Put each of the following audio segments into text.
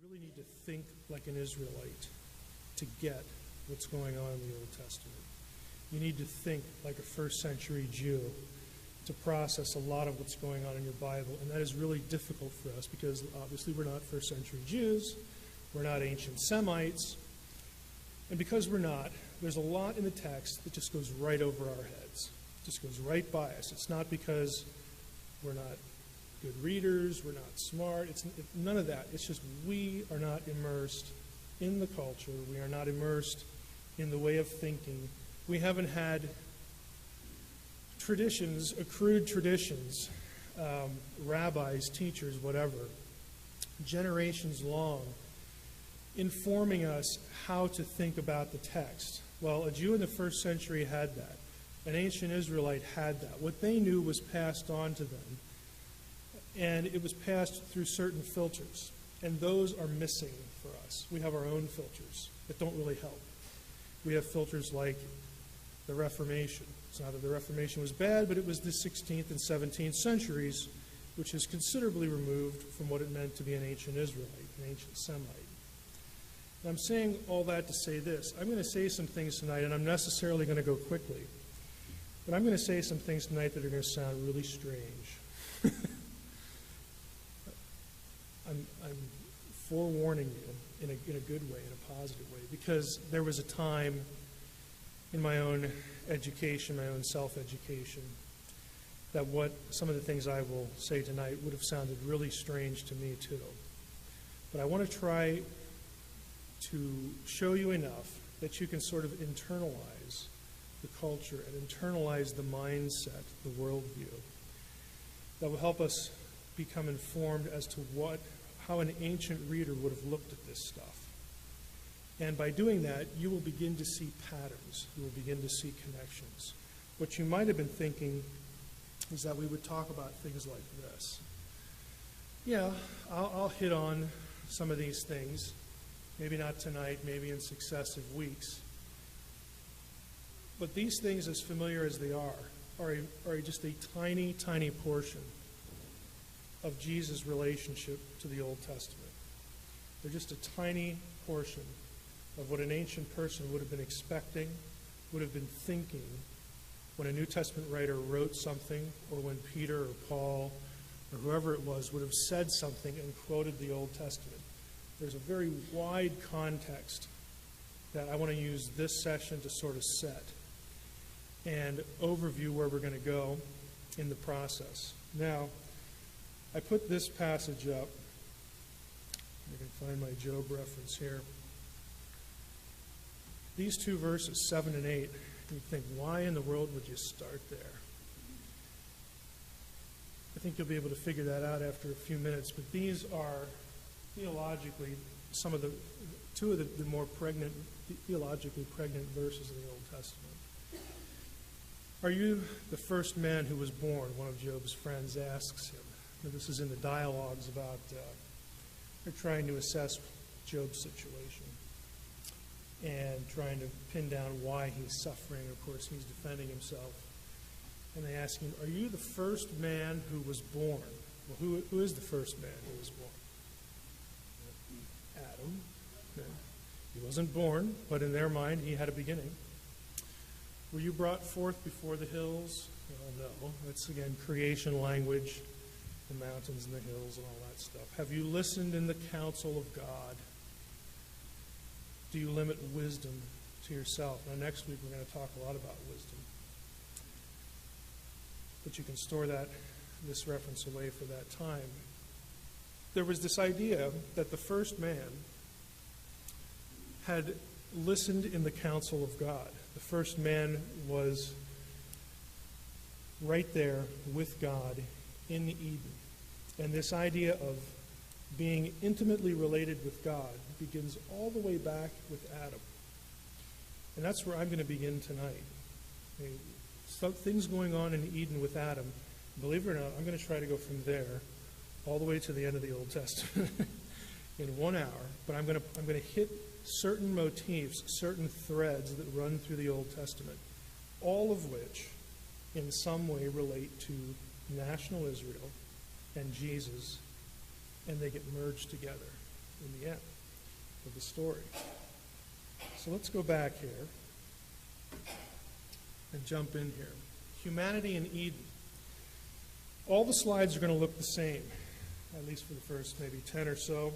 really need to think like an Israelite to get what's going on in the Old Testament. You need to think like a first century Jew to process a lot of what's going on in your Bible. And that is really difficult for us because obviously we're not first century Jews. We're not ancient Semites. And because we're not, there's a lot in the text that just goes right over our heads. It just goes right by us. It's not because we're not good readers, we're not smart. It's none of that. It's just we are not immersed in the culture. We are not immersed in the way of thinking. We haven't had traditions, accrued traditions, rabbis, teachers, whatever, generations long, informing us how to think about the text. Well, a Jew in the first century had that. An ancient Israelite had that. What they knew was passed on to them, and it was passed through certain filters, and those are missing for us. We have our own filters that don't really help. We have filters like the Reformation. It's not that the Reformation was bad, but it was the 16th and 17th centuries, which is considerably removed from what it meant to be an ancient Israelite, an ancient Semite. And I'm saying all that to say this. I'm going to say some things tonight, and I'm necessarily going to go quickly. But I'm going to say some things tonight that are going to sound really strange. I'm forewarning you in a good way, in a positive way, because there was a time in my own education, my own self-education, that what some of the things I will say tonight would have sounded really strange to me too. But I want to try to show you enough that you can sort of internalize the culture and internalize the mindset, the worldview, that will help us become informed as to how an ancient reader would have looked at this stuff. And by doing that, you will begin to see patterns. You will begin to see connections. What you might have been thinking is that we would talk about things like this. Yeah, I'll hit on some of these things. Maybe not tonight, maybe in successive weeks. But these things, as familiar as they are just a tiny, tiny portion of Jesus' relationship to the Old Testament. They're just a tiny portion of what an ancient person would have been expecting, would have been thinking when a New Testament writer wrote something, or when Peter or Paul or whoever it was would have said something and quoted the Old Testament. There's a very wide context that I want to use this session to sort of set and overview where we're going to go in the process. Now, I put this passage up. I can find my Job reference here. These two verses, 7 and 8, you think, why in the world would you start there? I think you'll be able to figure that out after a few minutes, but these are theologically two of the more theologically pregnant verses in the Old Testament. Are you the first man who was born? One of Job's friends asks him. And this is in the dialogues about they're trying to assess Job's situation and trying to pin down why he's suffering. Of course, he's defending himself. And they ask him, are you the first man who was born? Well, who is the first man who was born? Adam. Okay. He wasn't born, but in their mind, he had a beginning. Were you brought forth before the hills? Well, no. That's, again, creation language, the mountains and the hills and all that stuff. Have you listened in the counsel of God? Do you limit wisdom to yourself? Now, next week, we're going to talk a lot about wisdom. But you can store this reference away for that time. There was this idea that the first man had listened in the counsel of God. The first man was right there with God in Eden. And this idea of being intimately related with God begins all the way back with Adam. And that's where I'm going to begin tonight. Some things going on in Eden with Adam. Believe it or not, I'm going to try to go from there all the way to the end of the Old Testament in 1 hour. But I'm going to hit certain motifs, certain threads that run through the Old Testament, all of which in some way relate to national Israel and Jesus, and they get merged together. in the end of the story. So let's go back here and jump in here. Humanity in Eden. All the slides are going to look the same, at least for the first maybe 10 or so.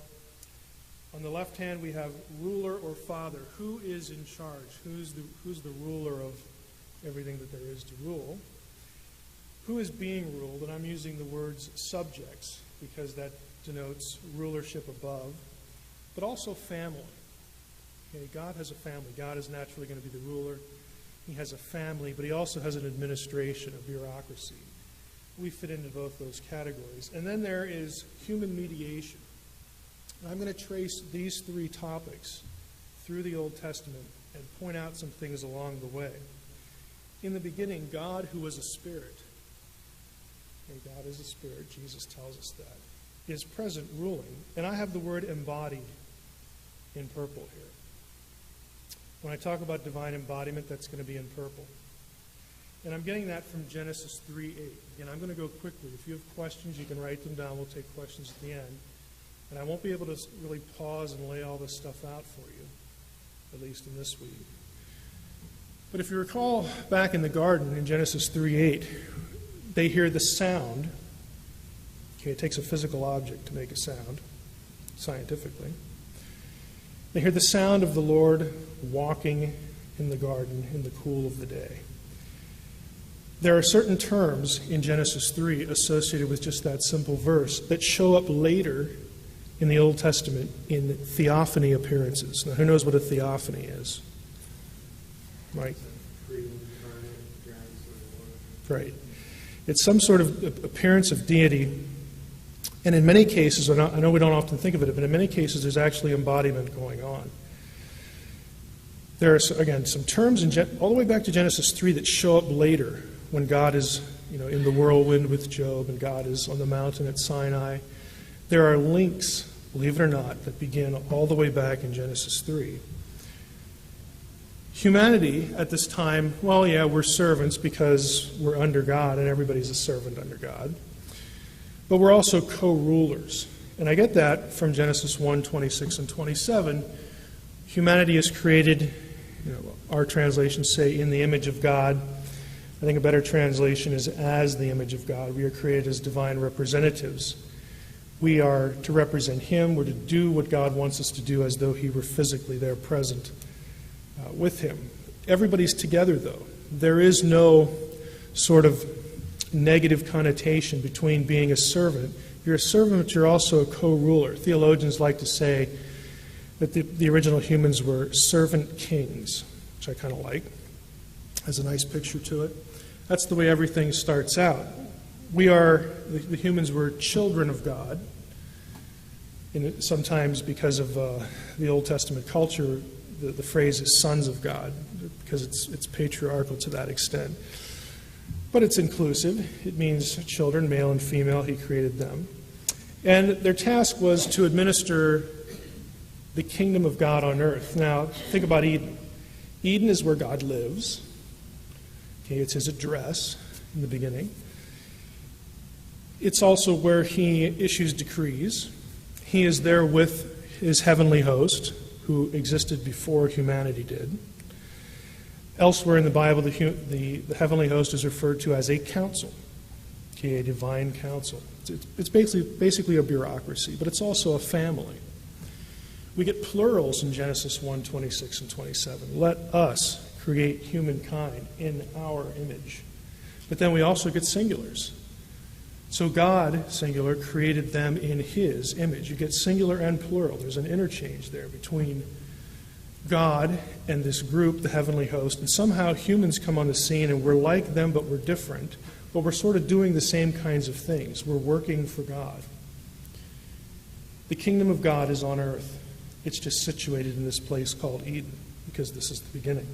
On the left hand, we have ruler or father. Who is in charge? Who's the ruler of everything that there is to rule? Who is being ruled? And I'm using the words subjects because that denotes rulership above, but also family. Okay, God has a family. God is naturally going to be the ruler. He has a family, but he also has an administration, a bureaucracy. We fit into both those categories. And then there is human mediation. And I'm going to trace these three topics through the Old Testament and point out some things along the way. In the beginning, God, who was a spirit, okay, God is a spirit, Jesus tells us that, is present ruling. And I have the word embodied in purple here. When I talk about divine embodiment, that's going to be in purple. And I'm getting that from Genesis 3:8. Again, I'm going to go quickly. If you have questions, you can write them down. We'll take questions at the end. And I won't be able to really pause and lay all this stuff out for you, at least in this week. But if you recall back in the garden in Genesis 3:8, they hear the sound. Okay, it takes a physical object to make a sound, scientifically. They hear the sound of the Lord walking in the garden in the cool of the day. There are certain terms in Genesis 3 associated with just that simple verse that show up later in the Old Testament in theophany appearances. Now, who knows what a theophany is? Right? Right. It's some sort of appearance of deity. And in many cases, I know we don't often think of it, but in many cases there's actually embodiment going on. There are, again, some terms all the way back to Genesis 3 that show up later when God is, in the whirlwind with Job and God is on the mountain at Sinai. There are links, believe it or not, that begin all the way back in Genesis 3. Humanity at this time, well, yeah, we're servants because we're under God and everybody's a servant under God. But we're also co-rulers. And I get that from Genesis 1, 26 and 27. Humanity is created, our translations say, in the image of God. I think a better translation is as the image of God. We are created as divine representatives. We are to represent Him. We're to do what God wants us to do as though He were physically there present with Him. Everybody's together, though. There is no sort of negative connotation between being a servant. You're a servant, but you're also a co-ruler. Theologians like to say that the original humans were servant kings, which I kind of like. Has a nice picture to it. That's the way everything starts out. The humans were children of God. And sometimes because of the Old Testament culture, the phrase is sons of God, because it's patriarchal to that extent. But it's inclusive. It means children, male and female. He created them. And their task was to administer the kingdom of God on earth. Now, think about Eden. Eden is where God lives. Okay, it's His address in the beginning. It's also where He issues decrees. He is there with His heavenly host, who existed before humanity did. Elsewhere in the Bible, the heavenly host is referred to as a council, okay, a divine council. It's basically a bureaucracy, but it's also a family. We get plurals in Genesis 1, 26 and 27. Let us create humankind in our image. But then we also get singulars. So God, singular, created them in His image. You get singular and plural. There's an interchange there between God and this group, the heavenly host, and somehow humans come on the scene and we're like them, but we're different. But we're sort of doing the same kinds of things. We're working for God. The kingdom of God is on earth. It's just situated in this place called Eden, because this is the beginning.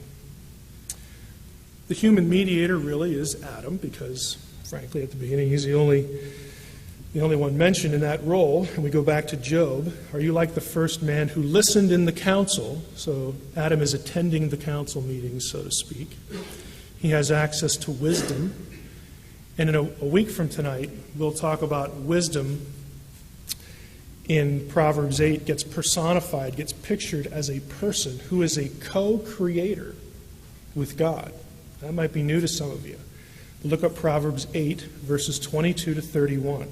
The human mediator really is Adam, because, frankly, at the beginning, he's the only one mentioned in that role. And we go back to Job. Are you like the first man who listened in the council? So Adam is attending the council meetings, so to speak. He has access to wisdom. And in a week from tonight, we'll talk about wisdom in Proverbs 8 gets personified, gets pictured as a person who is a co-creator with God. That might be new to some of you. Look up Proverbs 8, verses 22 to 31.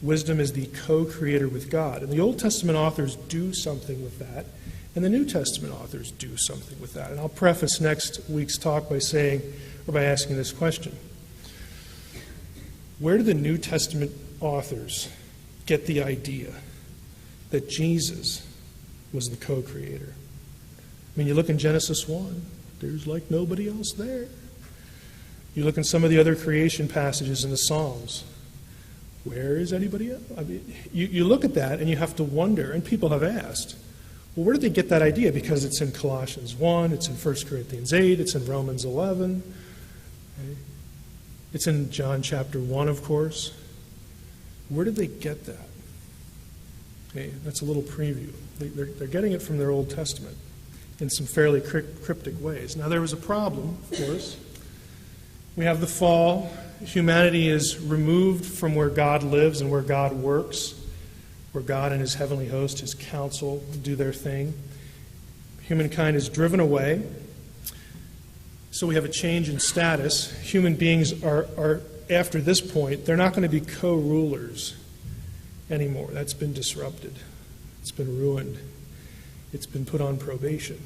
Wisdom is the co-creator with God. And the Old Testament authors do something with that, and the New Testament authors do something with that. And I'll preface next week's talk by asking this question. Where do the New Testament authors get the idea that Jesus was the co-creator? I mean, you look in Genesis 1, there's like nobody else there. You look in some of the other creation passages in the Psalms, where is anybody else? I mean, you look at that and you have to wonder, and people have asked, well, where did they get that idea? Because it's in Colossians 1, it's in 1 Corinthians 8, it's in Romans 11, right? It's in John chapter 1, of course. Where did they get that? Okay, that's a little preview. They're getting it from their Old Testament in some fairly cryptic ways. Now, there was a problem, of course. We have the fall. Humanity is removed from where God lives and where God works, where God and his heavenly host, his council, do their thing. Humankind is driven away. So we have a change in status. Human beings are after this point, they're not going to be co-rulers anymore. That's been disrupted. It's been ruined. It's been put on probation.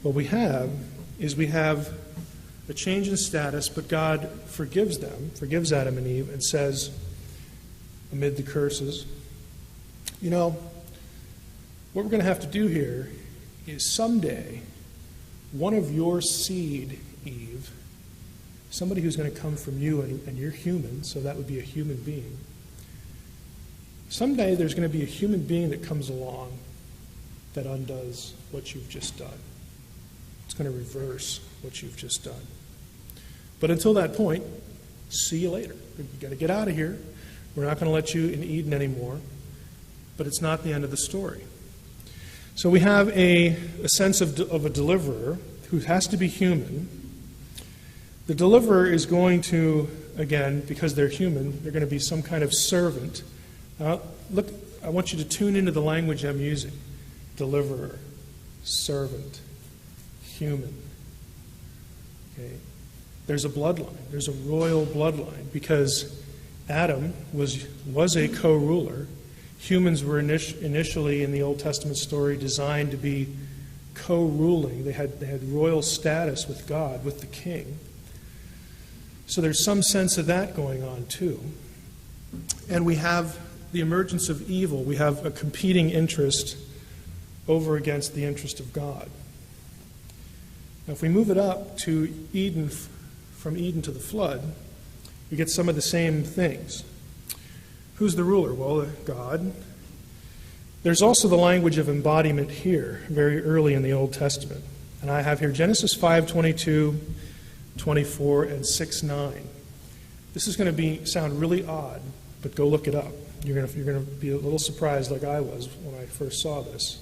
What we have is a change in status, but God forgives them, forgives Adam and Eve, and says, amid the curses, you know, what we're going to have to do here is someday one of your seed, Eve, somebody who's going to come from you, and you're human, so that would be a human being. Someday there's going to be a human being that comes along that undoes what you've just done. It's going to reverse what you've just done. But until that point, see you later. You've got to get out of here. We're not going to let you in Eden anymore. But it's not the end of the story. So we have a sense of a deliverer who has to be human. The deliverer is going to, again, because they're human, they're going to be some kind of servant. Look, I want you to tune into the language I'm using. Deliverer, servant, human. Okay. There's a bloodline. There's a royal bloodline because Adam was a co-ruler. Humans were initially in the Old Testament story designed to be co-ruling. They had royal status with God, with the king. So there's some sense of that going on too. And we have the emergence of evil. We have a competing interest over against the interest of God. Now, if we move it up to Eden, from Eden to the flood, we get some of the same things. Who's the ruler? Well, God. There's also the language of embodiment here, very early in the Old Testament. And I have here Genesis 5:22, 24, and 6:9. This is going to sound really odd, but go look it up. You're going to be a little surprised like I was when I first saw this.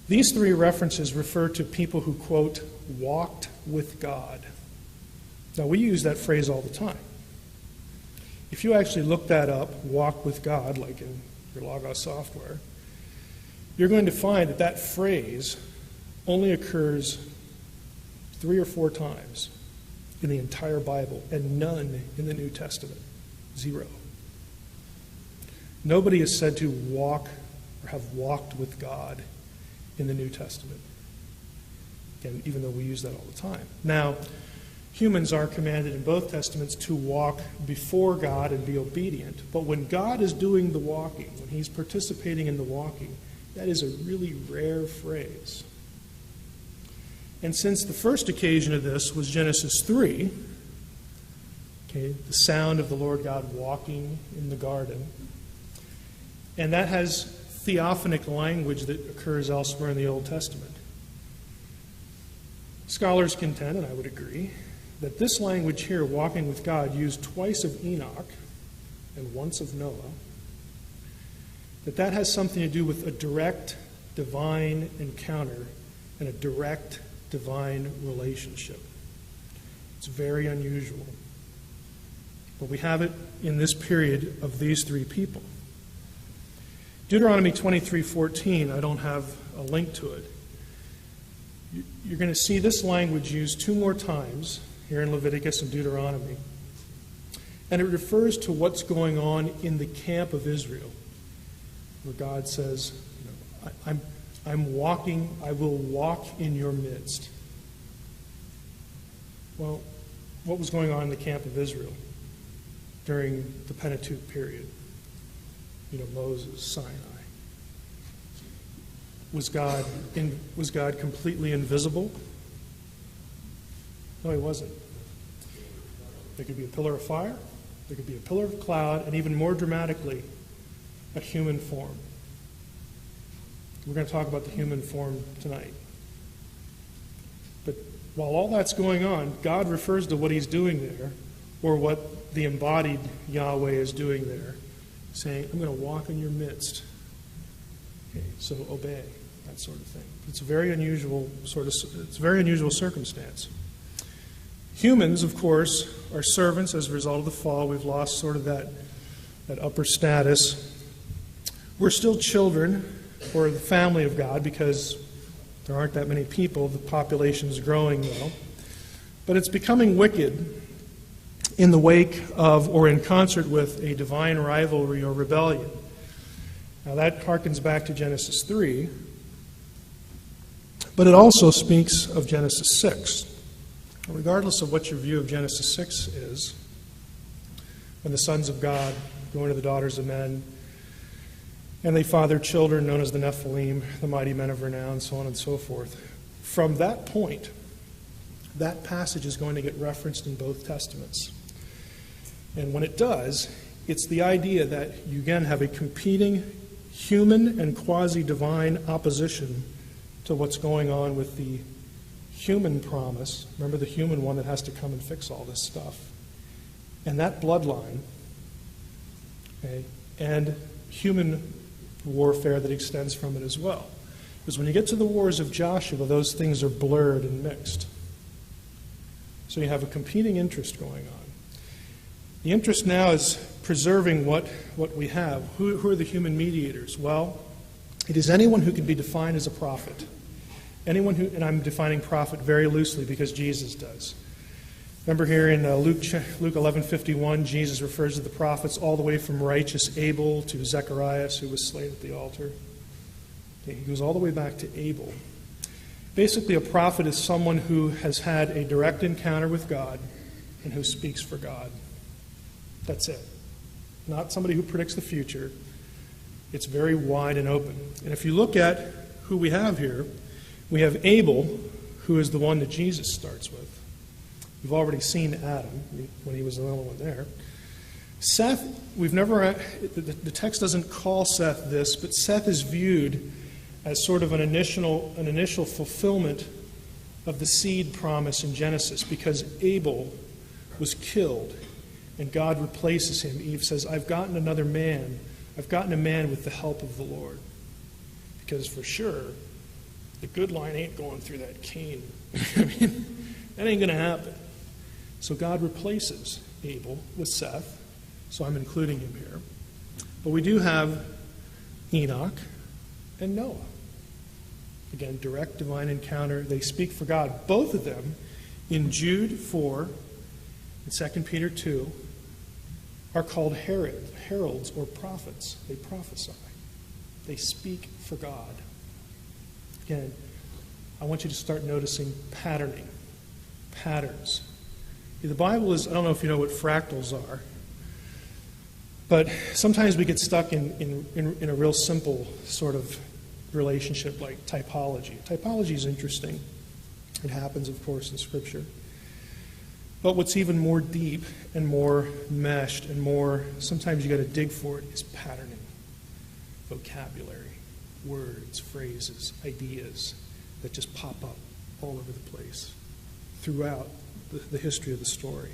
These three references refer to people who, quote, walked with God. Now, we use that phrase all the time. If you actually look that up, walk with God, like in your Logos software, you're going to find that that phrase only occurs 3 or 4 times in the entire Bible, and none in the New Testament. 0. Nobody is said to walk or have walked with God in the New Testament. Again, even though we use that all the time. Now, humans are commanded in both Testaments to walk before God and be obedient. But when God is doing the walking, when he's participating in the walking, that is a really rare phrase. And since the first occasion of this was Genesis 3, okay, the sound of the Lord God walking in the garden, and that has theophanic language that occurs elsewhere in the Old Testament. Scholars contend, and I would agree, that this language here, walking with God, used twice of Enoch and once of Noah, that has something to do with a direct divine encounter and a direct divine relationship. It's very unusual. But we have it in this period of these three people. Deuteronomy 23:14, I don't have a link to it. You're going to see this language used 2 more times here in Leviticus and Deuteronomy. And it refers to what's going on in the camp of Israel, where God says, I'm walking, I will walk in your midst. Well, what was going on in the camp of Israel during the Pentateuch period? Moses, Sinai. Was God completely invisible? No, he wasn't. There could be a pillar of fire, there could be a pillar of cloud, and even more dramatically, a human form. We're going to talk about the human form tonight. But while all that's going on, God refers to what he's doing there, or what the embodied Yahweh is doing there, saying, I'm going to walk in your midst. Okay, so obey, that sort of thing. It's a very unusual circumstance. Humans, of course, are servants as a result of the fall. We've lost sort of that upper status. We're still children, or the family of God, because there aren't that many people. The population's growing, though. But it's becoming wicked in the wake of, or in concert with, a divine rivalry or rebellion. Now that harkens back to Genesis 3, but it also speaks of Genesis 6. Regardless of what your view of Genesis 6 is, when the sons of God go into the daughters of men, and they father children known as the Nephilim, the mighty men of renown, so on and so forth. From that point, that passage is going to get referenced in both Testaments. And when it does, it's the idea that you again have a competing human and quasi-divine opposition to what's going on with the human promise. Remember, the human one that has to come and fix all this stuff. And that bloodline, okay, and human warfare that extends from it as well. Because when you get to the wars of Joshua, those things are blurred and mixed. So you have a competing interest going on. The interest now is preserving what we have. Who are the human mediators? Well, it is anyone who can be defined as a prophet. Anyone who, and I'm defining prophet very loosely because Jesus does. Remember here in Luke 11:51, Jesus refers to the prophets all the way from righteous Abel to Zechariah, who was slain at the altar. Okay, he goes all the way back to Abel. Basically, a prophet is someone who has had a direct encounter with God and who speaks for God. That's it. Not somebody who predicts the future. It's very wide and open. And if you look at who we have here, we have Abel, who is the one that Jesus starts with. We've already seen Adam when he was the only one there. Seth, the text doesn't call Seth this, but Seth is viewed as sort of an initial fulfillment of the seed promise in Genesis, because Abel was killed and God replaces him. Eve says, I've gotten another man. I've gotten a man with the help of the Lord. Because for sure, the good line ain't going through that Cain. I mean, that ain't going to happen. So God replaces Abel with Seth. So I'm including him here. But we do have Enoch and Noah. Again, direct divine encounter. They speak for God. Both of them, in Jude 4 and 2 Peter 2, are called heralds or prophets. They prophesy. They speak for God. Again, I want you to start noticing patterns. The Bible is, I don't know if you know what fractals are, but sometimes we get stuck in a real simple sort of relationship like typology. Typology is interesting. It happens, of course, in Scripture. But what's even more deep and more meshed and more, sometimes you got to dig for it, is patterning. Vocabulary, words, phrases, ideas that just pop up all over the place throughout the history of the story.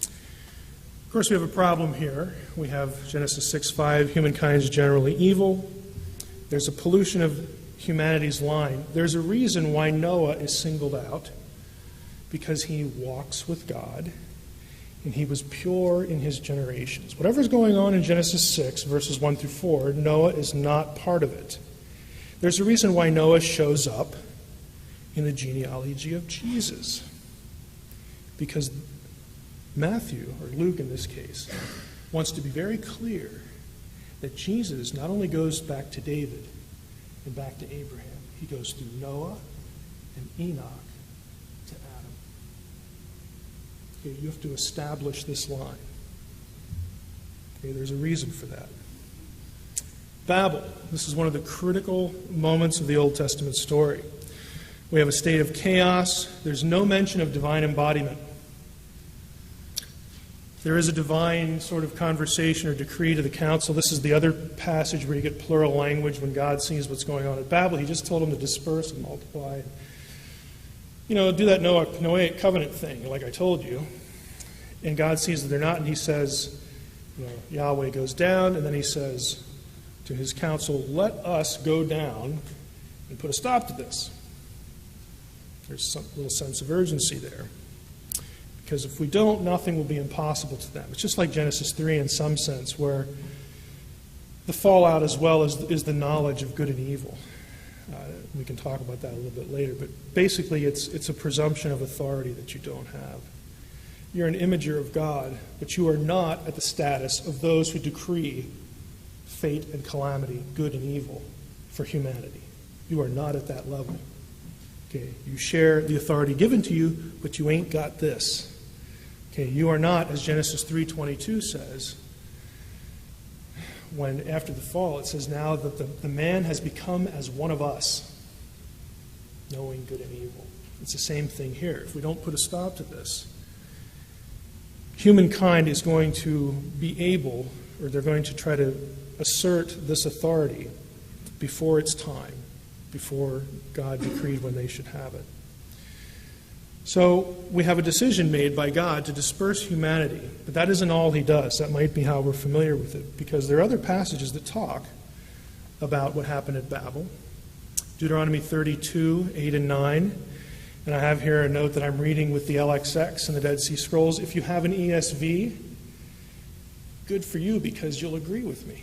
Of course, we have a problem here. We have Genesis 6:5, humankind is generally evil. There's a pollution of humanity's line. There's a reason why Noah is singled out, because he walks with God. and he was pure in his generations. Whatever's going on in Genesis 6, verses 1 through 4, Noah is not part of it. There's a reason why Noah shows up in the genealogy of Jesus. Because Matthew, or Luke in this case, wants to be very clear that Jesus not only goes back to David and back to Abraham, he goes through Noah and Enoch to Adam. Okay, you have to establish this line. Okay, there's a reason for that. Babel. This is one of the critical moments of the Old Testament story. We have a state of chaos. There's no mention of divine embodiment. There is a divine sort of conversation or decree to the council. This is the other passage where you get plural language when God sees what's going on at Babel. He just told them to disperse and multiply. You know, do that Noahic covenant thing, like I told you. And God sees that they're not, and he says, you know, Yahweh goes down, and then he says to his council, let us go down and put a stop to this. There's some little sense of urgency there. Because if we don't, nothing will be impossible to them. It's just like Genesis 3 in some sense, where the fallout as well is the knowledge of good and evil. We can talk about that a little bit later, but basically it's a presumption of authority that you don't have. You're an imager of God, but you are not at the status of those who decree fate and calamity, good and evil, for humanity. You are not at that level. Okay, you share the authority given to you, but you ain't got this. Okay, you are not, as Genesis 3:22 says, when after the fall it says now that the man has become as one of us, knowing good and evil. It's the same thing here. If we don't put a stop to this, humankind is going to be able, or they're going to try to assert this authority before its time, before God decreed when they should have it. So we have a decision made by God to disperse humanity, but that isn't all he does. That might be how we're familiar with it, because there are other passages that talk about what happened at Babel. Deuteronomy 32, 8 and 9. And I have here a note that I'm reading with the LXX and the Dead Sea Scrolls. If you have an ESV, good for you, because you'll agree with me.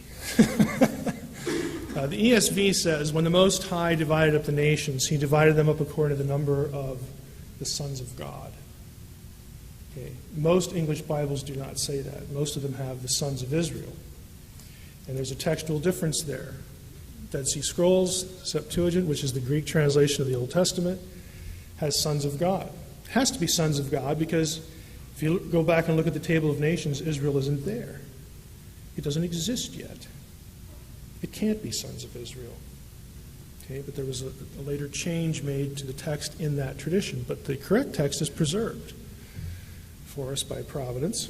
The ESV says, when the Most High divided up the nations, he divided them up according to the number of the sons of God. Okay. Most English Bibles do not say that. Most of them have the sons of Israel. And there's a textual difference there. Dead Sea Scrolls, Septuagint, which is the Greek translation of the Old Testament, has sons of God. It has to be sons of God because if you go back and look at the table of nations, Israel isn't there. It doesn't exist yet. It can't be sons of Israel. Okay, but there was a later change made to the text in that tradition. But the correct text is preserved for us by providence.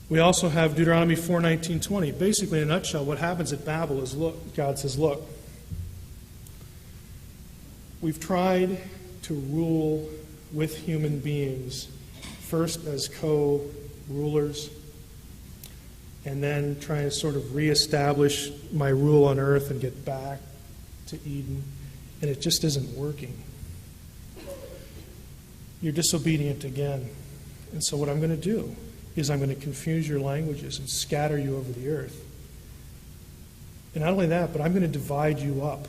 We also have Deuteronomy 4:19-20. Basically, in a nutshell, what happens at Babel is, look, God says, look, we've tried to rule with human beings, first as co-rulers, and then trying to sort of reestablish my rule on earth and get back to Eden, and it just isn't working. You're disobedient again. And so what I'm going to do is I'm going to confuse your languages and scatter you over the earth. And not only that, but I'm going to divide you up,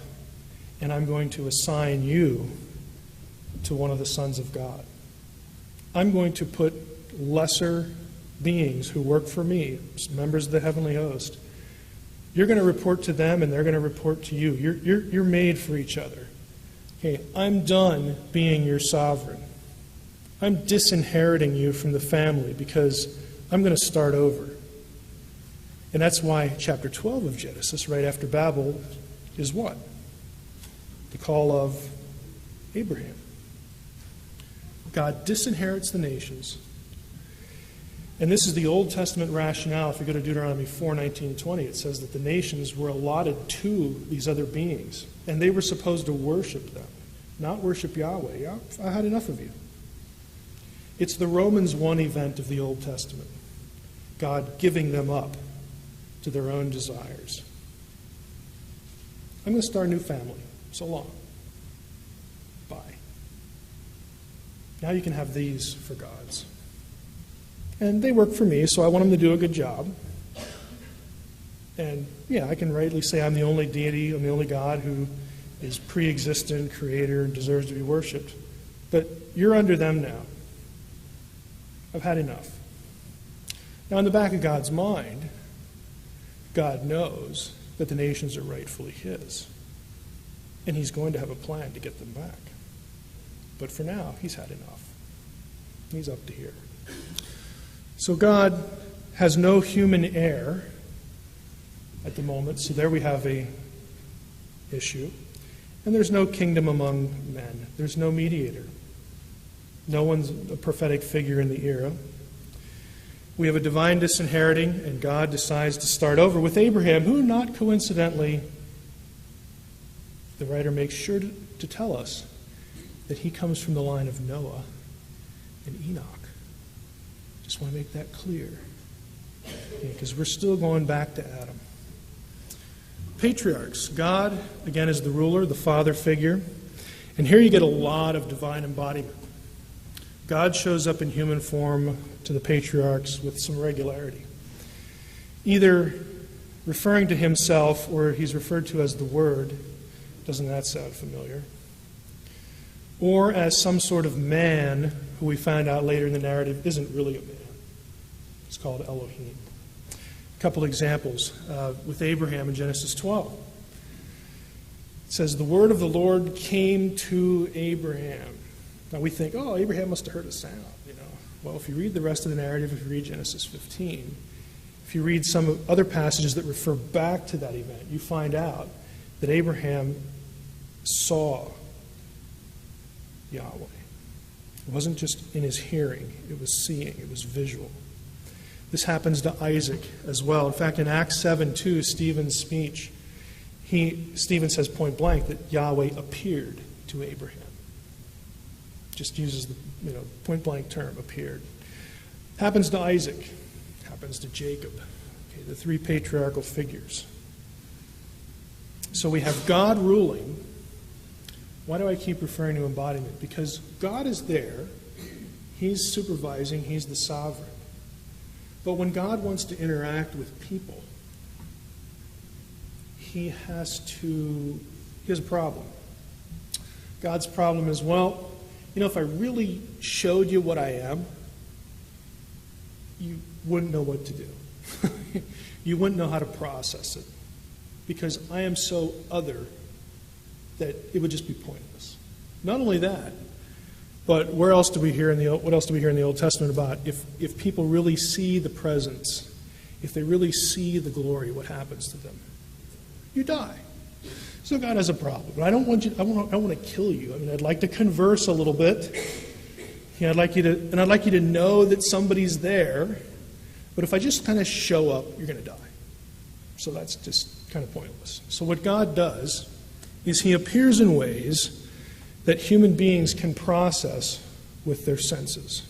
and I'm going to assign you to one of the sons of God. I'm going to put lesser beings who work for me, members of the heavenly host. You're going to report to them, and they're going to report to you. You're made for each other. Okay, I'm done being your sovereign. I'm disinheriting you from the family because I'm going to start over. And that's why chapter 12 of Genesis, right after Babel, is what? The call of Abraham. God disinherits the nations. And this is the Old Testament rationale. If you go to Deuteronomy 4:19-20, it says that the nations were allotted to these other beings, and they were supposed to worship them, not worship Yahweh. I had enough of you. It's the Romans 1 event of the Old Testament, God giving them up to their own desires. I'm going to start a new family. So long. Bye. Now you can have these for gods. And they work for me, so I want them to do a good job. And yeah, I can rightly say I'm the only deity, I'm the only God who is pre-existent, creator, and deserves to be worshipped. But you're under them now. I've had enough. Now, in the back of God's mind, God knows that the nations are rightfully his. And he's going to have a plan to get them back. But for now, he's had enough. He's up to here. So God has no human heir at the moment, so there we have a issue. And there's no kingdom among men. There's no mediator. No one's a prophetic figure in the era. We have a divine disinheriting, and God decides to start over with Abraham, who, not coincidentally, the writer makes sure to tell us that he comes from the line of Noah and Enoch. Just want to make that clear, because we're still going back to Adam. Patriarchs. God, again, is the ruler, the father figure. And here you get a lot of divine embodiment. God shows up in human form to the patriarchs with some regularity, either referring to himself or he's referred to as the Word. Doesn't that sound familiar? Or as some sort of man who we find out later in the narrative isn't really a man. It's called Elohim. A couple examples with Abraham in Genesis 12. It says, the word of the Lord came to Abraham. Now we think, oh, Abraham must have heard a sound, Well, if you read the rest of the narrative, if you read Genesis 15, if you read some other passages that refer back to that event, you find out that Abraham saw Yahweh. It wasn't just in his hearing, it was seeing, it was visual. This happens to Isaac as well. In fact, in Acts 7:2, Stephen's speech, Stephen says point blank that Yahweh appeared to Abraham. Just uses the point blank term, appeared. Happens to Isaac. Happens to Jacob. Okay, the three patriarchal figures. So we have God ruling. Why do I keep referring to embodiment? Because God is there. He's supervising. He's the sovereign. But when God wants to interact with people, he has a problem. God's problem is, if I really showed you what I am, you wouldn't know what to do. You wouldn't know how to process it. Because I am so other that it would just be pointless. Not only that, but what else do we hear in the Old Testament about? If people really see the presence, if they really see the glory, what happens to them? You die. So God has a problem. But I don't want to kill you. I'd like to converse a little bit. I'd like you to know that somebody's there. But if I just kind of show up, you're going to die. So that's just kind of pointless. So what God does is he appears in ways that human beings can process with their senses.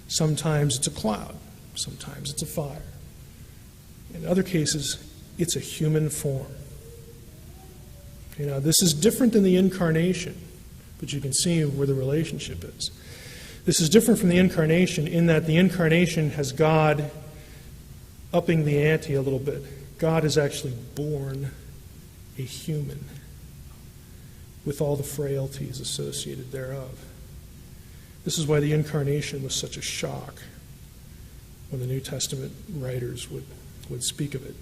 Sometimes it's a cloud. Sometimes it's a fire. In other cases, it's a human form. This is different than the incarnation, but you can see where the relationship is. This is different from the incarnation in that the incarnation has God upping the ante a little bit. God is actually born a human with all the frailties associated thereof. This is why the incarnation was such a shock when the New Testament writers would speak of it.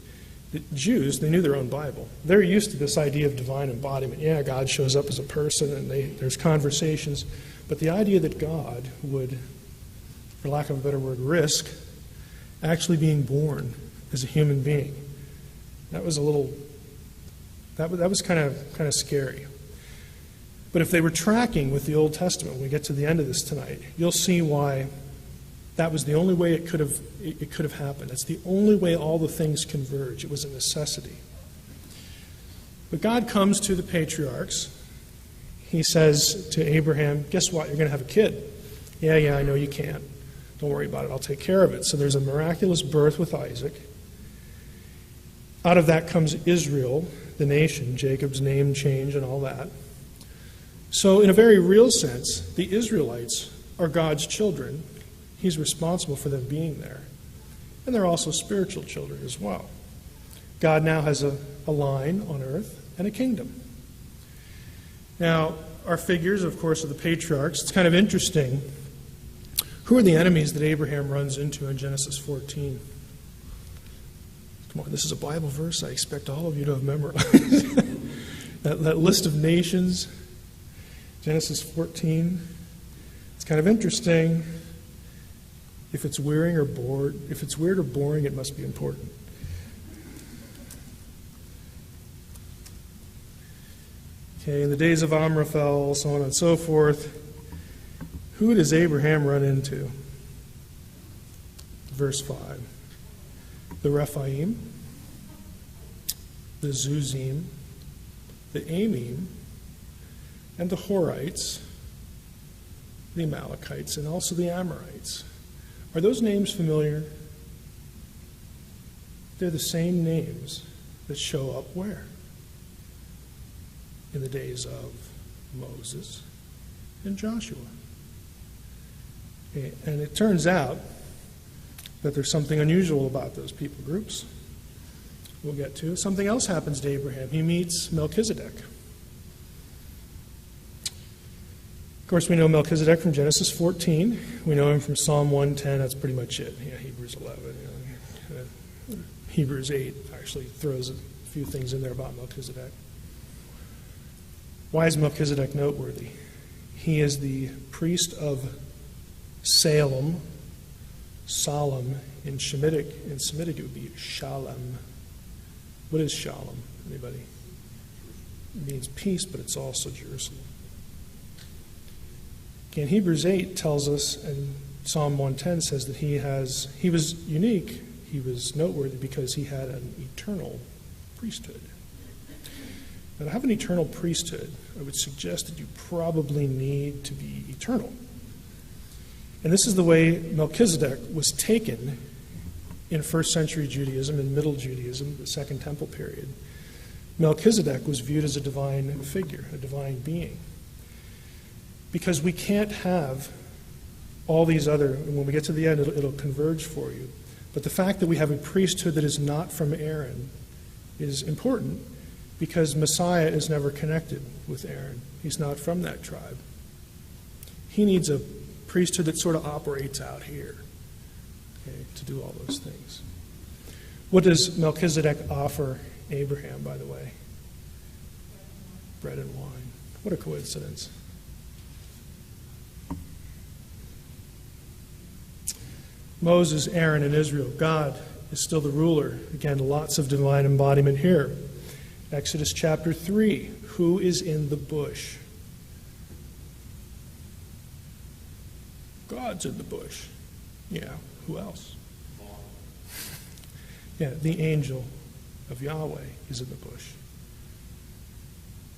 The Jews, they knew their own Bible. They're used to this idea of divine embodiment. Yeah, God shows up as a person and there's conversations. But the idea that God would, for lack of a better word, risk actually being born as a human being, that was kind of scary. But if they were tracking with the Old Testament, when we get to the end of this tonight, you'll see why that was the only way it could have happened. That's the only way all the things converge. It was a necessity. But God comes to the patriarchs. He says to Abraham, guess what? You're going to have a kid. Yeah, I know you can't. Don't worry about it. I'll take care of it. So there's a miraculous birth with Isaac. Out of that comes Israel, the nation, Jacob's name change and all that. So in a very real sense, the Israelites are God's children. He's responsible for them being there. And they're also spiritual children as well. God now has a line on earth and a kingdom. Now, our figures, of course, are the patriarchs. It's kind of interesting. Who are the enemies that Abraham runs into in Genesis 14? Come on, this is a Bible verse I expect all of you to have memorized. that list of nations, Genesis 14. It's kind of interesting. If it's weird or boring, it must be important. Okay, in the days of Amraphel, so on and so forth, who does Abraham run into? Verse 5. The Rephaim, the Zuzim, the Amim, and the Horites, the Amalekites, and also the Amorites. Are those names familiar? They're the same names that show up where? In the days of Moses and Joshua. Okay, and it turns out that there's something unusual about those people groups. We'll get to. Something else happens to Abraham. He meets Melchizedek. Of course, we know Melchizedek from Genesis 14. We know him from Psalm 110. That's pretty much it. Yeah, Hebrews 11. Hebrews 8 actually throws a few things in there about Melchizedek. Why is Melchizedek noteworthy? He is the priest of Salem. In Semitic it would be Shalem. What is Shalem? Anybody? It means peace, but it's also Jerusalem. Okay, and Hebrews 8 tells us, and Psalm 110 says that he was unique, he was noteworthy because he had an eternal priesthood. Now, to have an eternal priesthood, I would suggest that you probably need to be eternal. And this is the way Melchizedek was taken in first century Judaism and Middle Judaism, the Second Temple period. Melchizedek was viewed as a divine figure, a divine being. Because we can't have all these other, and when we get to the end, it'll converge for you. But the fact that we have a priesthood that is not from Aaron is important because Messiah is never connected with Aaron. He's not from that tribe. He needs a priesthood that sort of operates out here, okay, to do all those things. What does Melchizedek offer Abraham, by the way? Bread and wine. What a coincidence. Moses, Aaron, and Israel. God is still the ruler. Again, lots of divine embodiment here. Exodus chapter 3. Who is in the bush? God's in the bush. Yeah, who else? Yeah, the angel of Yahweh is in the bush.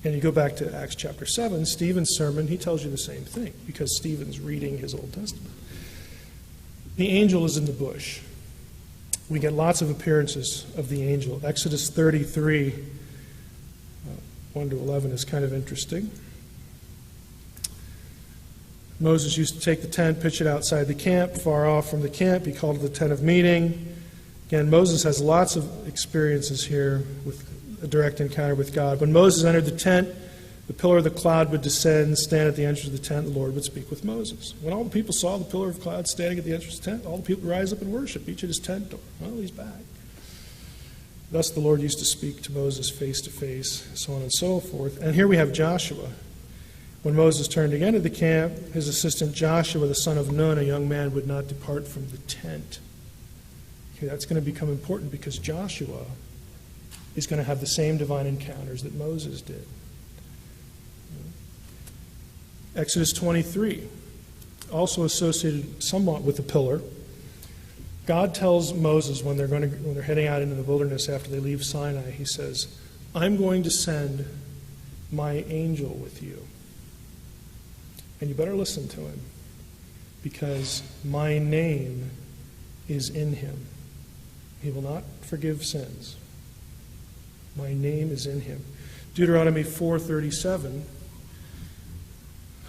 And you go back to Acts chapter 7, Stephen's sermon, he tells you the same thing because Stephen's reading his Old Testament. The angel is in the bush. We get lots of appearances of the angel. Exodus 33, 1 to 11 is kind of interesting. Moses used to take the tent, pitch it outside the camp, far off from the camp. He called it the tent of meeting. Again, Moses has lots of experiences here with a direct encounter with God. When Moses entered the tent, the pillar of the cloud would descend, stand at the entrance of the tent, the Lord would speak with Moses. When all the people saw the pillar of cloud standing at the entrance of the tent, all the people would rise up and worship, each at his tent door. Well, he's back. Thus the Lord used to speak to Moses face to face, so on and so forth. And here we have Joshua. When Moses turned again to the camp, his assistant Joshua, the son of Nun, a young man, would not depart from the tent. Okay, that's going to become important because Joshua is going to have the same divine encounters that Moses did. Exodus 23, also associated somewhat with the pillar. God tells Moses when they're heading out into the wilderness after they leave Sinai, he says, I'm going to send my angel with you. And you better listen to him because my name is in him. He will not forgive sins. My name is in him. Deuteronomy 4:37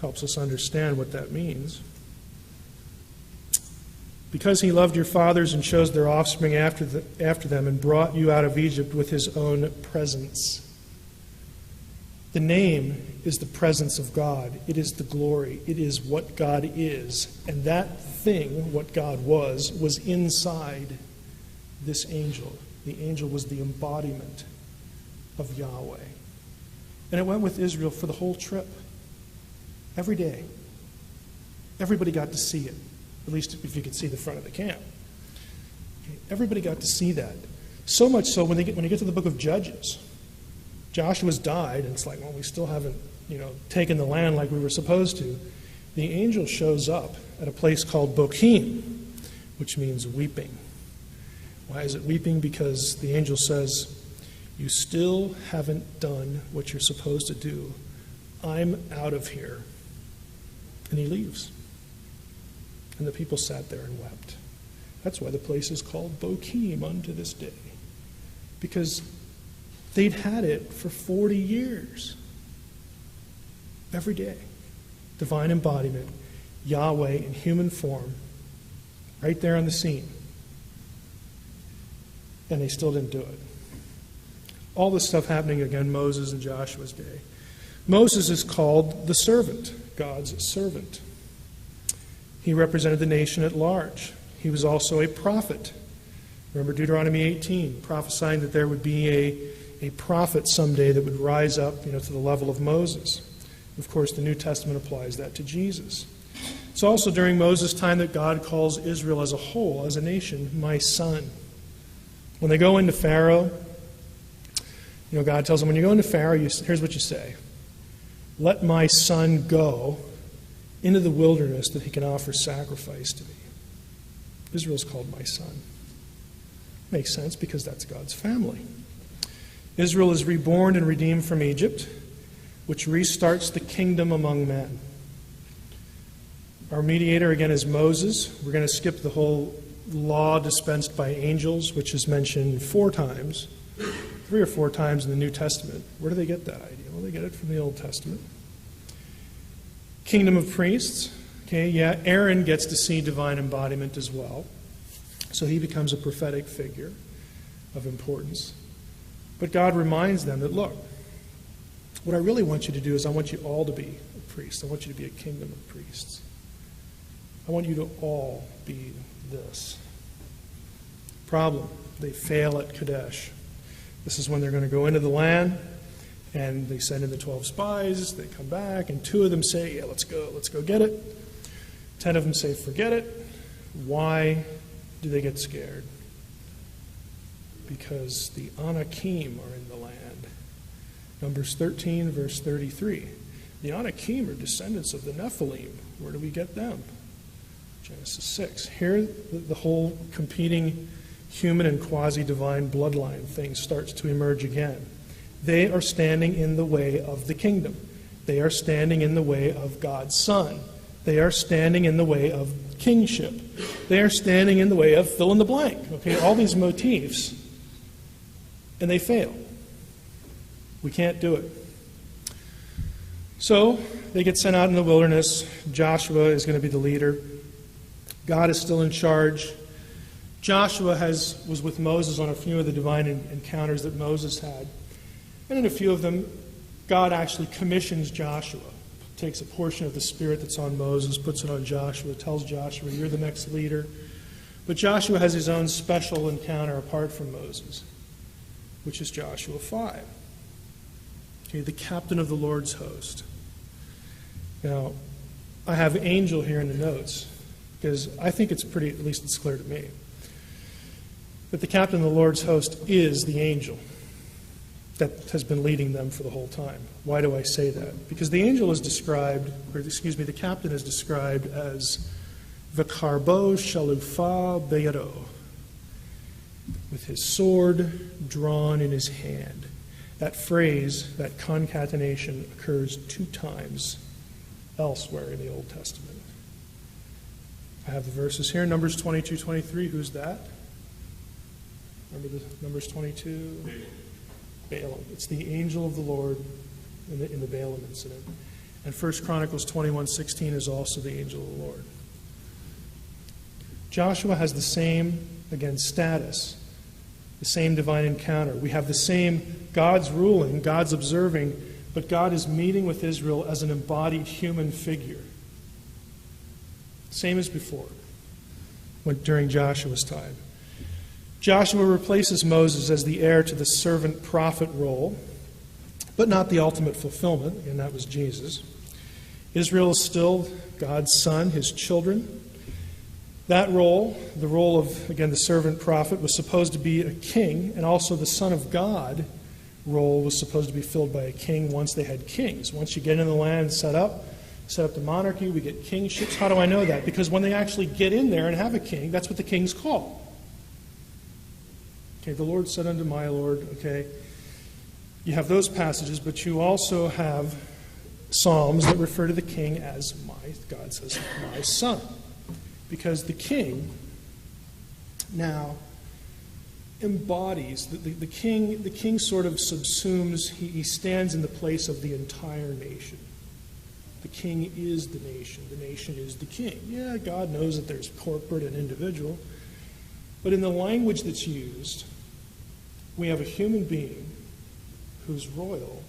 helps us understand what that means. because he loved your fathers and chose their offspring after them and brought you out of Egypt with his own presence. The name is the presence of God. It is the glory. It is what God is. And that thing, what God was inside this angel. The angel was the embodiment of Yahweh. And it went with Israel for the whole trip. Every day. Everybody got to see it. At least if you could see the front of the camp. Everybody got to see that. So much so when you get to the book of Judges, Joshua's died, and it's like, well, we still haven't, taken the land like we were supposed to. The angel shows up at a place called Bochim, which means weeping. Why is it weeping? Because the angel says, you still haven't done what you're supposed to do. I'm out of here. And he leaves. And the people sat there and wept. That's why the place is called Bochim unto this day. Because they'd had it for 40 years. Every day. Divine embodiment. Yahweh in human form. Right there on the scene. And they still didn't do it. All this stuff happening again, Moses and Joshua's day. Moses is called the servant, God's servant. He represented the nation at large. He was also a prophet. Remember Deuteronomy 18, prophesying that there would be a prophet someday that would rise up, to the level of Moses. Of course, the New Testament applies that to Jesus. It's also during Moses' time that God calls Israel as a whole, as a nation, my son. When they go into Pharaoh, God tells them, when you go into Pharaoh, here's what you say. Let my son go into the wilderness that he can offer sacrifice to me. Israel's called my son. Makes sense because that's God's family. Israel is reborn and redeemed from Egypt, which restarts the kingdom among men. Our mediator, again, is Moses. We're going to skip the whole law dispensed by angels, which is mentioned 4 times, 3 or 4 times in the New Testament. Where do they get that idea? Well, they get it from the Old Testament. Kingdom of priests. Aaron gets to see divine embodiment as well. So he becomes a prophetic figure of importance. But God reminds them that, look, what I really want you to do is I want you all to be a priest. I want you to be a kingdom of priests. I want you to all be this. Problem, they fail at Kadesh. This is when they're going to go into the land, and they send in the 12 spies. They come back, and 2 of them say, yeah, let's go get it. 10 of them say, forget it. Why do they get scared? Because the Anakim are in the land. Numbers 13, verse 33. The Anakim are descendants of the Nephilim. Where do we get them? Genesis 6. Here, the whole competing human and quasi-divine bloodline thing starts to emerge again. They are standing in the way of the kingdom. They are standing in the way of God's Son. They are standing in the way of kingship. They are standing in the way of fill in the blank. All these motifs. And they fail. We can't do it. So, they get sent out in the wilderness. Joshua is going to be the leader. God is still in charge. Joshua was with Moses on a few of the divine encounters that Moses had. And in a few of them, God actually commissions Joshua. Takes a portion of the Spirit that's on Moses, puts it on Joshua, tells Joshua, you're the next leader. But Joshua has his own special encounter apart from Moses, which is Joshua 5. The captain of the Lord's host. Now, I have angel here in the notes, because I think it's pretty, at least it's clear to me, that the captain of the Lord's host is the angel that has been leading them for the whole time. Why do I say that? Because the angel is described, the captain is described as V'karbo shalufa beyado, with his sword drawn in his hand. That phrase, that concatenation, occurs 2 times elsewhere in the Old Testament. I have the verses here. Numbers 22, 23. Who's that? Remember the Numbers 22? Balaam. It's the angel of the Lord in the Balaam incident. And 1 Chronicles 21:16 is also the angel of the Lord. Joshua has the same, again, status, the same divine encounter. We have the same God's ruling, God's observing, but God is meeting with Israel as an embodied human figure. Same as before, during Joshua's time. Joshua replaces Moses as the heir to the servant prophet role, but not the ultimate fulfillment, and that was Jesus. Israel is still God's son, his children. That role, the role of, again, the servant prophet, was supposed to be a king, and also the Son of God role was supposed to be filled by a king once they had kings. Once you get in the land, set up the monarchy, we get kingships. How do I know that? Because when they actually get in there and have a king, that's what the king's called. Okay, the Lord said unto my Lord, okay. You have those passages, but you also have Psalms that refer to the king as God says, my son. Because the king now embodies, the king sort of subsumes, he stands in the place of the entire nation. The king is the nation is the king. Yeah, God knows that there's corporate and individual, but in the language that's used, we have a human being who's royal,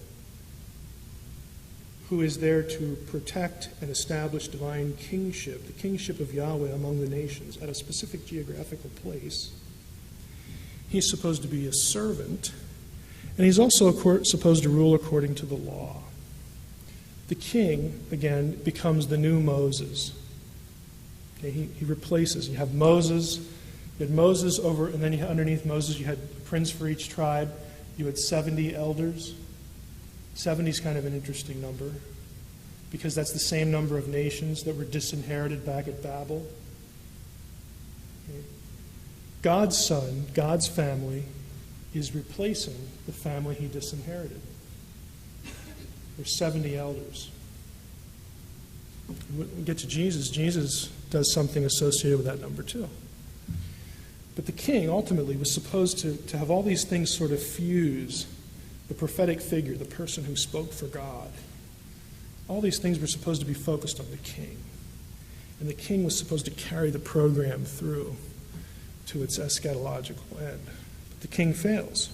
who is there to protect and establish divine kingship, the kingship of Yahweh among the nations at a specific geographical place. He's supposed to be a servant, and he's also supposed to rule according to the law. The king, again, becomes the new Moses. Okay, he replaces. You have Moses. You had Moses over, and then underneath Moses you had a prince for each tribe. You had 70 elders. 70 is kind of an interesting number because that's the same number of nations that were disinherited back at Babel. Okay. God's son, God's family, is replacing the family he disinherited. There's 70 elders. When we get to Jesus, Jesus does something associated with that number too. But the king ultimately was supposed to have all these things sort of fuse. The prophetic figure, the person who spoke for God. All these things were supposed to be focused on the king. And the king was supposed to carry the program through to its eschatological end. But the king fails.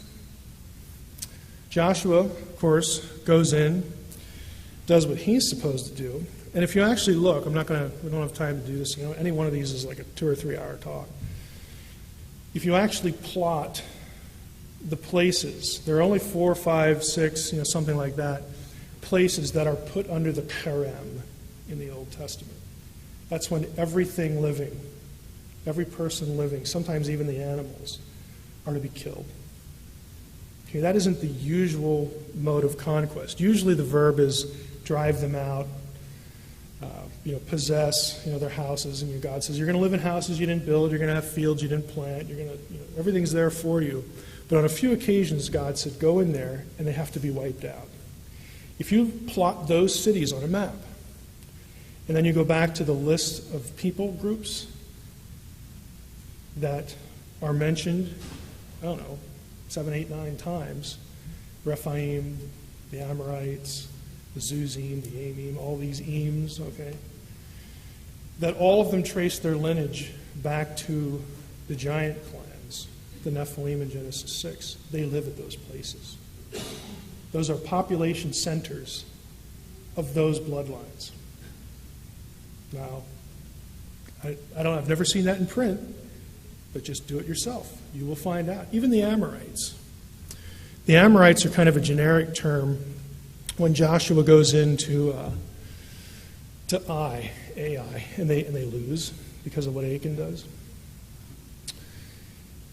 Joshua, of course, goes in, does what he's supposed to do. And if you actually look, we don't have time to do this. Any one of these is like a 2 or 3 hour talk. If you actually plot the places, there are only 4, 5, 6, something like that, places that are put under the Karem in the Old Testament. That's when everything living, every person living, sometimes even the animals, are to be killed. Okay, that isn't the usual mode of conquest. Usually the verb is drive them out, possess, their houses, and God says you're going to live in houses you didn't build, you're going to have fields you didn't plant, you're going to, everything's there for you. But on a few occasions, God said, go in there, and they have to be wiped out. If you plot those cities on a map, and then you go back to the list of people groups that are mentioned, 7, 8, 9 times, Rephaim, the Amorites, the Zuzim, the Amim, all these Eames, okay, that all of them trace their lineage back to the giant clans, the Nephilim in Genesis 6. They live at those places. Those are population centers of those bloodlines. Now, I've never seen that in print, but just do it yourself. You will find out. Even the Amorites. The Amorites are kind of a generic term when Joshua goes into Ai, and they lose because of what Achan does.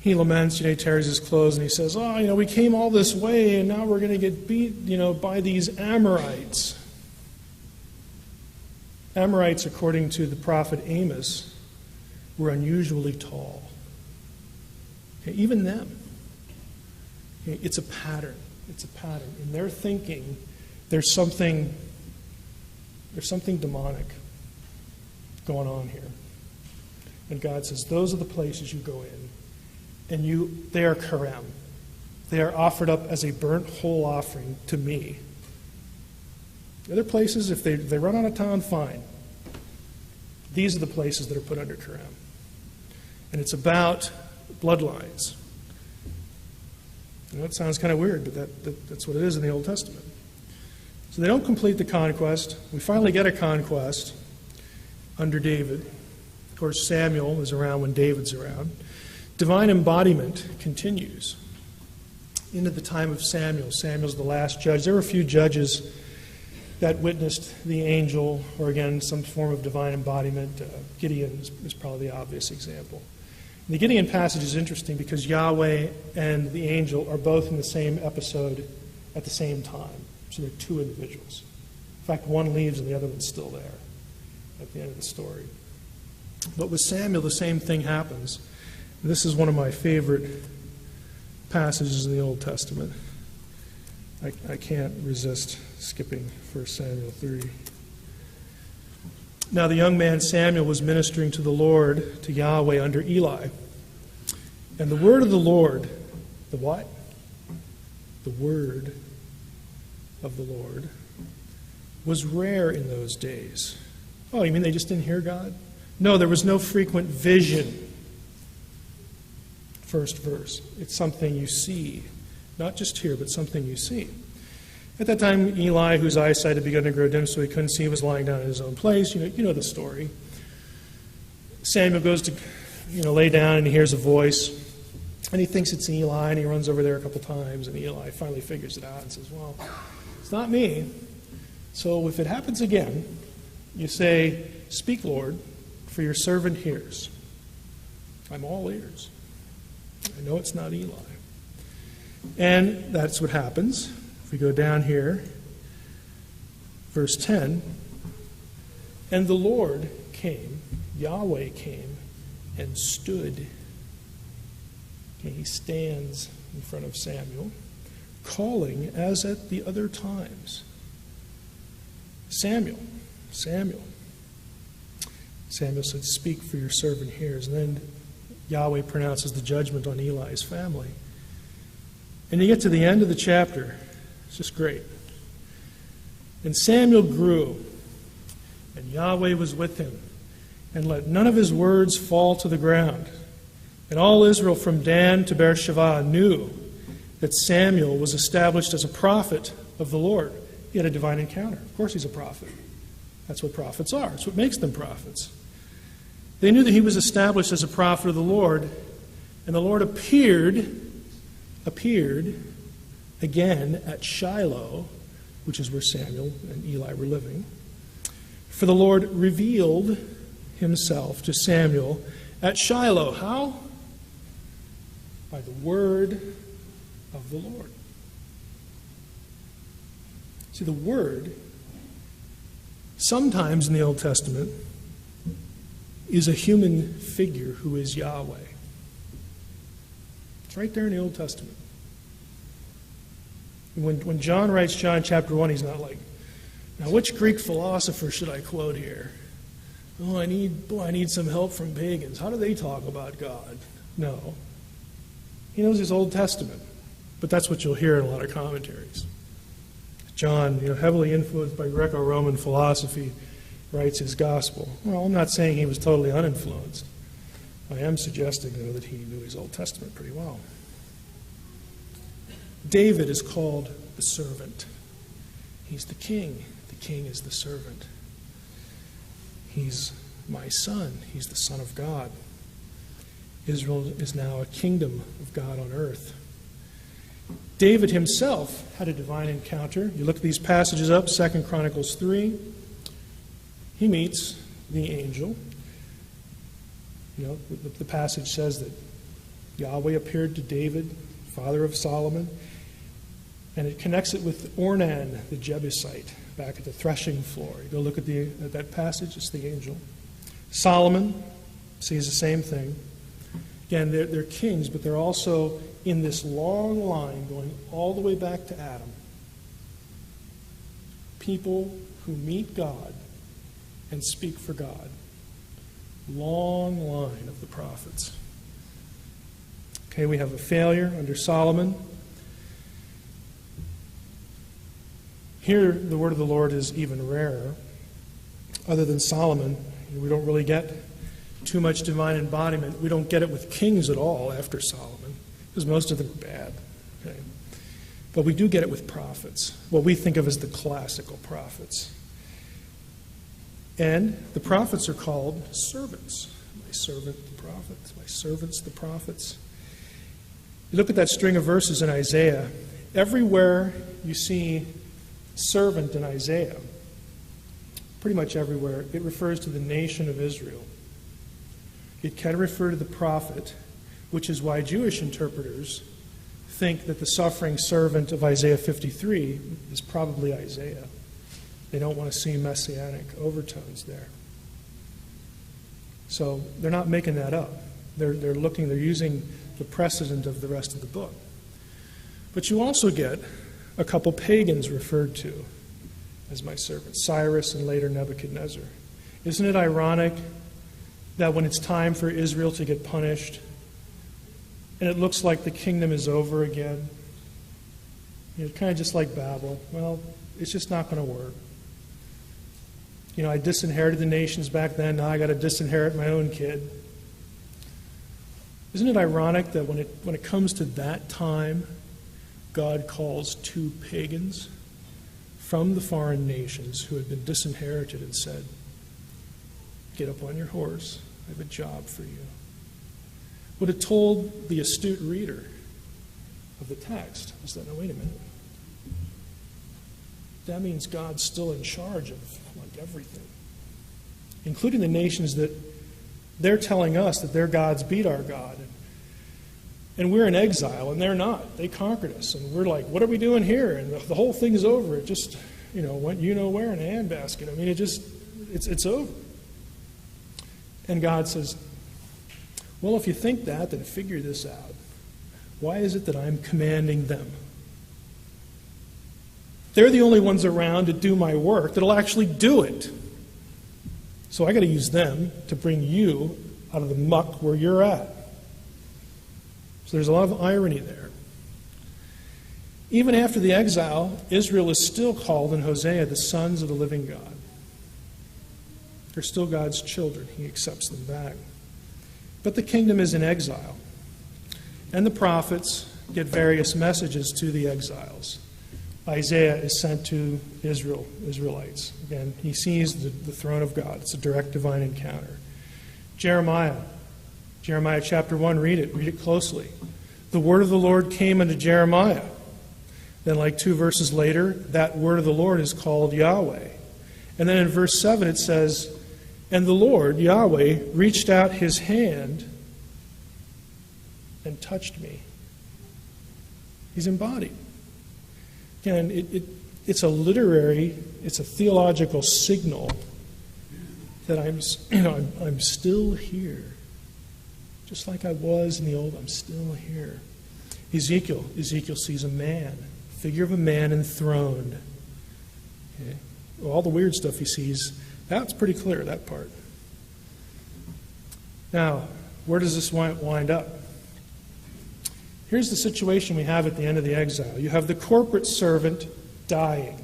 He laments, he tears his clothes, and he says, we came all this way, and now we're going to get beat, by these Amorites. Amorites, according to the prophet Amos, were unusually tall. Okay, even them. Okay, it's a pattern. It's a pattern. In their thinking, there's something demonic going on here. And God says, those are the places you go in. And they are karem. They are offered up as a burnt whole offering to me. Other places, if they run out of town, fine. These are the places that are put under karem. And it's about bloodlines. I know it sounds kind of weird, but that's what it is in the Old Testament. So they don't complete the conquest. We finally get a conquest under David. Of course, Samuel is around when David's around. Divine embodiment continues into the time of Samuel. Samuel's the last judge. There were a few judges that witnessed the angel, or again, some form of divine embodiment. Gideon is probably the obvious example. The Gideon passage is interesting because Yahweh and the angel are both in the same episode at the same time. So they're two individuals. In fact, one leaves and the other one's still there at the end of the story. But with Samuel, the same thing happens. This is one of my favorite passages in the Old Testament. I can't resist skipping 1 Samuel 3. Now the young man Samuel was ministering to the Lord, to Yahweh, under Eli. And the word of the Lord, the what? The word of the Lord was rare in those days. Oh, you mean they just didn't hear God? No, there was no frequent vision. First verse. It's something you see. Not just hear, but something you see. At that time, Eli, whose eyesight had begun to grow dim so he couldn't see, was lying down in his own place. You know the story. Samuel goes to lay down and he hears a voice. And he thinks it's Eli, and he runs over there a couple times, and Eli finally figures it out and says, well, it's not me. So if it happens again, you say, speak, Lord, for your servant hears. I'm all ears. I know it's not Eli. And that's what happens. If we go down here, verse 10, and the Lord came, Yahweh came, and stood. Okay, he stands in front of Samuel, calling as at the other times. Samuel, Samuel. Samuel said, speak, for your servant hears. And then Yahweh pronounces the judgment on Eli's family. And you get to the end of the chapter. It's just great. And Samuel grew, and Yahweh was with him, and let none of his words fall to the ground. And all Israel from Dan to Beersheba knew that Samuel was established as a prophet of the Lord. He had a divine encounter. Of course he's a prophet. That's what prophets are. It's what makes them prophets. They knew that he was established as a prophet of the Lord, and the Lord appeared again at Shiloh, which is where Samuel and Eli were living. For the Lord revealed himself to Samuel at Shiloh. How? By the word of the Lord. See, the word, sometimes in the Old Testament, is a human figure who is Yahweh. It's right there in the Old Testament. When John writes John chapter 1, he's not like, now which Greek philosopher should I quote here? Oh, I need some help from pagans. How do they talk about God? No. He knows his Old Testament. But that's what you'll hear in a lot of commentaries. John, heavily influenced by Greco-Roman philosophy, writes his gospel. Well, I'm not saying he was totally uninfluenced. I am suggesting, though, that he knew his Old Testament pretty well. David is called the servant. He's the king. The king is the servant. He's my son. He's the Son of God. Israel is now a kingdom of God on earth. David himself had a divine encounter. You look these passages up, 2 Chronicles 3. He meets the angel. The passage says that Yahweh appeared to David, father of Solomon, and it connects it with Ornan, the Jebusite, back at the threshing floor. You go look at that passage, it's the angel. Solomon sees the same thing. Again, they're kings, but they're also in this long line going all the way back to Adam. People who meet God and speak for God. Long line of the prophets. Okay, we have a failure under Solomon. Here, the word of the Lord is even rarer. Other than Solomon, we don't really get too much divine embodiment. We don't get it with kings at all after Solomon, because most of them are bad. Okay? But we do get it with prophets, what we think of as the classical prophets. And the prophets are called servants. My servant, the prophets. My servants, the prophets. You look at that string of verses in Isaiah. Everywhere you see servant in Isaiah, pretty much everywhere, it refers to the nation of Israel. It can refer to the prophet, which is why Jewish interpreters think that the suffering servant of Isaiah 53 is probably Isaiah. They don't want to see messianic overtones there. So they're not making that up. They're using the precedent of the rest of the book. But you also get a couple pagans referred to as my servants, Cyrus and later Nebuchadnezzar. Isn't it ironic that when it's time for Israel to get punished, and it looks like the kingdom is over again, kind of just like Babel, well, it's just not going to work. I disinherited the nations back then, now I got to disinherit my own kid. Isn't it ironic that when it comes to that time, God calls two pagans from the foreign nations who had been disinherited and said, get up on your horse, I have a job for you. What it told the astute reader of the text is that, no, wait a minute. That means God's still in charge of everything, including the nations that they're telling us that their gods beat our God. And we're in exile, and they're not. They conquered us. And we're like, what are we doing here? And the whole thing is over. It just, went where in a handbasket. I mean, it's over. And God says, well, if you think that, then figure this out. Why is it that I'm commanding them? They're the only ones around to do my work that'll actually do it. So I got to use them to bring you out of the muck where you're at. So there's a lot of irony there. Even after the exile, Israel is still called in Hosea the sons of the living God. They're still God's children. He accepts them back. But the kingdom is in exile. And the prophets get various messages to the exiles. Isaiah is sent to Israelites. Again, he sees the throne of God. It's a direct divine encounter. Jeremiah chapter 1, read it closely. The word of the Lord came unto Jeremiah. Then, like 2 verses later, that word of the Lord is called Yahweh. And then in verse 7 it says, and the Lord, Yahweh, reached out his hand and touched me. He's embodied. Again, it's a literary, it's a theological signal that I'm still here. Just like I was in the old, I'm still here. Ezekiel sees a man, figure of a man enthroned. Okay? Well, all the weird stuff he sees, that's pretty clear, that part. Now, where does this wind up? Here's the situation we have at the end of the exile. You have the corporate servant dying.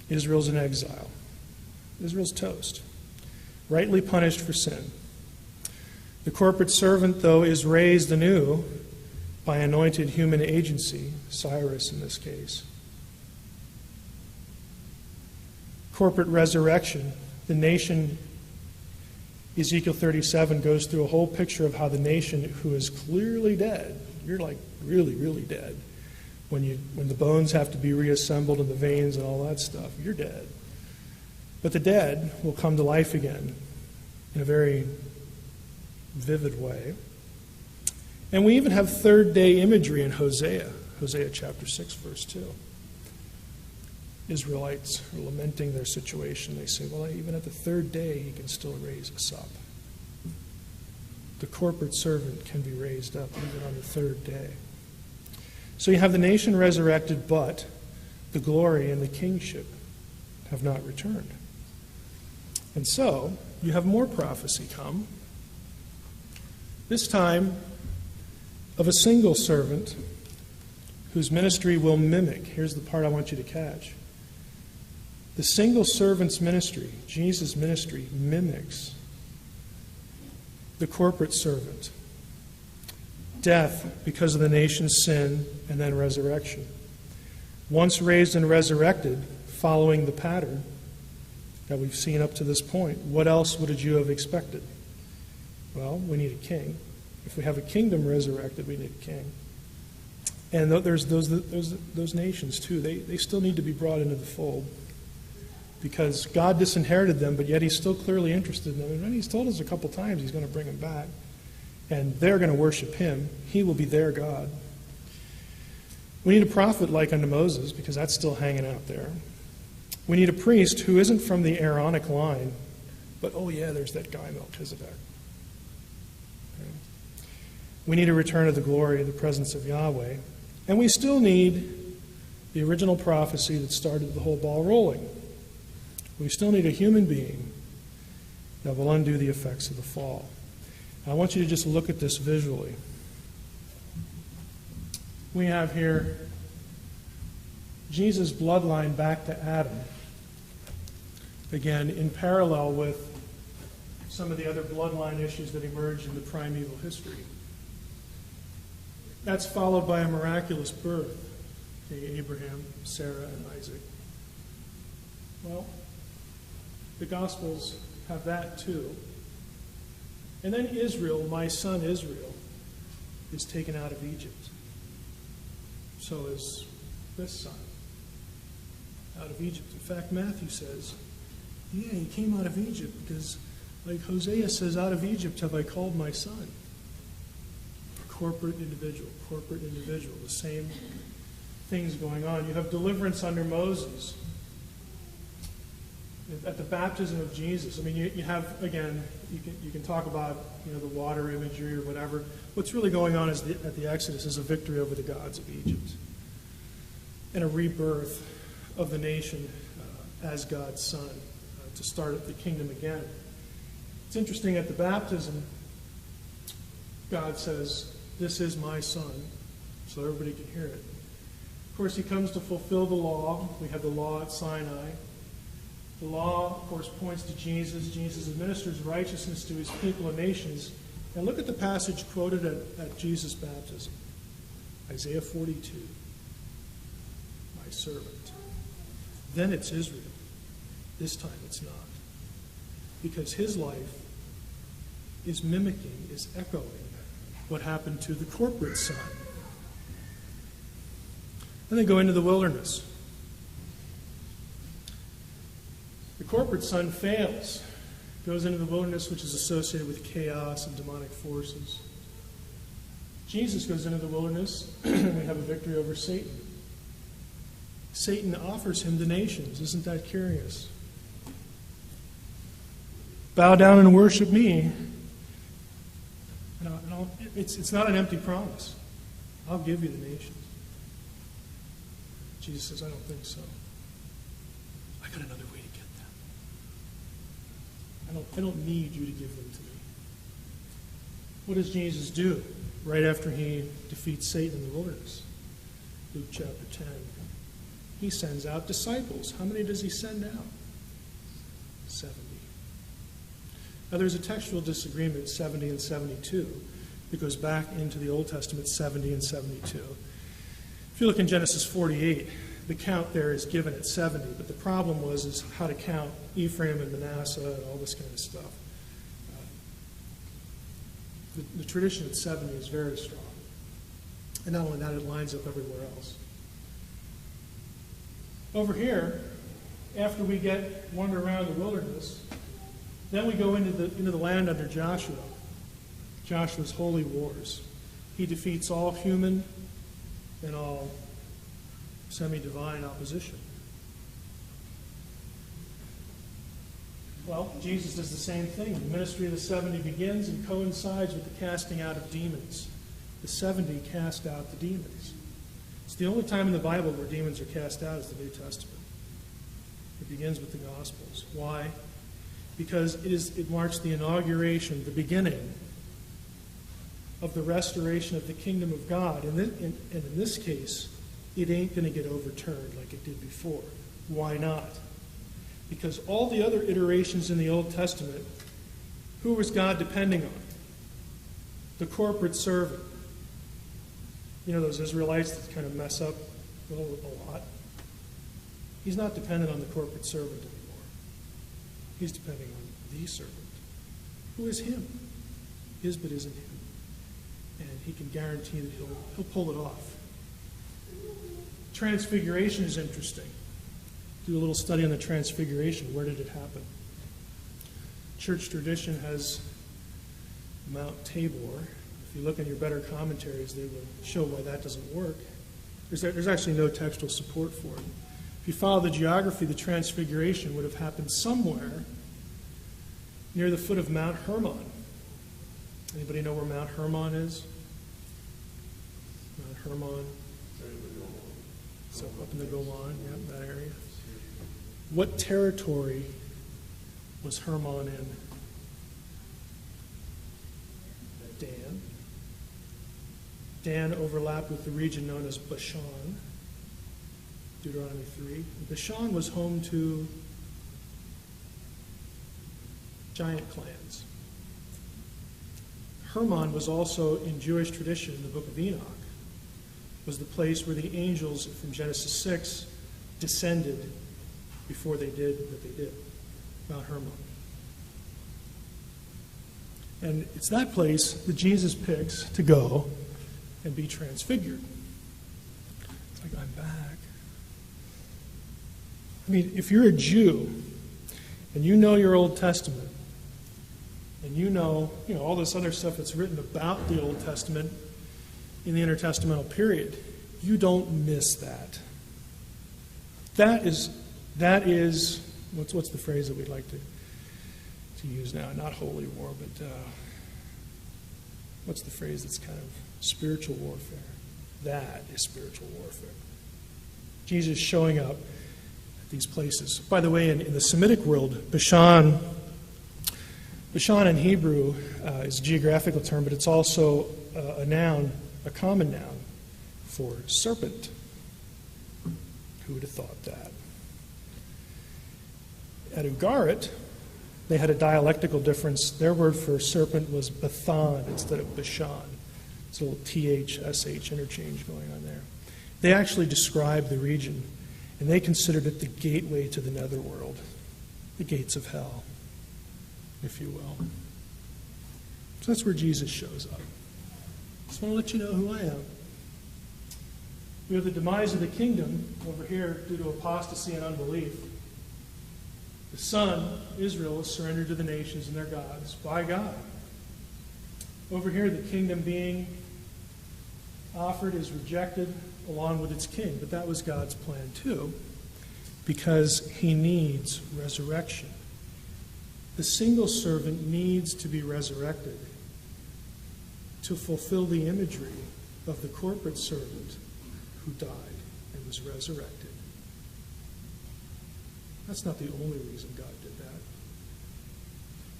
Israel's in exile. Israel's toast. Rightly punished for sin. The corporate servant, though, is raised anew by anointed human agency, Cyrus in this case. Corporate resurrection. The nation, Ezekiel 37 goes through a whole picture of how the nation who is clearly dead, you're like really, really dead. When the bones have to be reassembled and the veins and all that stuff, you're dead. But the dead will come to life again in a very vivid way. And we even have third day imagery in Hosea chapter 6, verse 2. Israelites are lamenting their situation. They say, well, even at the third day, he can still raise us up. The corporate servant can be raised up even on the third day. So you have the nation resurrected, but the glory and the kingship have not returned. And so you have more prophecy come, this time of a single servant whose ministry will mimic. Here's the part I want you to catch. The single servant's ministry, Jesus' ministry, mimics the corporate servant. Death because of the nation's sin, and then resurrection. Once raised and resurrected, following the pattern that we've seen up to this point, what else would a Jew have expected? Well, we need a king. If we have a kingdom resurrected, we need a king. And there's those nations, too. They still need to be brought into the fold, because God disinherited them, but yet he's still clearly interested in them. And he's told us a couple times he's going to bring them back. And they're going to worship him. He will be their God. We need a prophet like unto Moses, because that's still hanging out there. We need a priest who isn't from the Aaronic line, but, oh yeah, there's that guy Melchizedek. Okay. We need a return of the glory of the presence of Yahweh. And we still need the original prophecy that started the whole ball rolling. We still need a human being that will undo the effects of the fall. I want you to just look at this visually. We have here Jesus' bloodline back to Adam. Again, in parallel with some of the other bloodline issues that emerged in the primeval history. That's followed by a miraculous birth. Okay, Abraham, Sarah, and Isaac. Well, the Gospels have that too. And then Israel, my son Israel, is taken out of Egypt. So is this son out of Egypt. In fact, Matthew says, yeah, he came out of Egypt because, like Hosea says, out of Egypt have I called my son. Corporate individual, the same things going on. You have deliverance under Moses. At the baptism of Jesus, I mean, you have, again, you can talk about, the water imagery or whatever. What's really going on is at the Exodus is a victory over the gods of Egypt and a rebirth of the nation as God's son to start the kingdom again. It's interesting, at the baptism, God says, "This is my son," so everybody can hear it. Of course, he comes to fulfill the law. We have the law at Sinai. The law, of course, points to Jesus. Jesus administers righteousness to his people and nations. And look at the passage quoted at Jesus' baptism. Isaiah 42. My servant. Then it's Israel. This time it's not. Because his life is mimicking, is echoing what happened to the corporate son. Then they go into the wilderness. The corporate son fails, goes into the wilderness, which is associated with chaos and demonic forces. Jesus goes into the wilderness, and we have a victory over Satan. Satan offers him the nations. Isn't that curious? Bow down and worship me. It's not an empty promise. I'll give you the nations. Jesus says, I don't think so. I got another way to get them. I don't need you to give them to me. What does Jesus do right after he defeats Satan in the wilderness? Luke chapter 10. He sends out disciples. How many does he send out? 70. Now there's a textual disagreement, 70 and 72. It goes back into the Old Testament, 70 and 72. If you look in Genesis 48, the count there is given at 70, but the problem is how to count Ephraim and Manasseh and all this kind of stuff. The tradition at 70 is very strong. And not only that, it lines up everywhere else. Over here, after we wander around the wilderness, then we go into the land under Joshua. Joshua's holy wars. He defeats all human and all semi-divine opposition. Well, Jesus does the same thing. The ministry of the 70 begins and coincides with the casting out of demons. The 70 cast out the demons. It's the only time in the Bible where demons are cast out is the New Testament. It begins with the Gospels. Why? Because it marks the inauguration, the beginning of the restoration of the kingdom of God. And in this case, it ain't going to get overturned like it did before. Why not? Because all the other iterations in the Old Testament, who was God depending on? The corporate servant. You know those Israelites that kind of mess up a lot? He's not dependent on the corporate servant anymore. He's depending on the servant, who is him. His but isn't him. And he can guarantee that he'll pull it off. Transfiguration is interesting. Do a little study on the transfiguration. Where did it happen? Church tradition has Mount Tabor. If you look in your better commentaries, they will show why that doesn't work. There's actually no textual support for it. If you follow the geography, the transfiguration would have happened somewhere near the foot of Mount Hermon. Anybody know where Mount Hermon is? Mount Hermon. So up in the Golan, yeah, that area. What territory was Hermon in? Dan. Dan overlapped with the region known as Bashan, Deuteronomy 3. Bashan was home to giant clans. Hermon was also, in Jewish tradition, in the book of Enoch, was the place where the angels from Genesis 6 descended before they did what they did, Mount Hermon. And it's that place that Jesus picks to go and be transfigured. It's like, I'm back. I mean, if you're a Jew and you know your Old Testament, and you know all this other stuff that's written about the Old Testament in the intertestamental period, you don't miss that. That is what's the phrase that we'd like to use now? Not holy war, but what's the phrase that's kind of spiritual warfare? That is spiritual warfare. Jesus showing up at these places. By the way, in the Semitic world, Bashan in Hebrew is a geographical term, but it's also a noun, a common noun for serpent. Who would have thought that? At Ugarit, they had a dialectical difference. Their word for serpent was Bathan instead of Bashan. It's a little TH-SH interchange going on there. They actually described the region, and they considered it the gateway to the netherworld, the gates of hell, if you will. So that's where Jesus shows up. Just want to let you know who I am. We have the demise of the kingdom over here due to apostasy and unbelief. The Son, Israel, is surrendered to the nations and their gods by God. Over here, the kingdom being offered is rejected along with its king. But that was God's plan too, because he needs resurrection. The single servant needs to be resurrected to fulfill the imagery of the corporate servant who died and was resurrected. That's not the only reason God did that,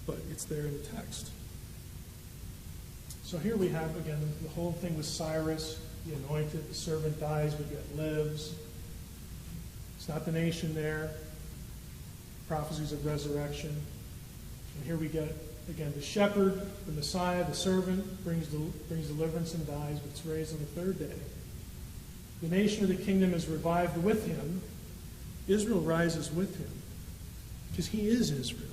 but it's there in the text. So here we have, again, the whole thing with Cyrus, the anointed, the servant dies but yet lives. It's not the nation there. Prophecies of resurrection. And here we get, again, the shepherd, the Messiah, the servant, brings deliverance and dies, but it's raised on the third day. The nation of the kingdom is revived with him. Israel rises with him, because he is Israel.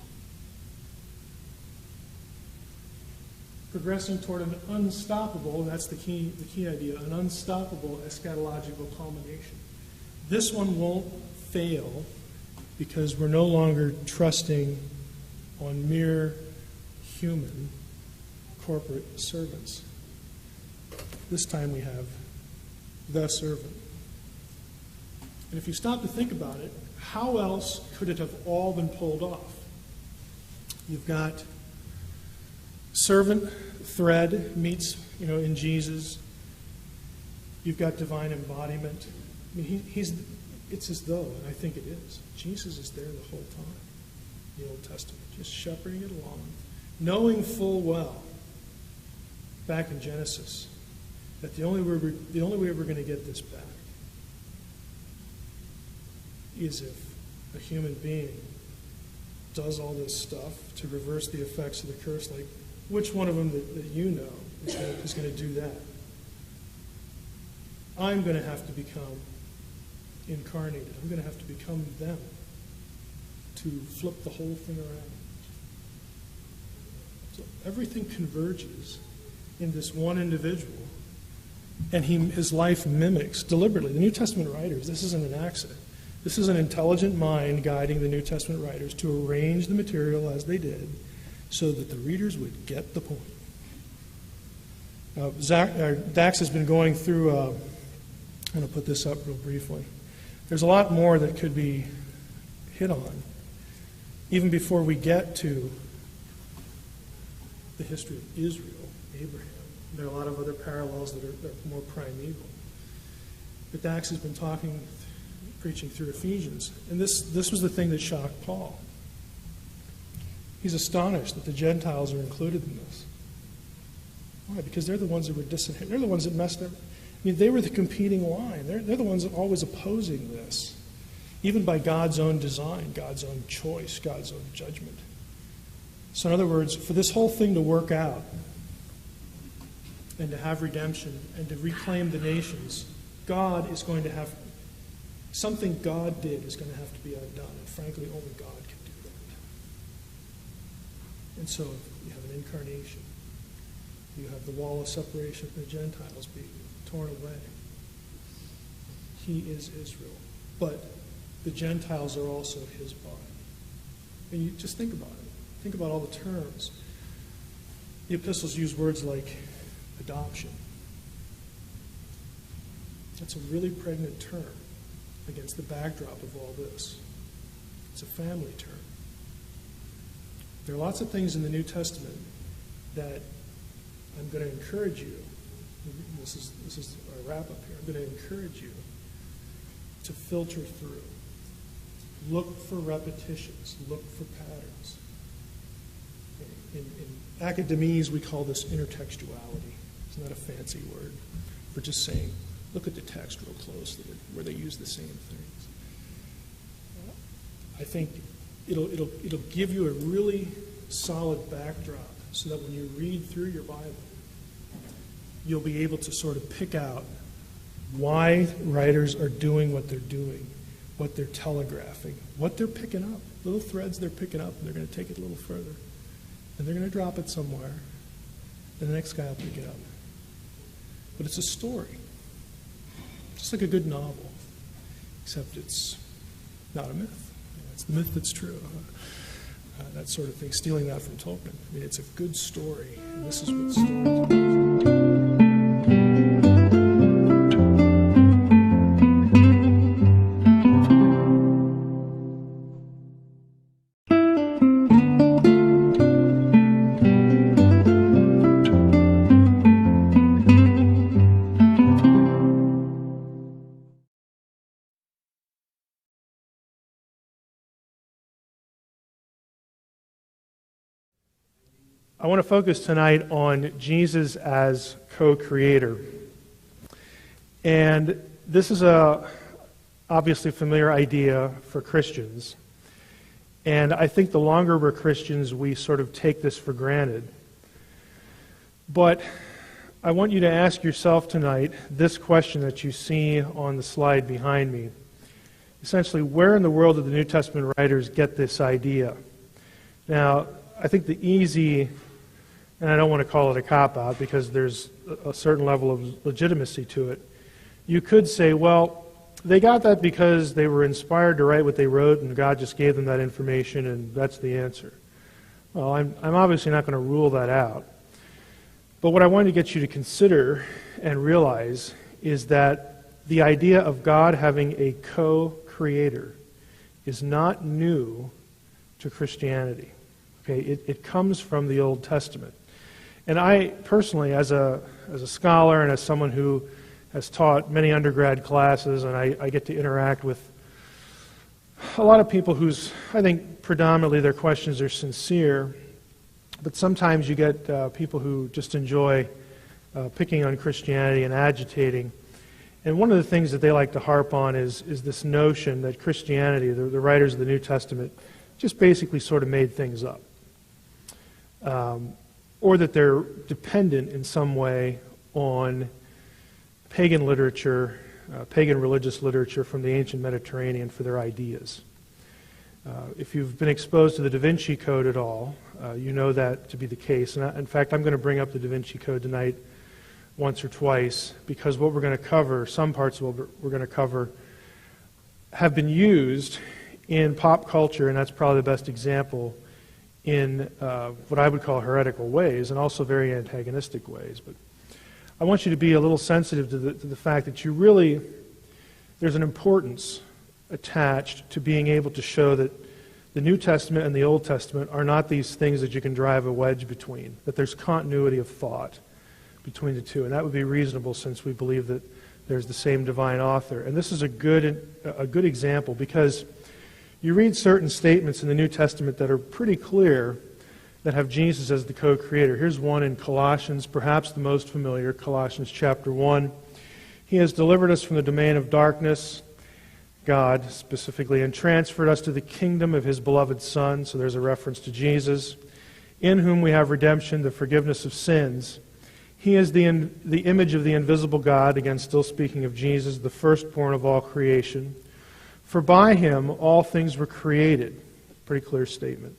Progressing toward an unstoppable, that's the key idea, an unstoppable eschatological culmination. This one won't fail because we're no longer trusting on mere human corporate servants. This time we have the servant. And if you stop to think about it, how else could it have all been pulled off? You've got servant thread meets, in Jesus. You've got divine embodiment. I mean, it's as though, and I think it is, Jesus is there the whole time in the Old Testament, just shepherding it along, knowing full well, back in Genesis, that the only way we're going to get this back is if a human being does all this stuff to reverse the effects of the curse. Like, which one of them that you know is going to do that. I'm going to have to become incarnated. I'm going to have to become them to flip the whole thing around. So everything converges in this one individual, and his life mimics deliberately. The New Testament writers, this isn't an accident. This is an intelligent mind guiding the New Testament writers to arrange the material as they did so that the readers would get the point. Dax has been going through, I'm going to put this up real briefly. There's a lot more that could be hit on, even before we get to the history of Israel, Abraham. There are a lot of other parallels that are more primeval. But Dax has been preaching through Ephesians, and this was the thing that shocked Paul. He's astonished that the Gentiles are included in this. Why? Because they're the ones that were disinherited. They're the ones that messed up. I mean, they were the competing line. They're the ones that are always opposing this, even by God's own design, God's own choice, God's own judgment. So in other words, for this whole thing to work out and to have redemption and to reclaim the nations, God is going to have, something God did is going to have to be undone. And frankly, only God can do that. And so you have an incarnation. You have the wall of separation from the Gentiles being torn away. He is Israel. But the Gentiles are also his body. And you just think about it. Think about all the terms. The epistles use words like adoption. That's a really pregnant term against the backdrop of all this. It's a family term. There are lots of things in the New Testament that I'm going to encourage you. This is our wrap-up here. I'm going to encourage you to filter through. Look for repetitions. Look for patterns. In academies, we call this intertextuality. It's not a fancy word for just saying, look at the text real closely, where they use the same things. I think it'll give you a really solid backdrop so that when you read through your Bible, you'll be able to sort of pick out why writers are doing what they're doing, what they're telegraphing, what they're picking up, little threads they're picking up, and they're going to take it a little further. And they're going to drop it somewhere, and the next guy will pick it up. But it's a story, just like a good novel, except it's not a myth. It's the myth that's true. That sort of thing, stealing that from Tolkien. I mean, it's a good story, and this is what storytelling is. I want to focus tonight on Jesus as co-creator. And this is a obviously familiar idea for Christians. And I think the longer we're Christians, we sort of take this for granted. But I want you to ask yourself tonight this question that you see on the slide behind me. Essentially, where in the world did the New Testament writers get this idea? Now, I think the easy, and I don't want to call it a cop-out because there's a certain level of legitimacy to it. You could say, well, they got that because they were inspired to write what they wrote and God just gave them that information and that's the answer. Well, I'm obviously not going to rule that out. But what I want to get you to consider and realize is that the idea of God having a co-creator is not new to Christianity. Okay, it comes from the Old Testament. And I personally, as a scholar and as someone who has taught many undergrad classes, and I get to interact with a lot of people whose, I think, predominantly their questions are sincere, but sometimes you get people who just enjoy picking on Christianity and agitating. And one of the things that they like to harp on is this notion that Christianity, the writers of the New Testament, just basically sort of made things up. or that they're dependent in some way on pagan literature, pagan religious literature from the ancient Mediterranean for their ideas. If you've been exposed to the Da Vinci Code at all, you know that to be the case. And in fact, I'm going to bring up the Da Vinci Code tonight once or twice, because what we're going to cover, some parts of what we're going to cover, have been used in pop culture, and that's probably the best example, in what I would call heretical ways, and also very antagonistic ways. But I want you to be a little sensitive to the fact that there's an importance attached to being able to show that the New Testament and the Old Testament are not these things that you can drive a wedge between, that there's continuity of thought between the two. And that would be reasonable, since we believe that there's the same divine author. And this is a good example, because you read certain statements in the New Testament that are pretty clear, that have Jesus as the co-creator. Here's one in Colossians, perhaps the most familiar, Colossians chapter 1. He has delivered us from the domain of darkness, God specifically, and transferred us to the kingdom of His beloved Son. So there's a reference to Jesus, in whom we have redemption, the forgiveness of sins. He is the image of the invisible God, again still speaking of Jesus, the firstborn of all creation. For by Him all things were created. Pretty clear statement.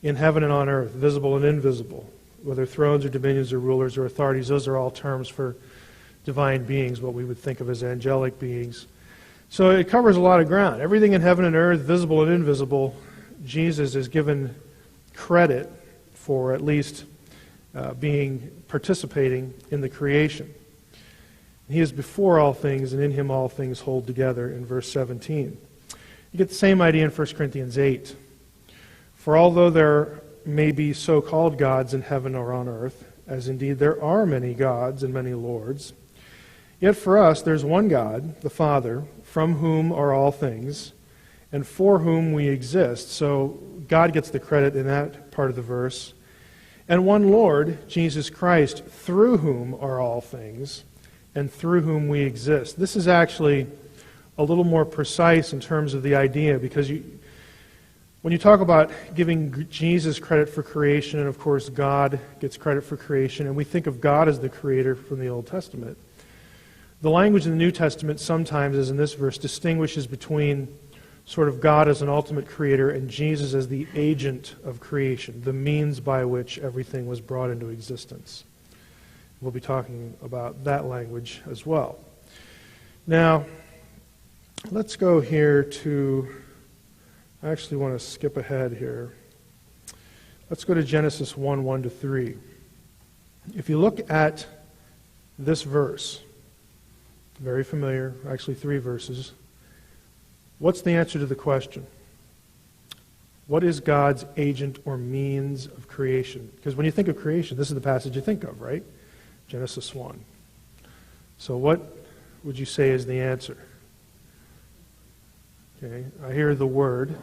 In heaven and on earth, visible and invisible, whether thrones or dominions or rulers or authorities, those are all terms for divine beings, what we would think of as angelic beings. So it covers a lot of ground. Everything in heaven and earth, visible and invisible, Jesus is given credit for, at least participating in the creation. He is before all things, and in Him all things hold together, in verse 17. You get the same idea in 1 Corinthians 8. For although there may be so-called gods in heaven or on earth, as indeed there are many gods and many lords, yet for us there's one God, the Father, from whom are all things, and for whom we exist. So God gets the credit in that part of the verse. And one Lord, Jesus Christ, through whom are all things, and through whom we exist. This is actually a little more precise in terms of the idea, because when you talk about giving Jesus credit for creation, and of course God gets credit for creation, and we think of God as the creator from the Old Testament, the language in the New Testament sometimes, as in this verse, distinguishes between sort of God as an ultimate creator and Jesus as the agent of creation, the means by which everything was brought into existence. We'll be talking about that language as well. Now, let's go here to, I actually want to skip ahead here. Let's go to Genesis 1, 1-3. If you look at this verse, very familiar, actually 3 verses, what's the answer to the question? What is God's agent or means of creation? Because when you think of creation, this is the passage you think of, right? Genesis 1. So what would you say is the answer? Okay, I hear the word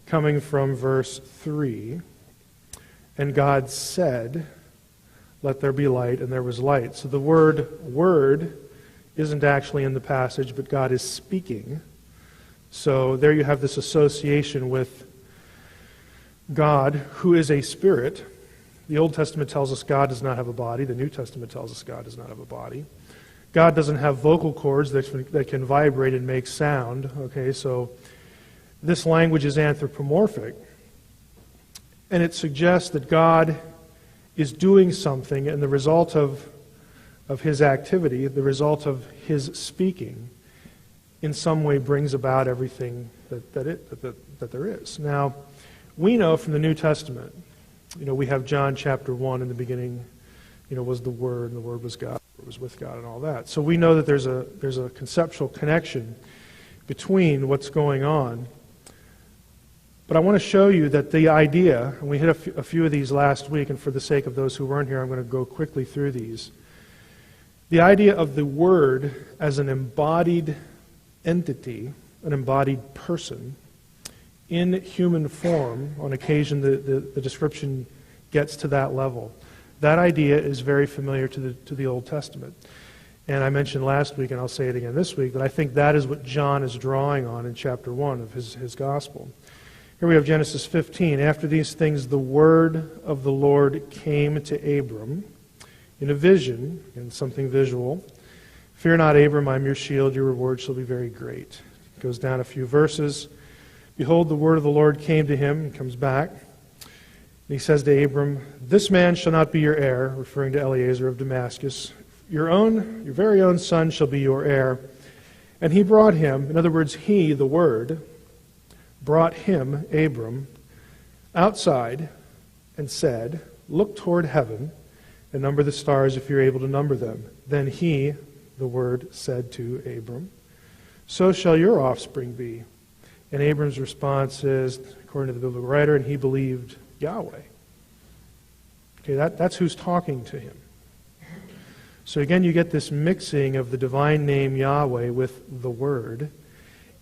coming from verse 3. And God said, let there be light, and there was light. So the word isn't actually in the passage, but God is speaking. So there you have this association with God, who is a spirit. The Old Testament tells us God does not have a body. The New Testament tells us God does not have a body. God doesn't have vocal cords that can vibrate and make sound. Okay, so this language is anthropomorphic. And it suggests that God is doing something, and the result of His activity, the result of His speaking, in some way brings about everything that there is. Now, we know from the New Testament, we have John chapter 1 in the beginning, was the Word, and the Word was God, it was with God, and all that. So we know that there's a conceptual connection between what's going on. But I want to show you that the idea, and we hit a few of these last week, and for the sake of those who weren't here, I'm going to go quickly through these. The idea of the Word as an embodied entity, an embodied person, in human form, on occasion the description gets to that level. That idea is very familiar to the Old Testament. And I mentioned last week, and I'll say it again this week, that I think that is what John is drawing on in chapter 1 of his gospel. Here we have Genesis 15. After these things, the word of the Lord came to Abram in a vision, and something visual. Fear not, Abram, I am your shield. Your reward shall be very great. It goes down a few verses. Behold, the word of the Lord came to him, and comes back. And he says to Abram, this man shall not be your heir, referring to Eliezer of Damascus. Your very own son shall be your heir. And he brought him, in other words, he, the Word, brought him, Abram, outside and said, look toward heaven and number the stars if you're able to number them. Then he, the Word, said to Abram, so shall your offspring be. And Abram's response is, according to the biblical writer, and he believed Yahweh. Okay, that's who's talking to him. So again, you get this mixing of the divine name Yahweh with the Word.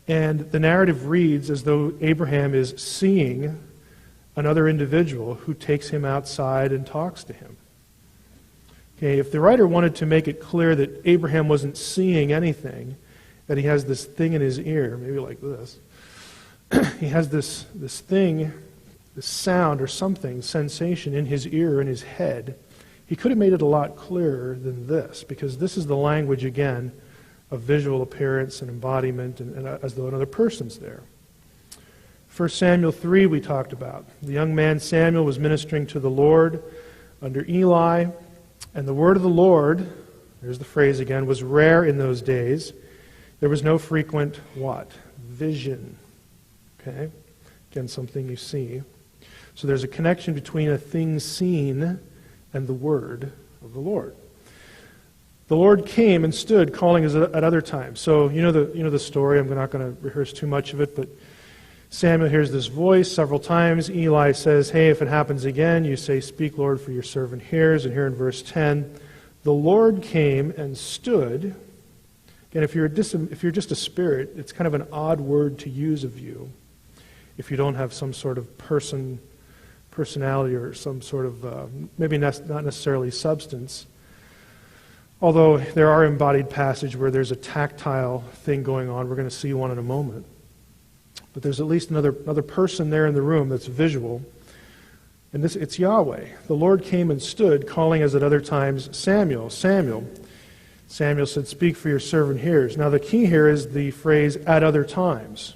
And the narrative reads as though Abraham is seeing another individual who takes him outside and talks to him. Okay, if the writer wanted to make it clear that Abraham wasn't seeing anything, that he has this thing in his ear, maybe like this, he has this thing, this sound or something, sensation in his ear, in his head, he could have made it a lot clearer than this, because this is the language, again, of visual appearance and embodiment, and as though another person's there. 1 Samuel 3 we talked about. The young man Samuel was ministering to the Lord under Eli, and the word of the Lord, there's the phrase again, was rare in those days. There was no frequent what? Vision. Okay? Again, something you see. So there's a connection between a thing seen and the word of the Lord. The Lord came and stood, calling us at other times. So you know the story. I'm not going to rehearse too much of it, but Samuel hears this voice several times. Eli says, hey, if it happens again, you say, speak, Lord, for your servant hears. And here in verse 10, the Lord came and stood. Again, if you're just a spirit, it's kind of an odd word to use of you if you don't have some sort of personality or some sort of, maybe not necessarily substance. Although there are embodied passages where there's a tactile thing going on. We're going to see one in a moment. But there's at least another person there in the room that's visual. And it's Yahweh. The Lord came and stood, calling as at other times, Samuel, Samuel. Samuel said, speak, for your servant hears. Now the key here is the phrase, at other times.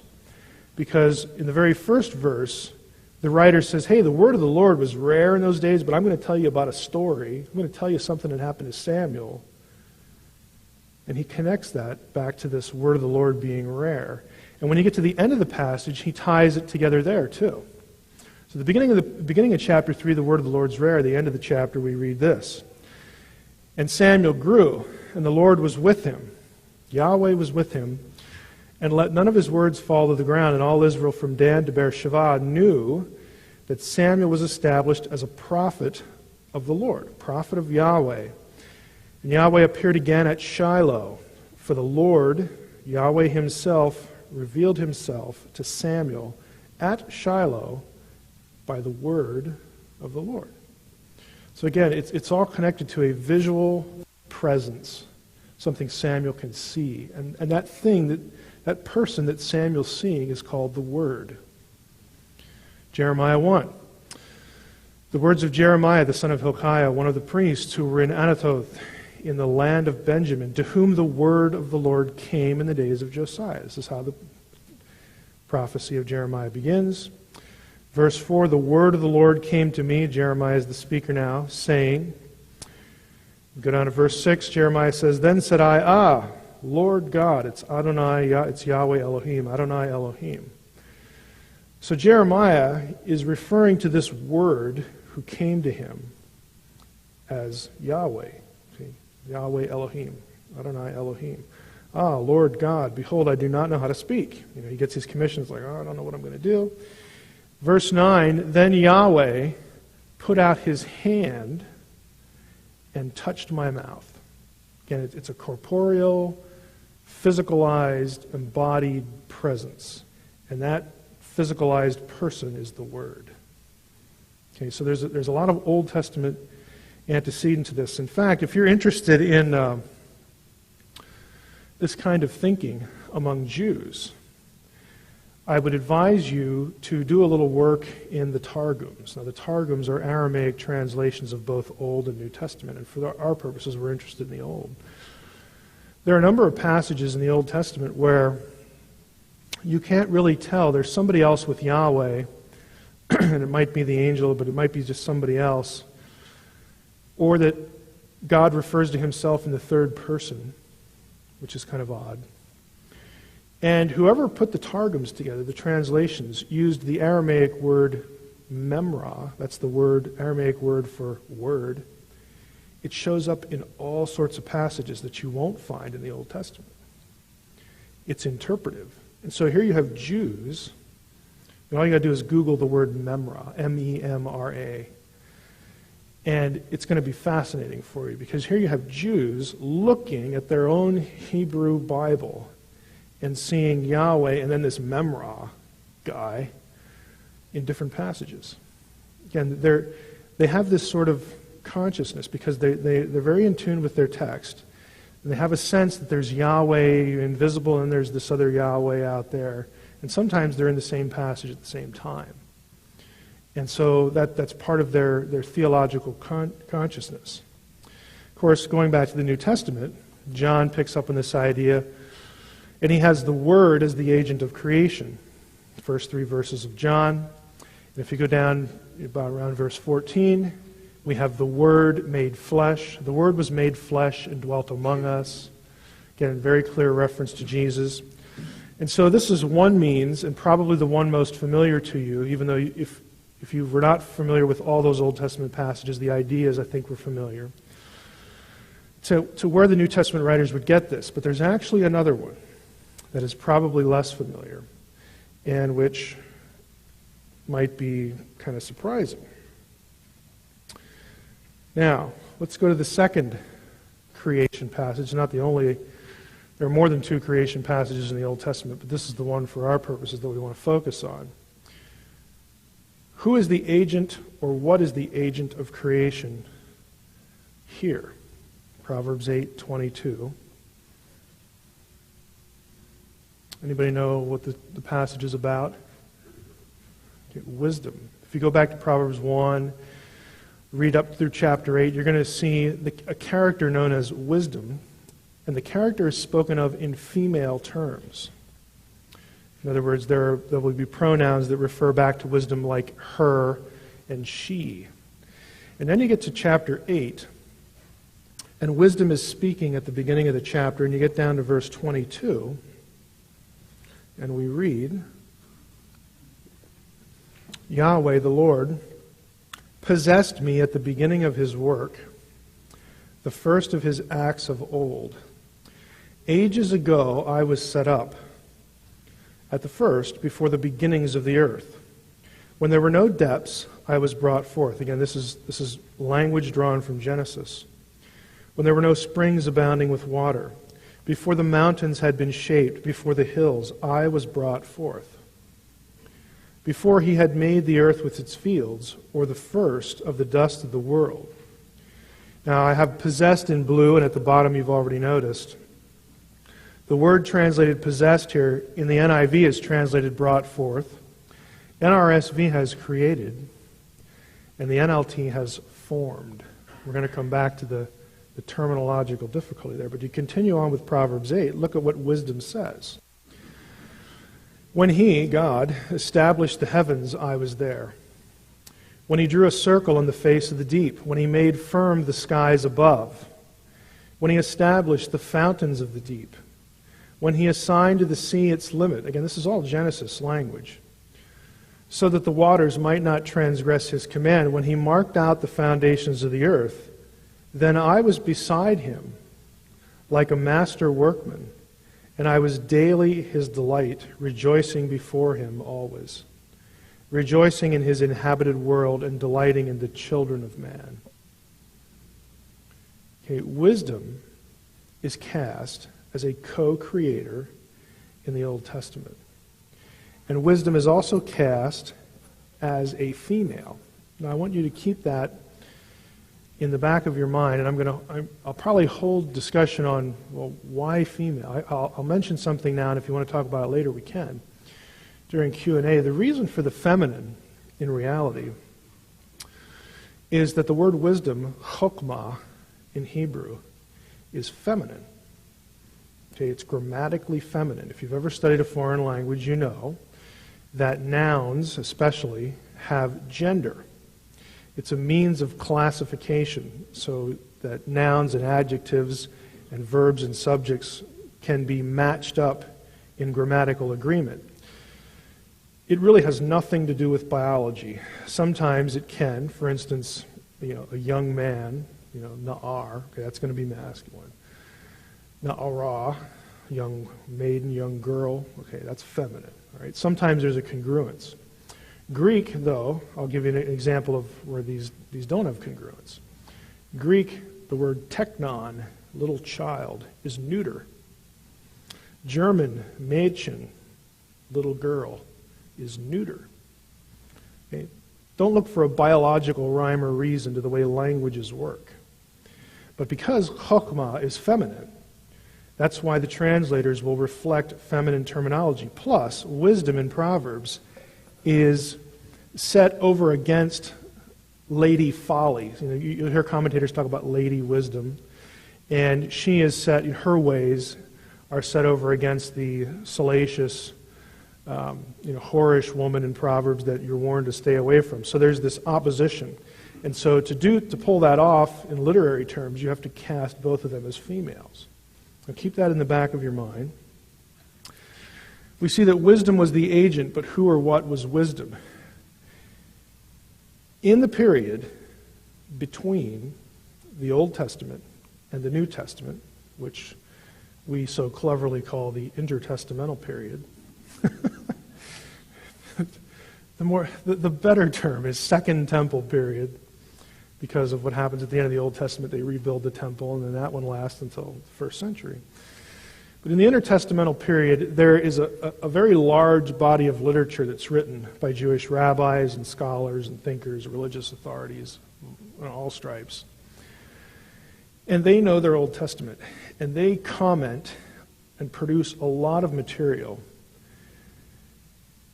Because in the very first verse, the writer says, hey, the word of the Lord was rare in those days, but I'm going to tell you about a story. I'm going to tell you something that happened to Samuel. And he connects that back to this word of the Lord being rare. And when you get to the end of the passage, he ties it together there too. So the beginning of chapter 3, the word of the Lord's rare. The end of the chapter, we read this. And Samuel grew, and the Lord was with him. Yahweh was with him. And let none of his words fall to the ground. And all Israel from Dan to Beersheba knew that Samuel was established as a prophet of the Lord, prophet of Yahweh. And Yahweh appeared again at Shiloh, for the Lord, Yahweh himself, revealed himself to Samuel at Shiloh by the word of the Lord. So again, it's all connected to a visual presence, something Samuel can see. And that thing, that person that Samuel's seeing is called the Word. Jeremiah 1. The words of Jeremiah, the son of Hilkiah, one of the priests who were in Anathoth in the land of Benjamin, to whom the word of the Lord came in the days of Josiah. This is how the prophecy of Jeremiah begins. Verse 4, the word of the Lord came to me, Jeremiah is the speaker now, saying, go down to verse 6, Jeremiah says, then said I, Lord God, it's Adonai, it's Yahweh Elohim, Adonai Elohim. So Jeremiah is referring to this word who came to him as Yahweh. See? Yahweh Elohim, Adonai Elohim. Lord God, behold, I do not know how to speak. He gets his commissions like, I don't know what I'm going to do. Verse 9, then Yahweh put out his hand and touched my mouth. Again, it's a corporeal, physicalized, embodied presence. And that physicalized person is the Word. Okay, so there's a lot of Old Testament antecedent to this. In fact, if you're interested in this kind of thinking among Jews, I would advise you to do a little work in the Targums. Now, the Targums are Aramaic translations of both Old and New Testament, and for our purposes, we're interested in the Old. There are a number of passages in the Old Testament where you can't really tell. There's somebody else with Yahweh, and it might be the angel, but it might be just somebody else, or that God refers to himself in the third person, which is kind of odd. And whoever put the Targums together, the translations, used the Aramaic word memra. That's the Aramaic word for word. It shows up in all sorts of passages that you won't find in the Old Testament. It's interpretive. And so here you have Jews, and all you got to do is Google the word memra, M-E-M-R-A. And it's going to be fascinating for you, because here you have Jews looking at their own Hebrew Bible and seeing Yahweh and then this memra guy in different passages. Again, they have this sort of consciousness because they're very in tune with their text. And they have a sense that there's Yahweh invisible and there's this other Yahweh out there. And sometimes they're in the same passage at the same time. And so that's part of their theological consciousness. Of course, going back to the New Testament, John picks up on this idea, and he has the Word as the agent of creation. The first 3 verses of John. And if you go down about around verse 14, we have the Word made flesh. The Word was made flesh and dwelt among us. Again, very clear reference to Jesus. And so this is one means, and probably the one most familiar to you, even though if you were not familiar with all those Old Testament passages, the ideas, I think, were familiar, to where the New Testament writers would get this. But there's actually another one that is probably less familiar, and which might be kind of surprising. Now, let's go to the second creation passage. Not the only, there are more than 2 creation passages in the Old Testament, but this is the one for our purposes that we want to focus on. Who is the agent, or what is the agent of creation here? Proverbs 8:22. Anybody know what the passage is about? Okay, wisdom. If you go back to Proverbs 1, read up through chapter 8, you're going to see a character known as wisdom, and the character is spoken of in female terms. In other words, there will be pronouns that refer back to wisdom like her and she. And then you get to chapter 8, and wisdom is speaking at the beginning of the chapter, and you get down to verse 22, and we read, Yahweh, the Lord, possessed me at the beginning of his work, the first of his acts of old. Ages ago I was set up, at the first, before the beginnings of the earth. When there were no depths, I was brought forth. Again, this is language drawn from Genesis. When there were no springs abounding with water, before the mountains had been shaped, before the hills, I was brought forth. Before he had made the earth with its fields, or the first of the dust of the world. Now, I have possessed in blue, and at the bottom you've already noticed. The word translated possessed here in the NIV is translated brought forth. NRSV has created, and the NLT has formed. We're going to come back to the terminological difficulty there, but you continue on with Proverbs 8. Look at what wisdom says. When he, God, established the heavens, I was there. When he drew a circle on the face of the deep, when he made firm the skies above, when he established the fountains of the deep, when he assigned to the sea its limit. Again, this is all Genesis language. So that the waters might not transgress his command, when he marked out the foundations of the earth, then I was beside him like a master workman, and I was daily his delight, rejoicing before him always, rejoicing in his inhabited world and delighting in the children of man. Okay, wisdom is cast as a co-creator in the Old Testament. And wisdom is also cast as a female. Now I want you to keep that in the back of your mind, and I'll probably hold discussion on, well, why female? I'll mention something now, and if you want to talk about it later, we can. during Q&A, the reason for the feminine, in reality, is that the word wisdom, chokmah, in Hebrew, is feminine. Okay, it's grammatically feminine. If you've ever studied a foreign language, you know that nouns, especially, have gender. It's a means of classification so that nouns and adjectives and verbs and subjects can be matched up in grammatical agreement. It really has nothing to do with biology. Sometimes it can. For instance, a young man, na'ar, okay, that's going to be masculine. Na'ara, young maiden, young girl, okay, that's feminine. All right? Sometimes there's a congruence. Greek, though, I'll give you an example of where these don't have congruence. Greek, the word teknon, little child, is neuter. German, Mädchen, little girl, is neuter. Okay? Don't look for a biological rhyme or reason to the way languages work. But because chokmah is feminine, that's why the translators will reflect feminine terminology. Plus, wisdom in Proverbs is set over against lady folly. You'll hear commentators talk about lady wisdom, and she is set, her ways are set over against the salacious, whorish woman in Proverbs that you're warned to stay away from. So there's this opposition. And so to pull that off in literary terms, you have to cast both of them as females. Now keep that in the back of your mind. We see that wisdom was the agent, but who or what was wisdom? In the period between the Old Testament and the New Testament, which we so cleverly call the intertestamental period, the better term is Second Temple period, because of what happens at the end of the Old Testament. They rebuild the temple, and then that one lasts until the first century. But in the intertestamental period, there is a very large body of literature that's written by Jewish rabbis and scholars and thinkers, religious authorities, on all stripes. And they know their Old Testament, and they comment and produce a lot of material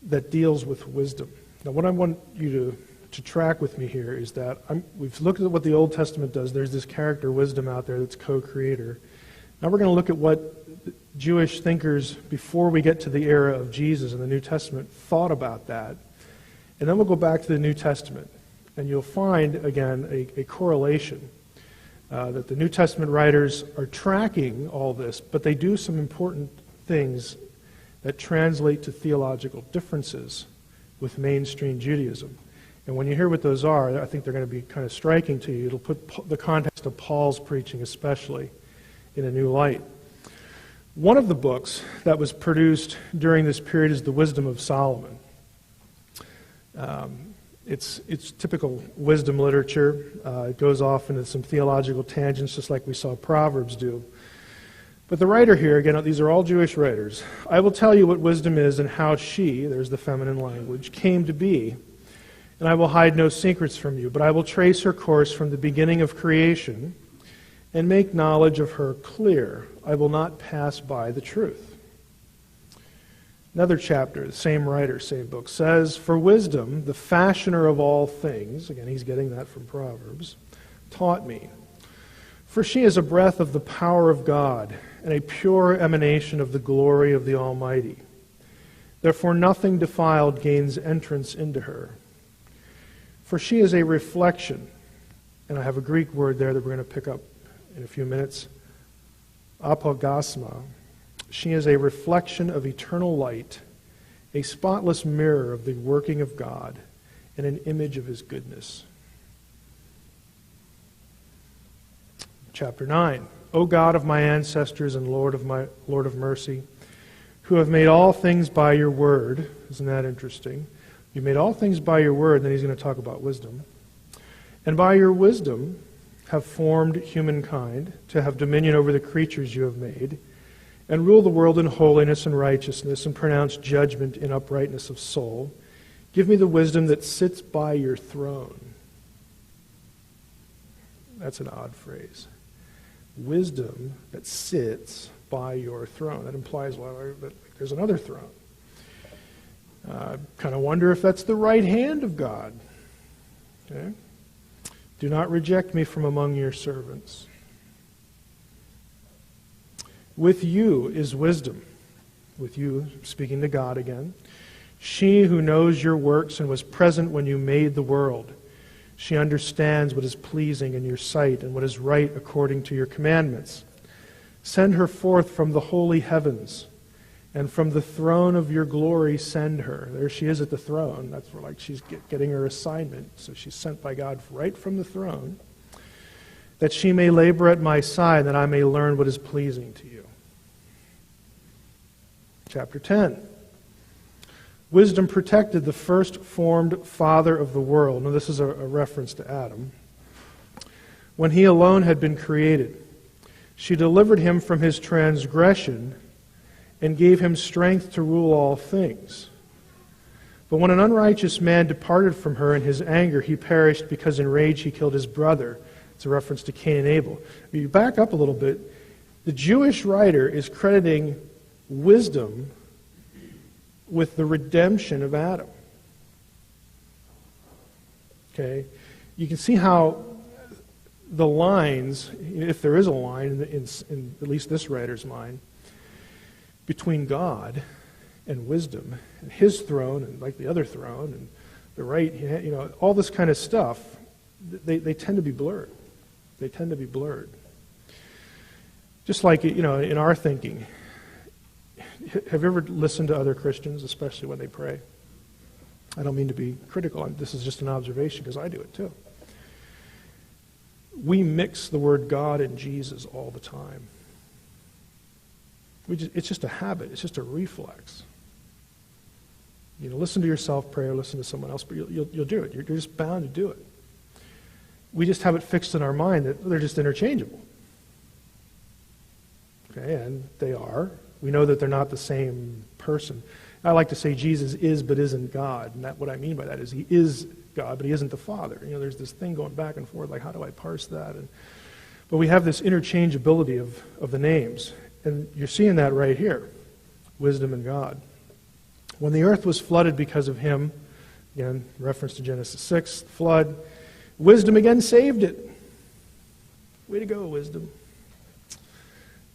that deals with wisdom. Now, what I want you to track with me here is that we've looked at what the Old Testament does. There's this character wisdom out there that's co-creator. Now we're going to look at what Jewish thinkers, before we get to the era of Jesus in the New Testament, thought about that. And then we'll go back to the New Testament. And you'll find, again, a correlation that the New Testament writers are tracking all this, but they do some important things that translate to theological differences with mainstream Judaism. And when you hear what those are, I think they're going to be kind of striking to you. It'll put the context of Paul's preaching especially in a new light. One of the books that was produced during this period is The Wisdom of Solomon. It's typical wisdom literature. It goes off into some theological tangents, just like we saw Proverbs do. But the writer here, again, these are all Jewish writers. I will tell you what wisdom is and how she, there's the feminine language, came to be. And I will hide no secrets from you, but I will trace her course from the beginning of creation and make knowledge of her clear. I will not pass by the truth. Another chapter, the same writer, same book, says, for wisdom, the fashioner of all things, again, he's getting that from Proverbs, taught me. For she is a breath of the power of God and a pure emanation of the glory of the Almighty. Therefore nothing defiled gains entrance into her. For she is a reflection, and I have a Greek word there that we're going to pick up in a few minutes, apogasma. She is a reflection of eternal light, a spotless mirror of the working of God, and an image of His goodness. Chapter 9. O God of my ancestors and Lord of mercy, who have made all things by your word. Isn't that interesting? You made all things by your word, then he's going to talk about wisdom. And by your wisdom have formed humankind to have dominion over the creatures you have made, and rule the world in holiness and righteousness, and pronounce judgment in uprightness of soul. Give me the wisdom that sits by your throne. That's an odd phrase. Wisdom that sits by your throne. That implies, well, that there's another throne. Kind of wonder if that's the right hand of God. Okay? Do not reject me from among your servants. With you is wisdom. With you, speaking to God again. She who knows your works and was present when you made the world. She understands what is pleasing in your sight and what is right according to your commandments. Send her forth from the holy heavens, and from the throne of your glory send her. There she is at the throne. That's where she's getting her assignment. So she's sent by God right from the throne, that she may labor at my side, that I may learn what is pleasing to you. Chapter 10. Wisdom protected the first formed father of the world. Now this is a reference to Adam. When he alone had been created, she delivered him from his transgression and gave him strength to rule all things. But when an unrighteous man departed from her in his anger, he perished because in rage he killed his brother. It's a reference to Cain and Abel. If you back up a little bit, the Jewish writer is crediting wisdom with the redemption of Adam. Okay? You can see how the lines, if there is a line in at least this writer's mind, between God and wisdom, and his throne, and like the other throne, and the right, all this kind of stuff, they tend to be blurred. They tend to be blurred. Just like, in our thinking, have you ever listened to other Christians, especially when they pray? I don't mean to be critical. This is just an observation because I do it too. We mix the word God and Jesus all the time. It's just a habit. It's just a reflex. Listen to yourself pray or listen to someone else, but you'll do it. You're just bound to do it. We just have it fixed in our mind that they're just interchangeable. Okay, and they are. We know that they're not the same person. I like to say Jesus is but isn't God. And what I mean by that is he is God, but he isn't the Father. There's this thing going back and forth, like how do I parse that? But we have this interchangeability of the names. And you're seeing that right here. Wisdom and God. When the earth was flooded because of him, again, reference to Genesis 6, flood, wisdom again saved it. Way to go, wisdom.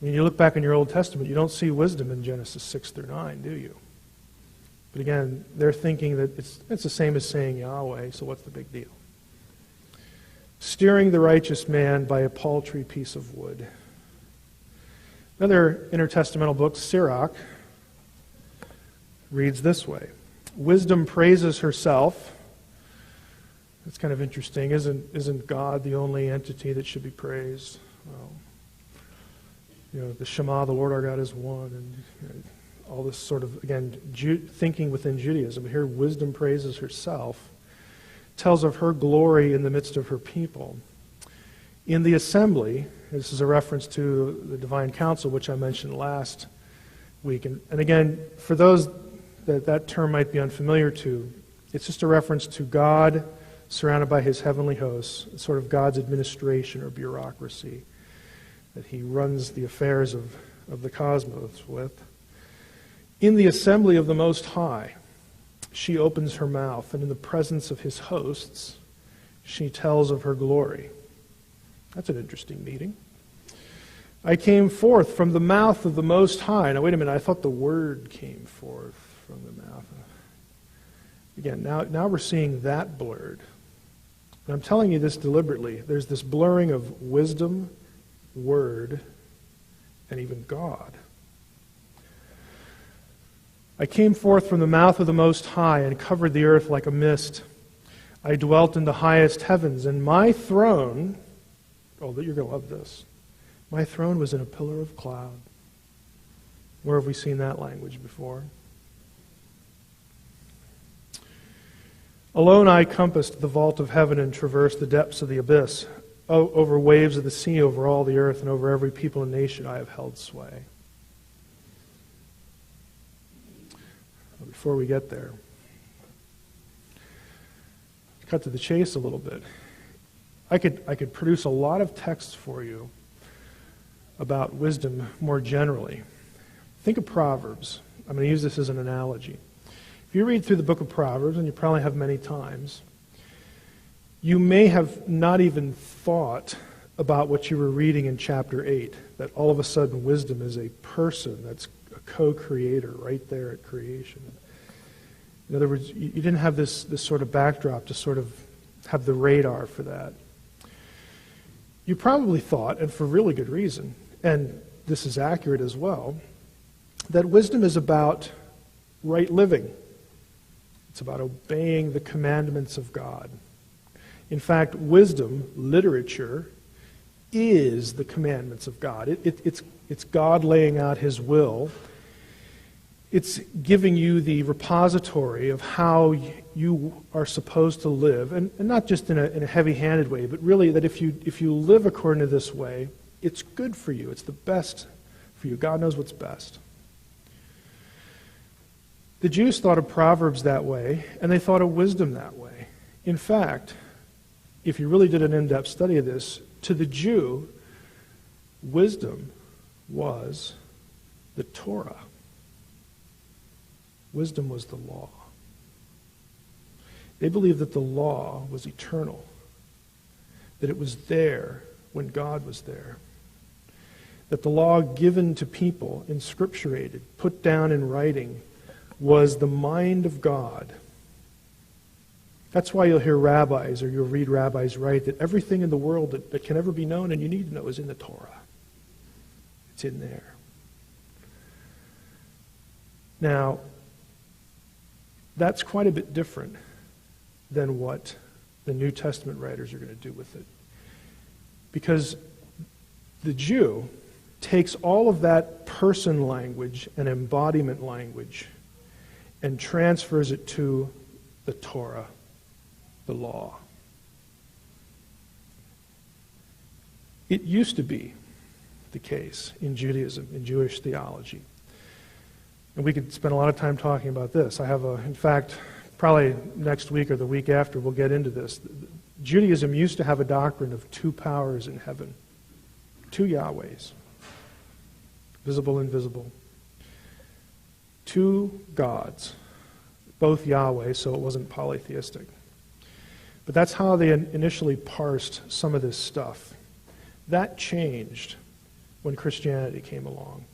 When you look back in your Old Testament, you don't see wisdom in Genesis 6 through 9, do you? But again, they're thinking that it's the same as saying Yahweh, so what's the big deal? Steering the righteous man by a paltry piece of wood. Another intertestamental book, Sirach, reads this way. Wisdom praises herself. That's kind of interesting. Isn't God the only entity that should be praised? The Shema, the Lord our God is one, and all this sort of, again, thinking within Judaism. Here, wisdom praises herself, tells of her glory in the midst of her people. In the assembly, this is a reference to the divine council, which I mentioned last week. And again, for those that term might be unfamiliar to, it's just a reference to God surrounded by his heavenly hosts, sort of God's administration or bureaucracy that he runs the affairs of the cosmos with. In the assembly of the Most High, she opens her mouth, and in the presence of his hosts, she tells of her glory. That's an interesting meeting. I came forth from the mouth of the Most High. Now, wait a minute, I thought the word came forth from the mouth. Again, now we're seeing that blurred. And I'm telling you this deliberately. There's this blurring of wisdom, word, and even God. I came forth from the mouth of the Most High and covered the earth like a mist. I dwelt in the highest heavens, and my throne, you're going to love this, my throne was in a pillar of cloud. Where have we seen that language before? Alone I compassed the vault of heaven and traversed the depths of the abyss. Over waves of the sea, over all the earth, and over every people and nation I have held sway. Before we get there, cut to the chase a little bit. I could produce a lot of texts for you about wisdom more generally. Think of Proverbs. I'm going to use this as an analogy. If you read through the book of Proverbs, and you probably have many times, you may have not even thought about what you were reading in chapter 8, that all of a sudden wisdom is a person that's a co-creator right there at creation. In other words, you didn't have this sort of backdrop to sort of have the radar for that. You probably thought, and for really good reason, and this is accurate as well, that wisdom is about right living. It's about obeying the commandments of God. In fact, wisdom, literature, is the commandments of God. It's God laying out His will. It's giving you the repository of how you are supposed to live, and not just in a heavy-handed way, but really that if you live according to this way, it's good for you. It's the best for you. God knows what's best. The Jews thought of Proverbs that way, and they thought of wisdom that way. In fact, if you really did an in-depth study of this, to the Jew, wisdom was the Torah. Wisdom was the law. They believed that the law was eternal, that it was there when God was there, that the law given to people, inscripturated, put down in writing, was the mind of God. That's why you'll hear rabbis, or you'll read rabbis write, that everything in the world that can ever be known and you need to know is in the Torah. It's in there. Now, that's quite a bit different than what the New Testament writers are going to do with it. Because the Jew takes all of that person language and embodiment language and transfers it to the Torah, the law. It used to be the case in Judaism, in Jewish theology. And we could spend a lot of time talking about this. In fact, probably next week or the week after, we'll get into this. Judaism used to have a doctrine of two powers in heaven, two Yahwehs, visible and invisible. Two gods, both Yahweh, so it wasn't polytheistic. But that's how they initially parsed some of this stuff. That changed when Christianity came along.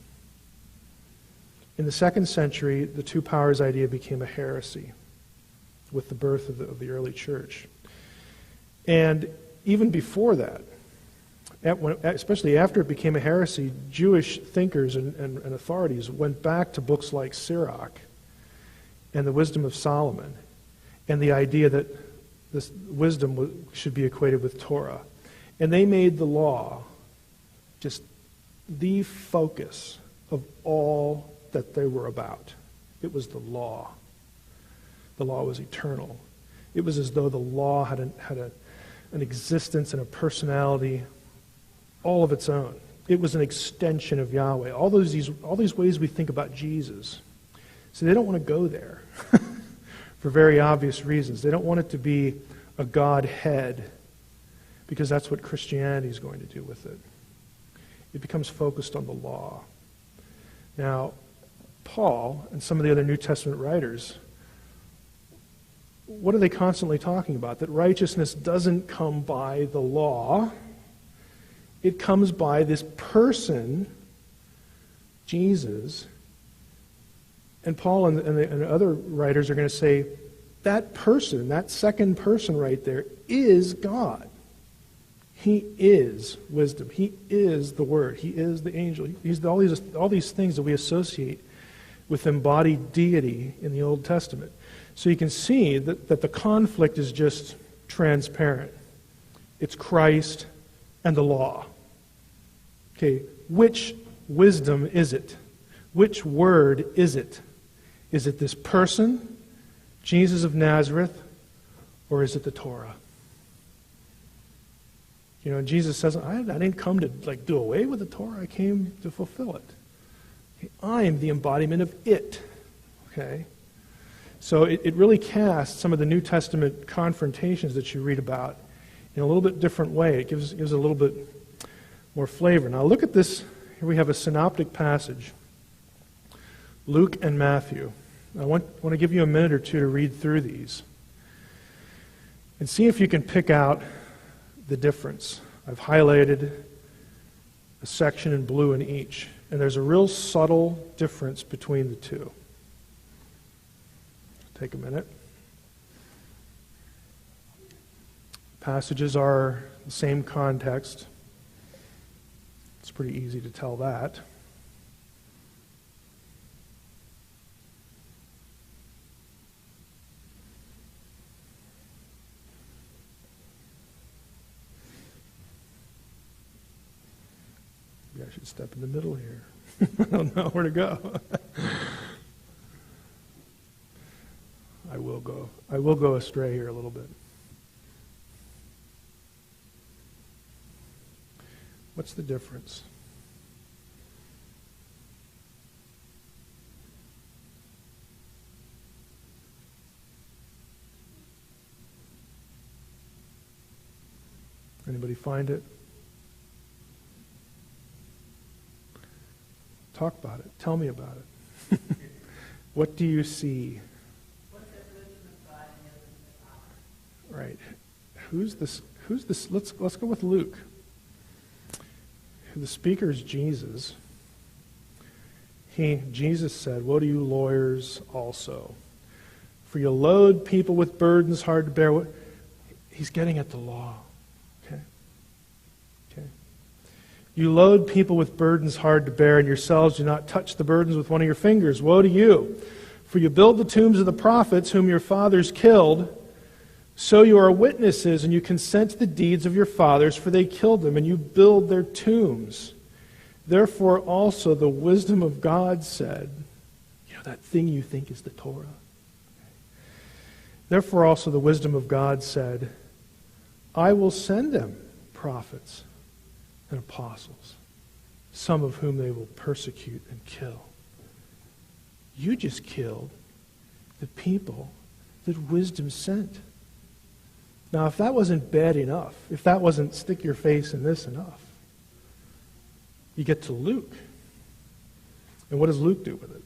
In the 2nd century, the two powers idea became a heresy with the birth of the early church. And even before that, especially after it became a heresy, Jewish thinkers and authorities went back to books like Sirach and the Wisdom of Solomon, and the idea that this wisdom should be equated with Torah. And they made the law just the focus of all that they were about. It was the law. The law was eternal. It was as though the law had an existence and a personality all of its own. It was an extension of Yahweh. All these ways we think about Jesus. So they don't want to go there for very obvious reasons. They don't want it to be a Godhead, because that's what Christianity is going to do with it. It becomes focused on the law. Now, Paul and some of the other New Testament writers, what are they constantly talking about? That righteousness doesn't come by the law. It comes by this person, Jesus. And Paul and other writers are going to say, that person, that second person right there, is God. He is wisdom. He is the Word. He is the angel. He's all these things that we associate with embodied deity in the Old Testament. So you can see that the conflict is just transparent. It's Christ and the law. Okay, which wisdom is it? Which word is it? Is it this person, Jesus of Nazareth, or is it the Torah? You know, Jesus says, I didn't come to do away with the Torah. I came to fulfill it. Okay, I am the embodiment of it. Okay? So it really casts some of the New Testament confrontations that you read about in a little bit different way. It gives a little bit more flavor. Now look at this. Here we have a synoptic passage. Luke and Matthew. I want to give you a minute or two to read through these and see if you can pick out the difference. I've highlighted a section in blue in each, and there's a real subtle difference between the two. Take a minute. Passages are the same context. It's pretty easy to tell that. Maybe I should step in the middle here. I don't know where to go. I will go astray here a little bit. What's the difference? Anybody find it? Talk about it. Tell me about it. What do you see? Right. Who's this? Let's go with Luke. The speaker is Jesus. Jesus said, "Woe to you lawyers also, for you load people with burdens hard to bear." He's getting at the law. Okay. You load people with burdens hard to bear, and yourselves do not touch the burdens with one of your fingers. Woe to you, for you build the tombs of the prophets whom your fathers killed. So you are witnesses, and you consent to the deeds of your fathers, for they killed them, and you build their tombs. Therefore also the wisdom of God said, that thing you think is the Torah. Therefore also the wisdom of God said, I will send them prophets and apostles, some of whom they will persecute and kill. You just killed the people that wisdom sent. Now, if that wasn't bad enough, if that wasn't stick your face in this enough, you get to Luke. And what does Luke do with it?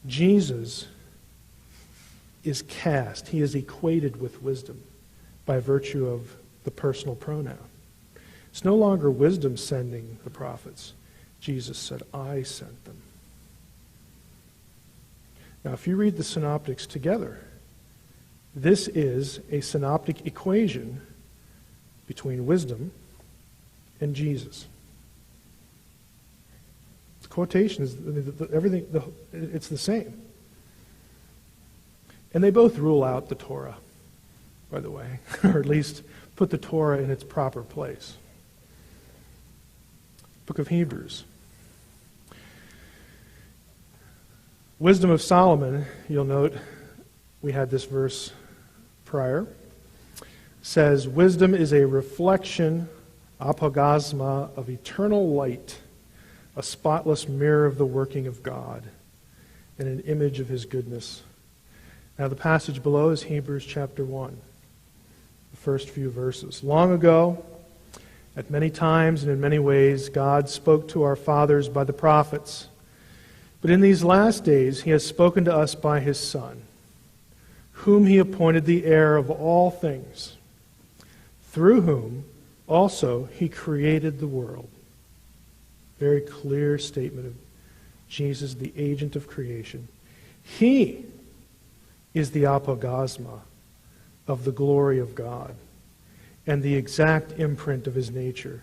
Jesus is cast, he is equated with wisdom by virtue of the personal pronoun. It's no longer wisdom sending the prophets. Jesus said, I sent them. Now, if you read the synoptics together, this is a synoptic equation between wisdom and Jesus. The quotation is everything. It's the same, and they both rule out the Torah, by the way, or at least put the Torah in its proper place. Book of Hebrews. Wisdom of Solomon, you'll note, we had this verse prior, says, wisdom is a reflection, apogasma, of eternal light, a spotless mirror of the working of God, and an image of his goodness. Now the passage below is Hebrews chapter 1, the first few verses. Long ago, at many times and in many ways, God spoke to our fathers by the prophets. But in these last days, he has spoken to us by his Son, whom he appointed the heir of all things, through whom also he created the world. Very clear statement of Jesus, the agent of creation. He is the apogasma of the glory of God and the exact imprint of his nature.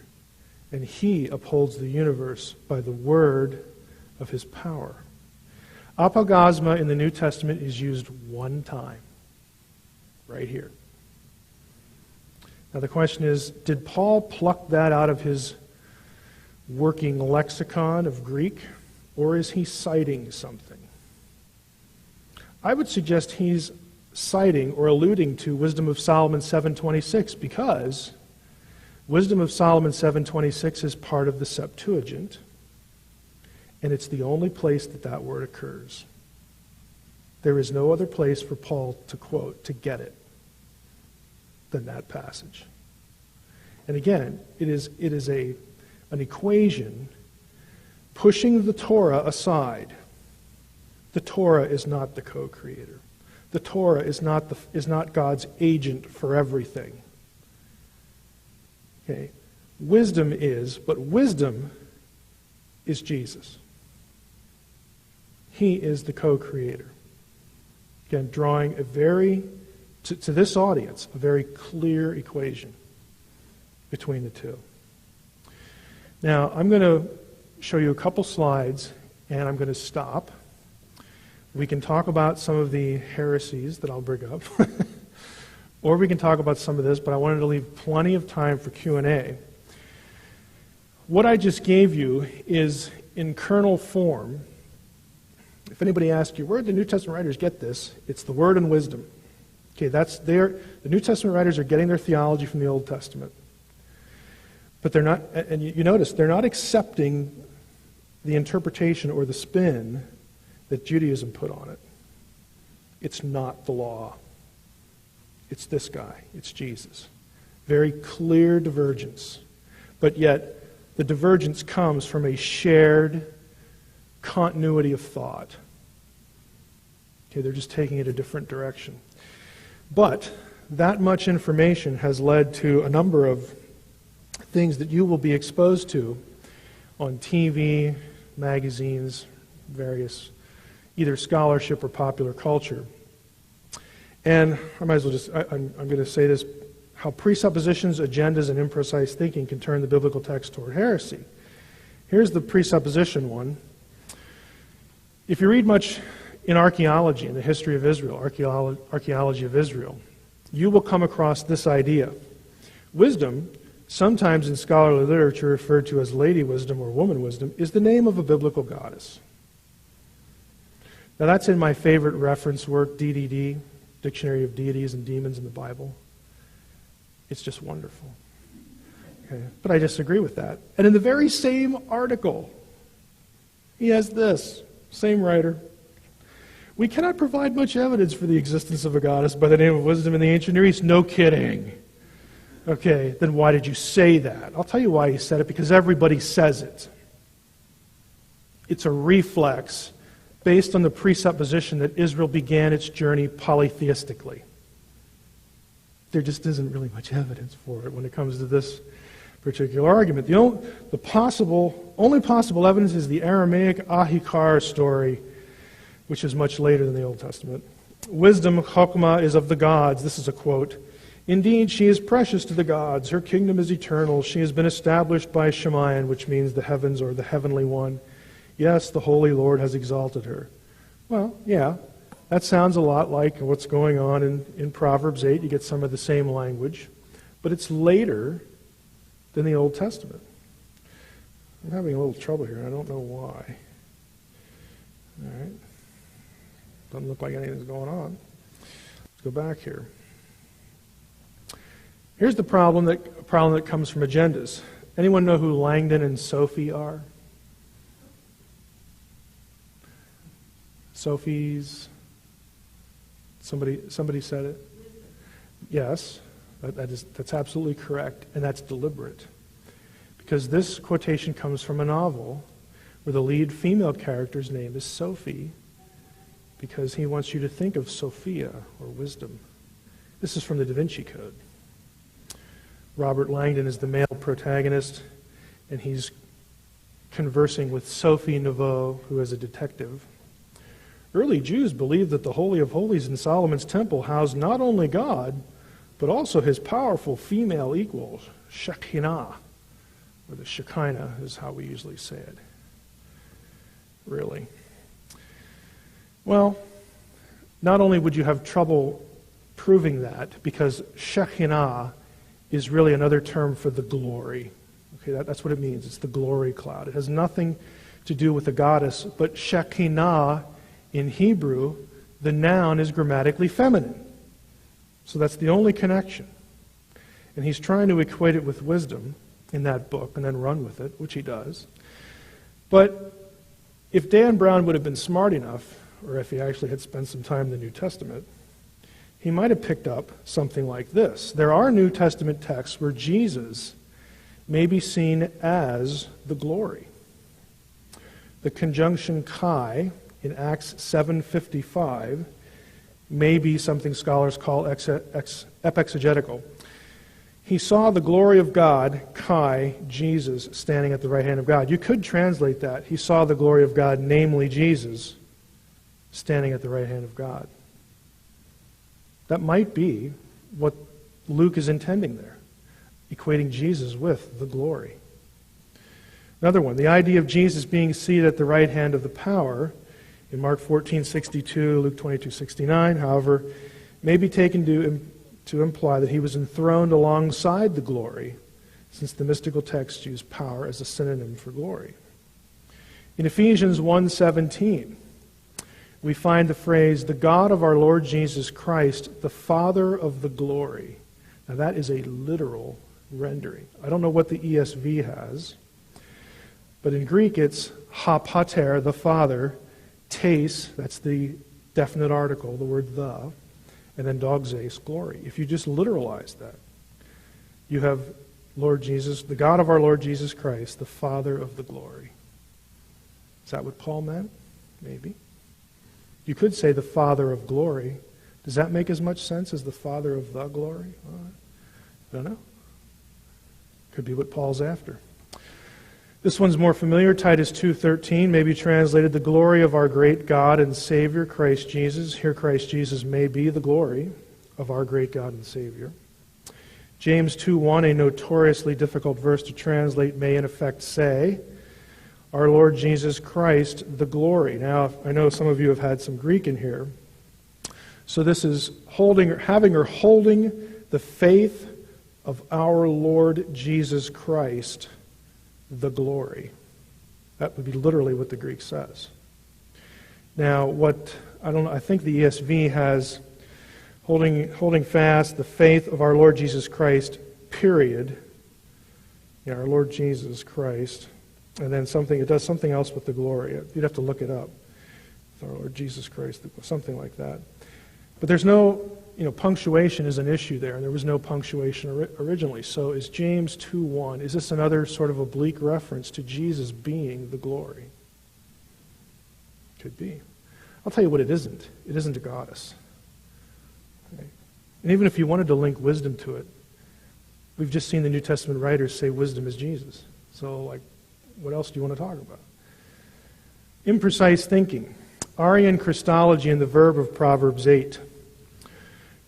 And he upholds the universe by the word of his power. Apogasma in the New Testament is used one time, right here. Now the question is, did Paul pluck that out of his working lexicon of Greek, or is he citing something? I would suggest he's citing or alluding to Wisdom of Solomon 7:26, because Wisdom of Solomon 7:26 is part of the Septuagint, and it's the only place that word occurs. There is no other place for Paul to quote, to get it, than that passage. And again, it is an equation pushing the Torah aside The Torah is not the co-creator. The Torah is not God's agent for everything. Okay? Wisdom is, but wisdom is Jesus. He is the co-creator. Again, drawing to this audience, a very clear equation between the two. Now, I'm going to show you a couple slides, and I'm going to stop. We can talk about some of the heresies that I'll bring up, or we can talk about some of this, but I wanted to leave plenty of time for Q&A. What I just gave you is in kernel form. If anybody asks you, where did the New Testament writers get this? It's the Word and wisdom. Okay, the New Testament writers are getting their theology from the Old Testament. But they're not, and you notice, they're not accepting the interpretation or the spin that Judaism put on it. It's not the law. It's this guy. It's Jesus. Very clear divergence. But yet, the divergence comes from a shared continuity of thought. Okay, they're just taking it a different direction. But that much information has led to a number of things that you will be exposed to on TV, magazines, various, either scholarship or popular culture. And I might as well just, I'm going to say this, how presuppositions, agendas, and imprecise thinking can turn the biblical text toward heresy. Here's the presupposition one. If you read much in archaeology, in the history of Israel, archaeology of Israel, you will come across this idea. Wisdom, sometimes in scholarly literature referred to as lady wisdom or woman wisdom, is the name of a biblical goddess. Now that's in my favorite reference work, DDD, Dictionary of Deities and Demons in the Bible. It's just wonderful. Okay. But I disagree with that. And in the very same article, he has this, same writer. We cannot provide much evidence for the existence of a goddess by the name of wisdom in the ancient Near East. No kidding. Okay, then why did you say that? I'll tell you why he said it, because everybody says it. It's a reflex based on the presupposition that Israel began its journey polytheistically. There just isn't really much evidence for it when it comes to this particular argument. The only possible evidence is the Aramaic Ahikar story, which is much later than the Old Testament. Wisdom, Chokhmah, is of the gods. This is a quote. Indeed, she is precious to the gods. Her kingdom is eternal. She has been established by Shemayan, which means the heavens or the heavenly one. Yes, the Holy Lord has exalted her. Well, yeah, that sounds a lot like what's going on in Proverbs 8. You get some of the same language, but it's later than the Old Testament. I'm having a little trouble here, and I don't know why. All right. Doesn't look like anything's going on. Let's go back here. Here's the problem that comes from agendas. Anyone know who Langdon and Sophie are? Sophie's? Somebody said it? Yes, that's absolutely correct, and that's deliberate. Because this quotation comes from a novel where the lead female character's name is Sophie, because he wants you to think of Sophia, or wisdom. This is from the Da Vinci Code. Robert Langdon is the male protagonist, and he's conversing with Sophie Neveu, who is a detective. Early Jews believed that the Holy of Holies in Solomon's temple housed not only God, but also his powerful female equal, Shekinah, or the Shekinah is how we usually say it. Really. Well, not only would you have trouble proving that, because Shekinah is really another term for the glory. Okay, that's what it means. It's the glory cloud. It has nothing to do with the goddess, but Shekinah in Hebrew, the noun is grammatically feminine. So that's the only connection. And he's trying to equate it with wisdom in that book and then run with it, which he does. But if Dan Brown would have been smart enough, or if he actually had spent some time in the New Testament, he might have picked up something like this. There are New Testament texts where Jesus may be seen as the glory. The conjunction kai, in Acts 7:55 may be something scholars call epexegetical. He saw the glory of God, Kai, Jesus, standing at the right hand of God. You could translate that. He saw the glory of God, namely Jesus, standing at the right hand of God. That might be what Luke is intending there, equating Jesus with the glory. Another one, the idea of Jesus being seated at the right hand of the power, in Mark 14:62, Luke 22:69, however, may be taken to imply that he was enthroned alongside the glory, since the mystical texts use power as a synonym for glory. In Ephesians 1:17, we find the phrase, the God of our Lord Jesus Christ, the Father of the glory. Now that is a literal rendering. I don't know what the ESV has, but in Greek it's ha pater, the Father, tes, that's the definite article, the word the, and then doxes, glory. If you just literalize that, you have Lord Jesus, the God of our Lord Jesus Christ, the Father of the glory. Is that what Paul meant? Maybe. You could say the Father of glory. Does that make as much sense as the Father of the glory? I don't know. Could be what Paul's after. This one's more familiar. Titus 2:13 may be translated, the glory of our great God and Savior, Christ Jesus. Here Christ Jesus may be the glory of our great God and Savior. James 2:1, a notoriously difficult verse to translate, may in effect say, our Lord Jesus Christ, the glory. Now, I know some of you have had some Greek in here. So this is holding the faith of our Lord Jesus Christ, the glory. That would be literally what the Greek says. Now, I think the ESV has holding fast the faith of our Lord Jesus Christ, period. Yeah, our Lord Jesus Christ. And then it does something else with the glory. You'd have to look it up. Our Lord Jesus Christ, something like that. But there's no, punctuation is an issue there, and there was no punctuation originally. So is James 2:1, is this another sort of oblique reference to Jesus being the glory? Could be. I'll tell you what it isn't. It isn't a goddess. Okay? And even if you wanted to link wisdom to it, we've just seen the New Testament writers say wisdom is Jesus. So, what else do you want to talk about? Imprecise thinking. Arian Christology and the verb of Proverbs 8.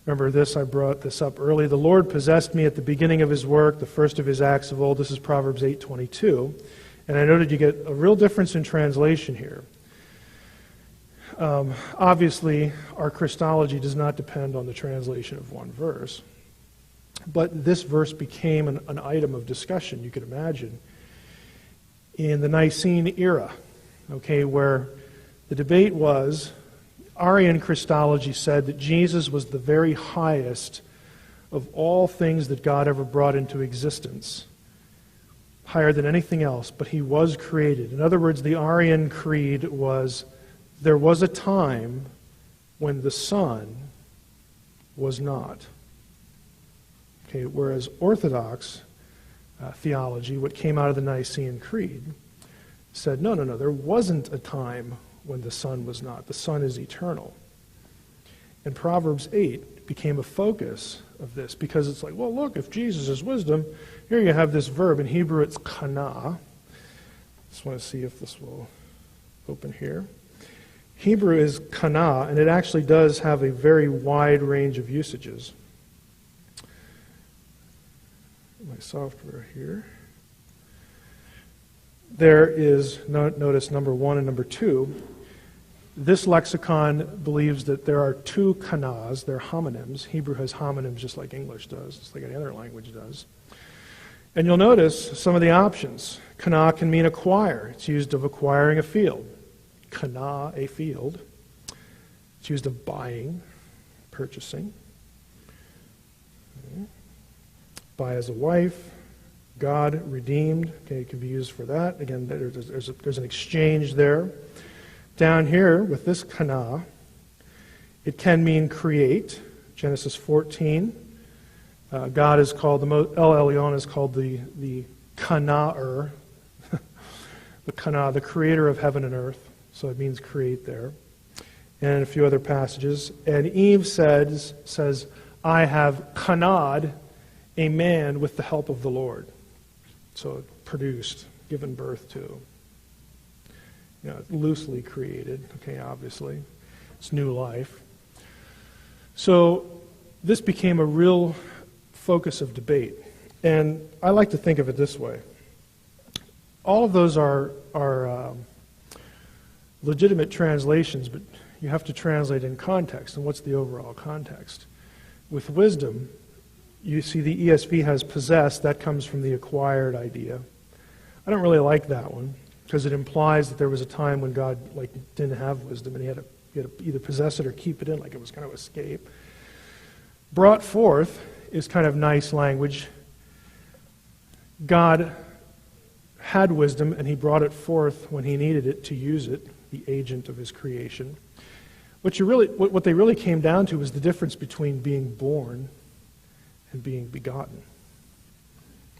Remember this, I brought this up early. The Lord possessed me at the beginning of his work, the first of his acts of old. This is Proverbs 8:22. And I noted you get a real difference in translation here. Obviously, our Christology does not depend on the translation of one verse. But this verse became an item of discussion, you could imagine, in the Nicene era, where the debate was, Arian Christology said that Jesus was the very highest of all things that God ever brought into existence, higher than anything else, but he was created. In other words, the Arian creed was, there was a time when the Son was not. Whereas Orthodox theology, what came out of the Nicene Creed, said, no, there wasn't a time when the Son was not. The Son is eternal. And Proverbs 8 became a focus of this because it's like, well, look, if Jesus is wisdom, here you have this verb. In Hebrew, it's kana. Just want to see if this will open here. Hebrew is kana, and it actually does have a very wide range of usages. My software here. There is, notice number 1 and number 2. This lexicon believes that there are two kanas, they're homonyms. Hebrew has homonyms just like English does, just like any other language does. And you'll notice some of the options. Kana can mean acquire. It's used of acquiring a field. Kana, a field. It's used of buying, purchasing. Buy as a wife. God redeemed. It can be used for that. Again, there's an exchange there. Down here with this kana, it can mean create. Genesis 14. God is called, El Elyon is called the Kana'er, the Kana, the creator of heaven and earth. So it means create there. And a few other passages. And Eve says, I have kanad a man with the help of the Lord. So produced, given birth to. Loosely created, okay, obviously. It's new life. So this became a real focus of debate. And I like to think of it this way. All of those are legitimate translations, but you have to translate in context. And what's the overall context? With wisdom, you see the ESV has possessed. That comes from the acquired idea. I don't really like that one because it implies that there was a time when God didn't have wisdom and he had to either possess it or keep it in, like it was kind of escape. Brought forth is kind of nice language. God had wisdom and he brought it forth when he needed it to use it, the agent of his creation. What they really came down to was the difference between being born and being begotten.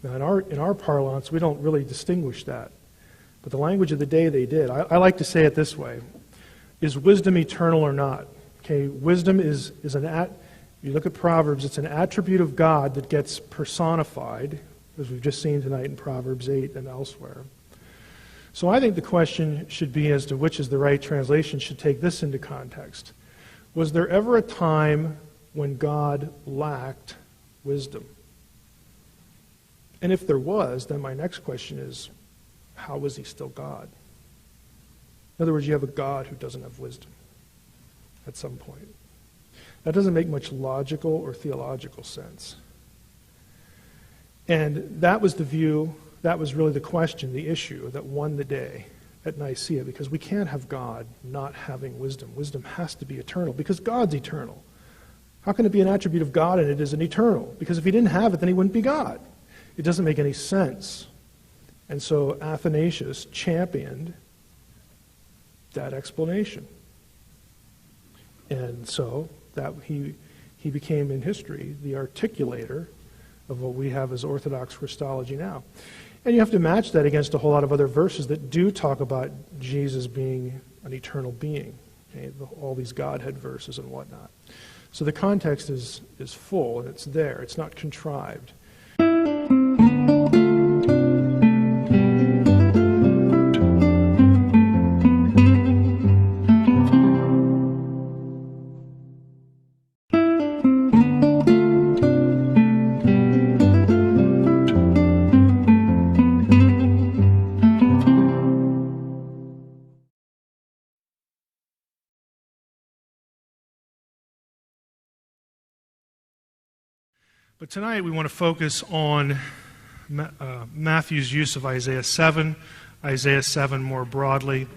Now, in our parlance, we don't really distinguish that. But the language of the day, they did. I like to say it this way. Is wisdom eternal or not? Okay, wisdom is you look at Proverbs, it's an attribute of God that gets personified, as we've just seen tonight in Proverbs 8 and elsewhere. So I think the question should be as to which is the right translation should take this into context. Was there ever a time when God lacked wisdom? And if there was, then my next question is, how was he still God? In other words, you have a God who doesn't have wisdom at some point. That doesn't make much logical or theological sense. And that was the view, that was really the question, the issue that won the day at Nicaea, because we can't have God not having wisdom. Wisdom has to be eternal because God's eternal. How can it be an attribute of God and it isn't eternal? Because if he didn't have it, then he wouldn't be God. It doesn't make any sense. And so Athanasius championed that explanation. And so that he became in history the articulator of what we have as Orthodox Christology now. And you have to match that against a whole lot of other verses that do talk about Jesus being an eternal being. Okay? All these Godhead verses and whatnot. So the context is full and it's there. It's not contrived. But tonight we want to focus on Matthew's use of Isaiah 7 more broadly,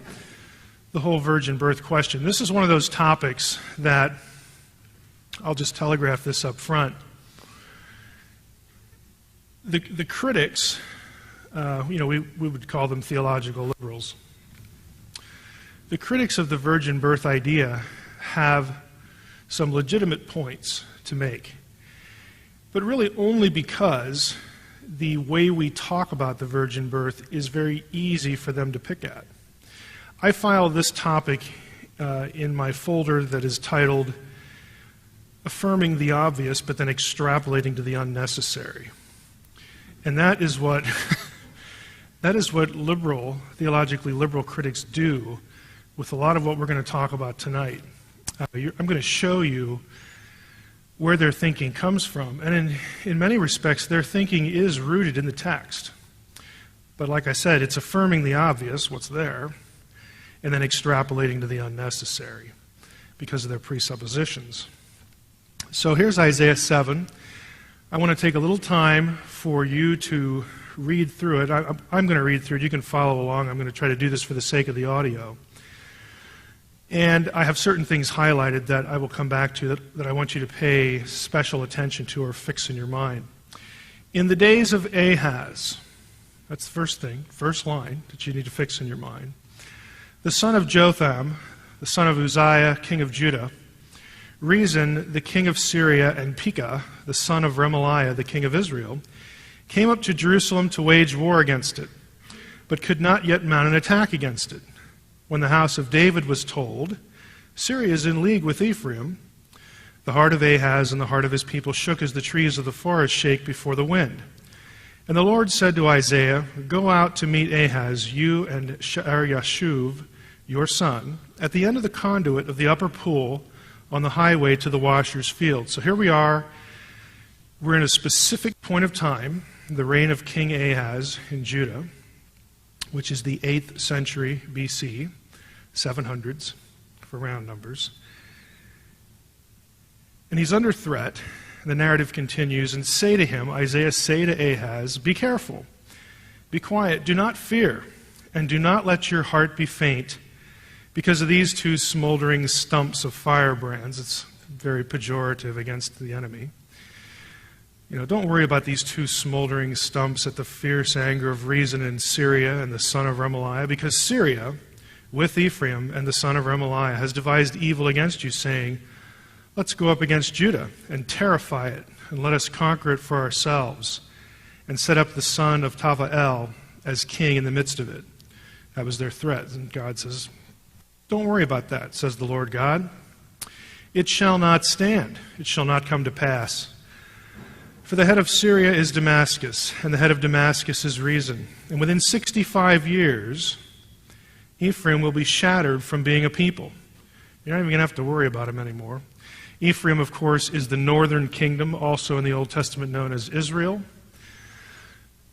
the whole virgin birth question. This is one of those topics that, I'll just telegraph this up front. The critics, we would call them theological liberals. The critics of the virgin birth idea have some legitimate points to make. But really only because the way we talk about the virgin birth is very easy for them to pick at. I filed this topic in my folder that is titled Affirming the Obvious but then Extrapolating to the Unnecessary. And that is what theologically liberal critics do with a lot of what we're going to talk about tonight. I'm going to show you where their thinking comes from. And in many respects, their thinking is rooted in the text. But like I said, it's affirming the obvious, what's there, and then extrapolating to the unnecessary because of their presuppositions. So here's Isaiah 7. I want to take a little time for you to read through it. I'm going to read through it. You can follow along. I'm going to try to do this for the sake of the audio. And I have certain things highlighted that I will come back to that I want you to pay special attention to or fix in your mind. In the days of Ahaz, that's the first thing, first line that you need to fix in your mind. The son of Jotham, the son of Uzziah, king of Judah, Rezin, the king of Syria, and Pekah, the son of Remaliah, the king of Israel, came up to Jerusalem to wage war against it, but could not yet mount an attack against it. When the house of David was told, Syria is in league with Ephraim, the heart of Ahaz and the heart of his people shook as the trees of the forest shake before the wind. And the Lord said to Isaiah, "Go out to meet Ahaz, you and Shear-Yashuv, your son, at the end of the conduit of the upper pool on the highway to the washer's field." So here we are. We're in a specific point of time, the reign of King Ahaz in Judah, which is the 8th century BC, 700s for round numbers. And he's under threat. The narrative continues, "And say to him," Isaiah, say to Ahaz, "Be careful, be quiet, do not fear, and do not let your heart be faint because of these two smoldering stumps of firebrands." It's very pejorative against the enemy. Don't worry about these two smoldering stumps at the fierce anger of Rezin in Syria and the son of Remaliah, because Syria, with Ephraim and the son of Remaliah, has devised evil against you, saying, "Let's go up against Judah and terrify it, and let us conquer it for ourselves, and set up the son of Tavael as king in the midst of it." That was their threat. And God says, "Don't worry about that," says the Lord God. "It shall not stand. It shall not come to pass. For the head of Syria is Damascus, and the head of Damascus is Rezin. And within 65 years, Ephraim will be shattered from being a people." You're not even going to have to worry about him anymore. Ephraim, of course, is the northern kingdom, also in the Old Testament known as Israel.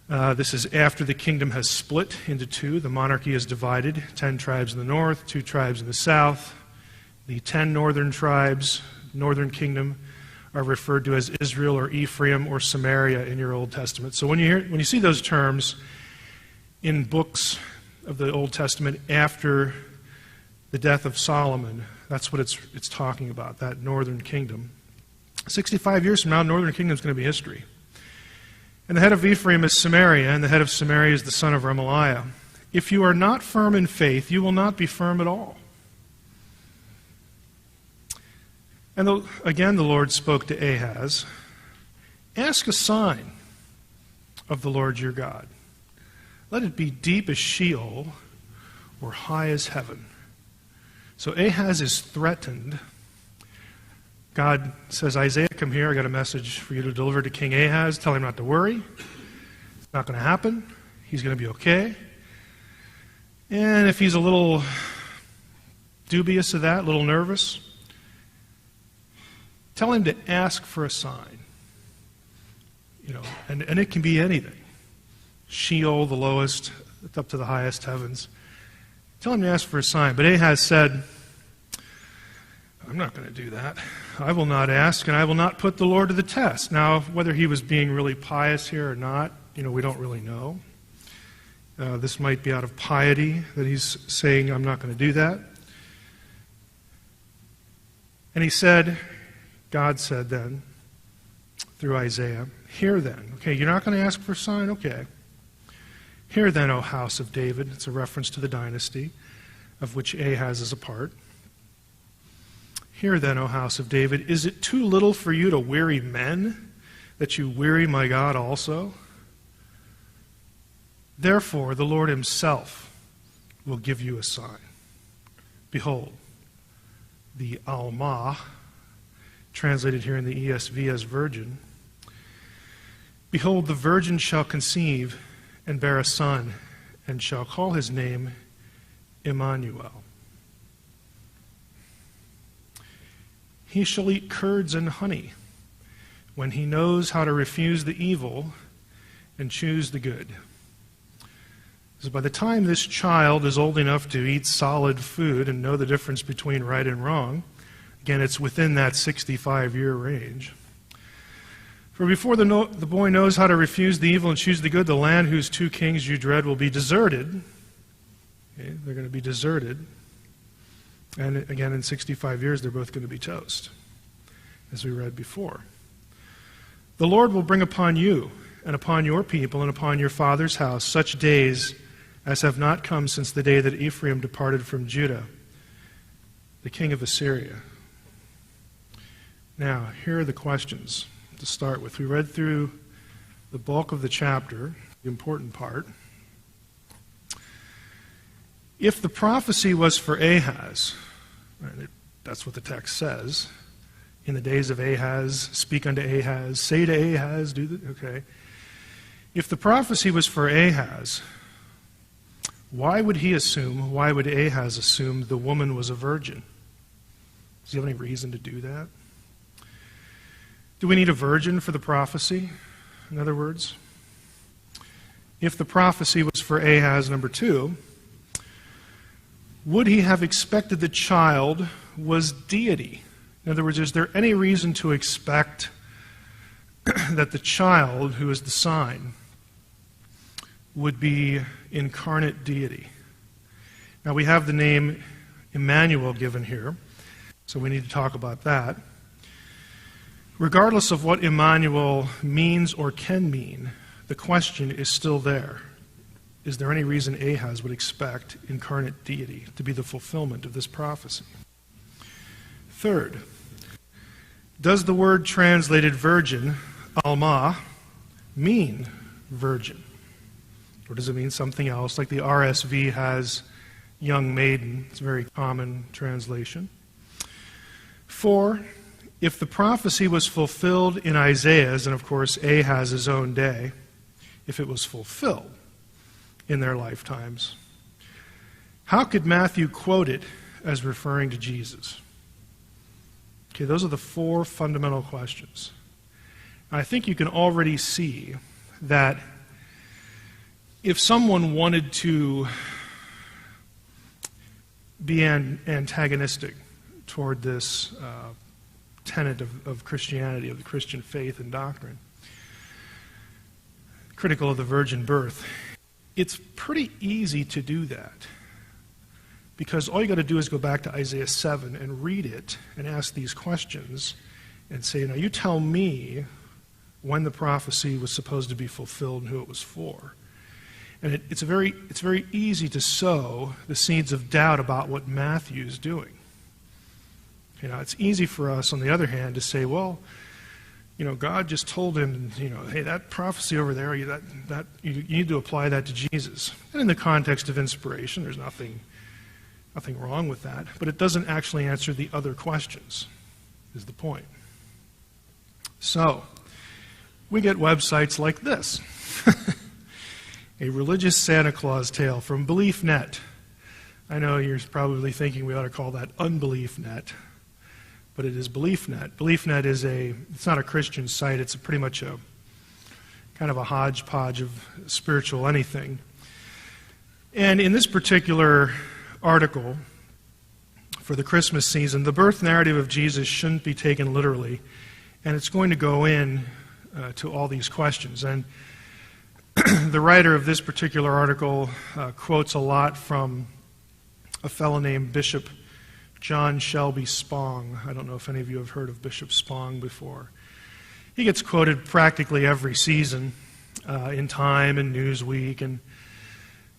This is after the kingdom has split into two. The monarchy is divided, 10 tribes in the north, 2 tribes in the south. The 10 northern tribes, northern kingdom, are referred to as Israel or Ephraim or Samaria in your Old Testament. So when you see those terms in books of the Old Testament after the death of Solomon, that's what it's talking about, that northern kingdom. 65 years from now, northern kingdom is going to be history. And the head of Ephraim is Samaria, and the head of Samaria is the son of Remaliah. If you are not firm in faith, you will not be firm at all. And again, the Lord spoke to Ahaz, "Ask a sign of the Lord your God. Let it be deep as Sheol or high as heaven." So Ahaz is threatened. God says, "Isaiah, come here. I got a message for you to deliver to King Ahaz. Tell him not to worry. It's not going to happen. He's going to be okay. And if he's a little dubious of that, a little nervous, tell him to ask for a sign." And it can be anything. Sheol, the lowest, up to the highest heavens. Tell him to ask for a sign. But Ahaz said, "I'm not going to do that. I will not ask, and I will not put the Lord to the test." Now, whether he was being really pious here or not, we don't really know. This might be out of piety that he's saying, "I'm not going to do that." And he said, God said then, through Isaiah, "Hear then." Okay, you're not going to ask for a sign? Okay. "Hear then, O house of David." It's a reference to the dynasty of which Ahaz is a part. "Hear then, O house of David, is it too little for you to weary men, that you weary my God also? Therefore, the Lord himself will give you a sign. Behold, the Almah," translated here in the ESV as virgin, "behold, the virgin shall conceive and bear a son, and shall call his name Emmanuel. He shall eat curds and honey when he knows how to refuse the evil and choose the good." So by the time this child is old enough to eat solid food and know the difference between right and wrong, again, it's within that 65-year range. "For before the boy knows how to refuse the evil and choose the good, the land whose 2 kings you dread will be deserted." Okay, they're going to be deserted. And again, in 65 years, they're both going to be toast, as we read before. "The Lord will bring upon you and upon your people and upon your father's house such days as have not come since the day that Ephraim departed from Judah, the king of Assyria." Now, here are the questions to start with. We read through the bulk of the chapter, the important part. If the prophecy was for Ahaz, right, that's what the text says, in the days of Ahaz, speak unto Ahaz, say to Ahaz, do the, okay. If the prophecy was for Ahaz, why would Ahaz assume the woman was a virgin? Does he have any reason to do that? Do we need a virgin for the prophecy? In other words, if the prophecy was for Ahaz, number 2, would he have expected the child was deity? In other words, is there any reason to expect that the child, who is the sign, would be incarnate deity? Now, we have the name Emmanuel given here, so we need to talk about that. Regardless of what Emmanuel means or can mean, the question is still there. Is there any reason Ahaz would expect incarnate deity to be the fulfillment of this prophecy? Third, does the word translated virgin, alma, mean virgin? Or does it mean something else? Like the RSV has young maiden. It's a very common translation. 4, if the prophecy was fulfilled in Isaiah's, and of course Ahaz's own day, if it was fulfilled in their lifetimes, how could Matthew quote it as referring to Jesus? Okay, those are the 4 fundamental questions. And I think you can already see that if someone wanted to be antagonistic toward this tenet of Christianity, of the Christian faith and doctrine, critical of the virgin birth, it's pretty easy to do that. Because all you got to do is go back to Isaiah 7 and read it and ask these questions and say, now you tell me when the prophecy was supposed to be fulfilled and who it was for. And it's very easy to sow the seeds of doubt about what Matthew's doing. You know, it's easy for us, on the other hand, to say, well, you know, God just told him, you know, hey, that prophecy over there, you need to apply that to Jesus. And in the context of inspiration, there's nothing wrong with that, but it doesn't actually answer the other questions, is the point. So, we get websites like this. A religious Santa Claus tale from BeliefNet. I know you're probably thinking we ought to call that UnbeliefNet, but it is BeliefNet. BeliefNet is it's not a Christian site, it's pretty much a kind of a hodgepodge of spiritual anything. And in this particular article for the Christmas season, the birth narrative of Jesus shouldn't be taken literally, and it's going to go in to all these questions. And the writer of this particular article quotes a lot from a fellow named Bishop John Shelby Spong. I don't know if any of you have heard of Bishop Spong before. He gets quoted practically every season in Time and Newsweek and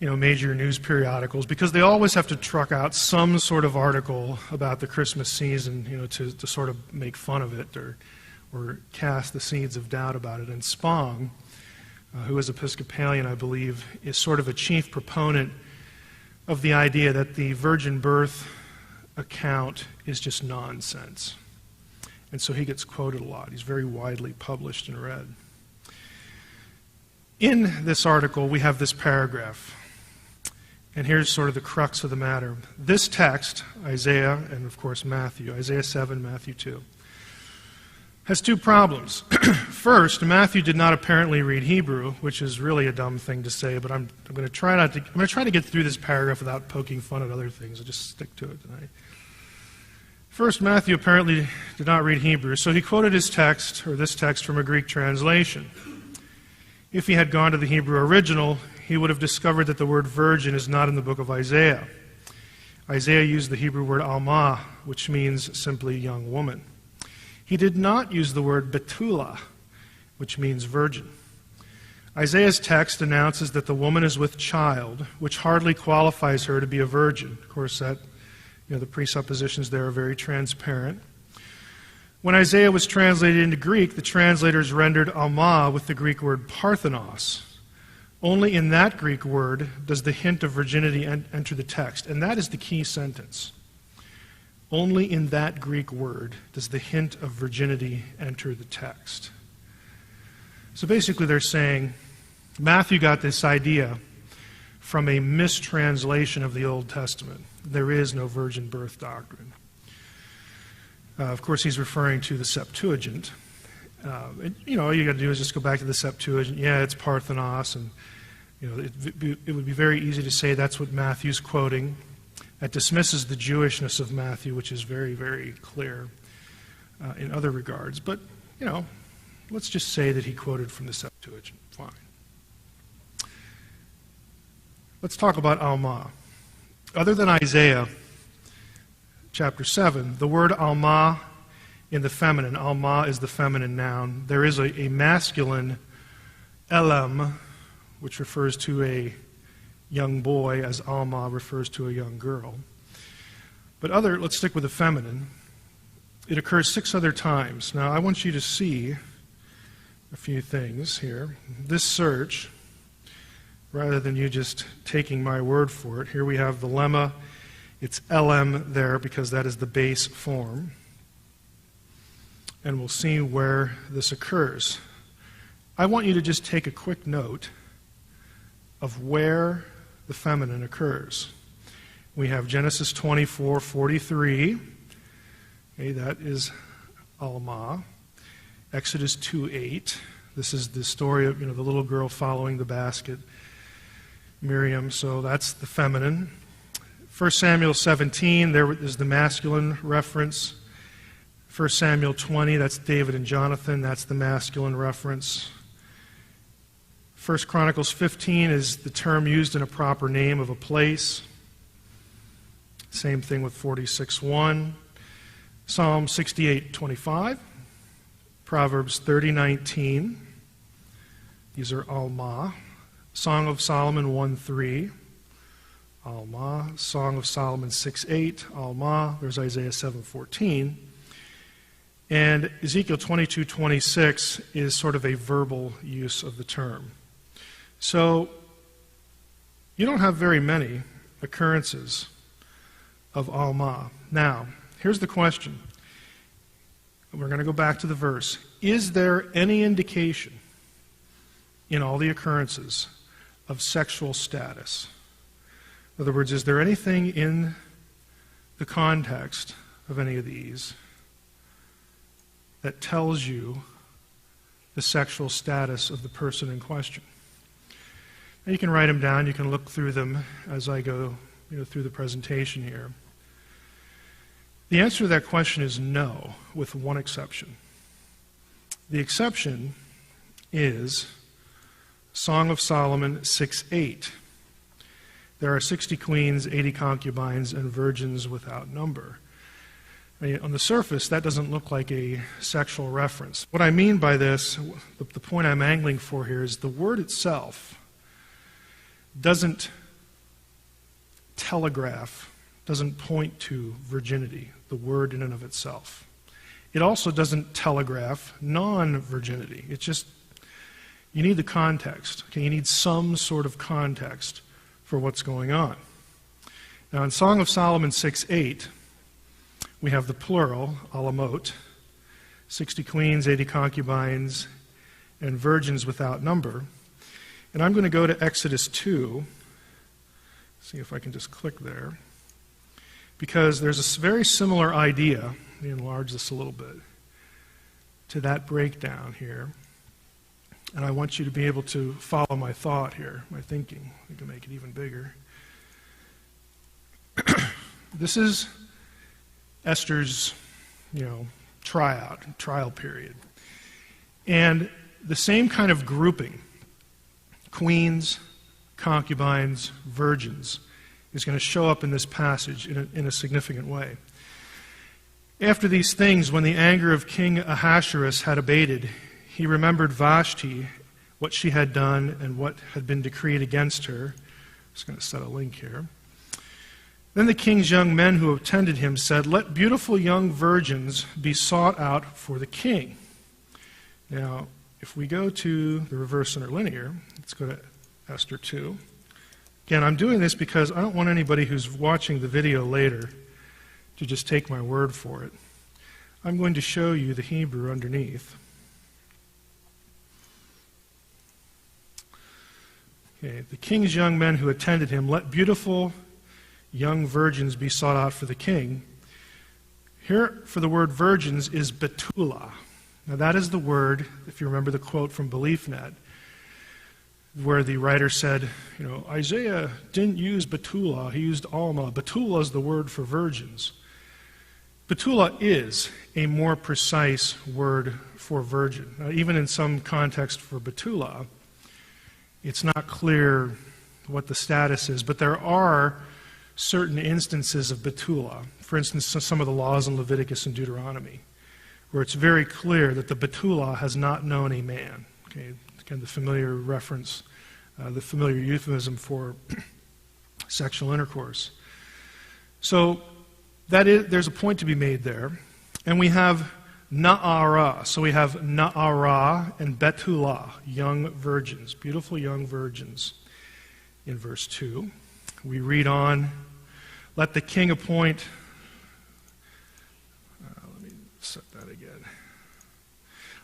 major news periodicals, because they always have to truck out some sort of article about the Christmas season, to sort of make fun of it or cast the seeds of doubt about it. And Spong, who is Episcopalian, I believe, is sort of a chief proponent of the idea that the virgin birth account is just nonsense. And so he gets quoted a lot. He's very widely published and read. In this article, we have this paragraph. And here's sort of the crux of the matter. This text, Isaiah and, of course, Matthew, Isaiah 7, Matthew 2, has two problems. First, Matthew did not apparently read Hebrew, which is really a dumb thing to say, but I'm going to try to get through this paragraph without poking fun at other things. I'll just stick to it tonight. First, Matthew apparently did not read Hebrew, so he quoted this text from a Greek translation. If he had gone to the Hebrew original, he would have discovered that the word virgin is not in the book of Isaiah. Isaiah used the Hebrew word alma, which means simply young woman. He did not use the word betula, which means virgin. Isaiah's text announces that the woman is with child, which hardly qualifies her to be a virgin. Of course, the presuppositions there are very transparent. When Isaiah was translated into Greek, the translators rendered alma with the Greek word parthenos, Only in that Greek word does the hint of virginity enter the text. And that is the key sentence. Only in that Greek word does the hint of virginity enter the text. So basically they're saying Matthew got this idea from a mistranslation of the Old Testament. There is no virgin birth doctrine. Of course, he's referring to the Septuagint. All you got to do is just go back to the Septuagint. Yeah, it's Parthenos, and it would be very easy to say that's what Matthew's quoting. That dismisses the Jewishness of Matthew, which is very, very clear in other regards. But, let's just say that he quoted from the Septuagint. Fine. Let's talk about Alma. Other than Isaiah chapter 7, the word Alma in the feminine, Alma is the feminine noun. There is a masculine Elam, which refers to a young boy, as Alma refers to a young girl. But let's stick with the feminine. It occurs 6 other times. Now, I want you to see a few things here. This search, rather than you just taking my word for it, here we have the lemma. It's LM there because that is the base form. And we'll see where this occurs. I want you to just take a quick note of where the feminine occurs. We have Genesis 24:43. Okay, that is Alma. Exodus 2:8. This is the story of the little girl following the basket, Miriam. So that's the feminine. 1 Samuel 17, there is the masculine reference. 1 Samuel 20, that's David and Jonathan. That's the masculine reference. 1 Chronicles 15 is the term used in a proper name of a place. Same thing with 46:1. Psalm 68:25. Proverbs 30:19. These are Alma. Song of Solomon 1:3. Alma. Song of Solomon 6:8. Alma. There's Isaiah 7:14. And Ezekiel 22:26 is sort of a verbal use of the term. So you don't have very many occurrences of Alma. Now, here's the question. We're going to go back to the verse. Is there any indication in all the occurrences of sexual status? In other words, is there anything in the context of any of these that tells you the sexual status of the person in question? Now you can write them down. You can look through them as I go through the presentation here. The answer to that question is no, with one exception. The exception is Song of Solomon 6:8. There are 60 queens, 80 concubines, and virgins without number. On the surface, that doesn't look like a sexual reference. What I mean by this, the point I'm angling for here, is the word itself doesn't telegraph, doesn't point to virginity, the word in and of itself. It also doesn't telegraph non-virginity. It's just, you need the context. Okay? You need some sort of context for what's going on. Now in Song of Solomon 6:8, we have the plural, alamot, 60 queens, 80 concubines, and virgins without number. And I'm going to go to Exodus 2, see if I can just click there, because there's a very similar idea, let me enlarge this a little bit, to that breakdown here. And I want you to be able to follow my thought here, my thinking. We can make it even bigger. This is Esther's, trial period. And the same kind of grouping, queens, concubines, virgins, is going to show up in this passage in a significant way. After these things, when the anger of King Ahasuerus had abated, he remembered Vashti, what she had done and what had been decreed against her. I'm just going to set a link here. Then the king's young men who attended him said, "Let beautiful young virgins be sought out for the king." Now, if we go to the reverse interlinear, let's go to Esther 2. Again, I'm doing this because I don't want anybody who's watching the video later to just take my word for it. I'm going to show you the Hebrew underneath. Okay, the king's young men who attended him, let beautiful young virgins be sought out for the king. Here, for the word virgins, is betula. Now that is the word, if you remember the quote from BeliefNet, where the writer said, Isaiah didn't use betula, he used alma. Betula is the word for virgins. Betula is a more precise word for virgin. Now, even in some context for betula, it's not clear what the status is, but there are certain instances of betula. For instance, some of the laws in Leviticus and Deuteronomy, where it's very clear that the betula has not known a man. Okay, again, the familiar reference, the familiar euphemism for sexual intercourse. So there's a point to be made there. And we have na'ara. So we have na'ara and betula, young virgins, beautiful young virgins. In verse 2, we read on, let the king appoint, let me set that again.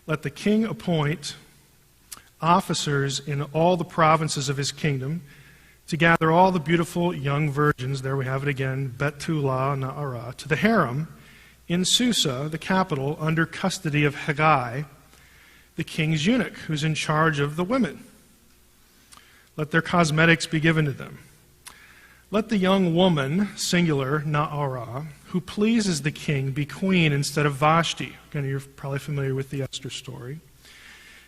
Let the king appoint officers in all the provinces of his kingdom to gather all the beautiful young virgins, there we have it again, betula, na'ara, to the harem in Susa, the capital, under custody of Haggai, the king's eunuch, who's in charge of the women. Let their cosmetics be given to them. Let the young woman, singular, na'ara, who pleases the king, be queen instead of Vashti. Again, you're probably familiar with the Esther story.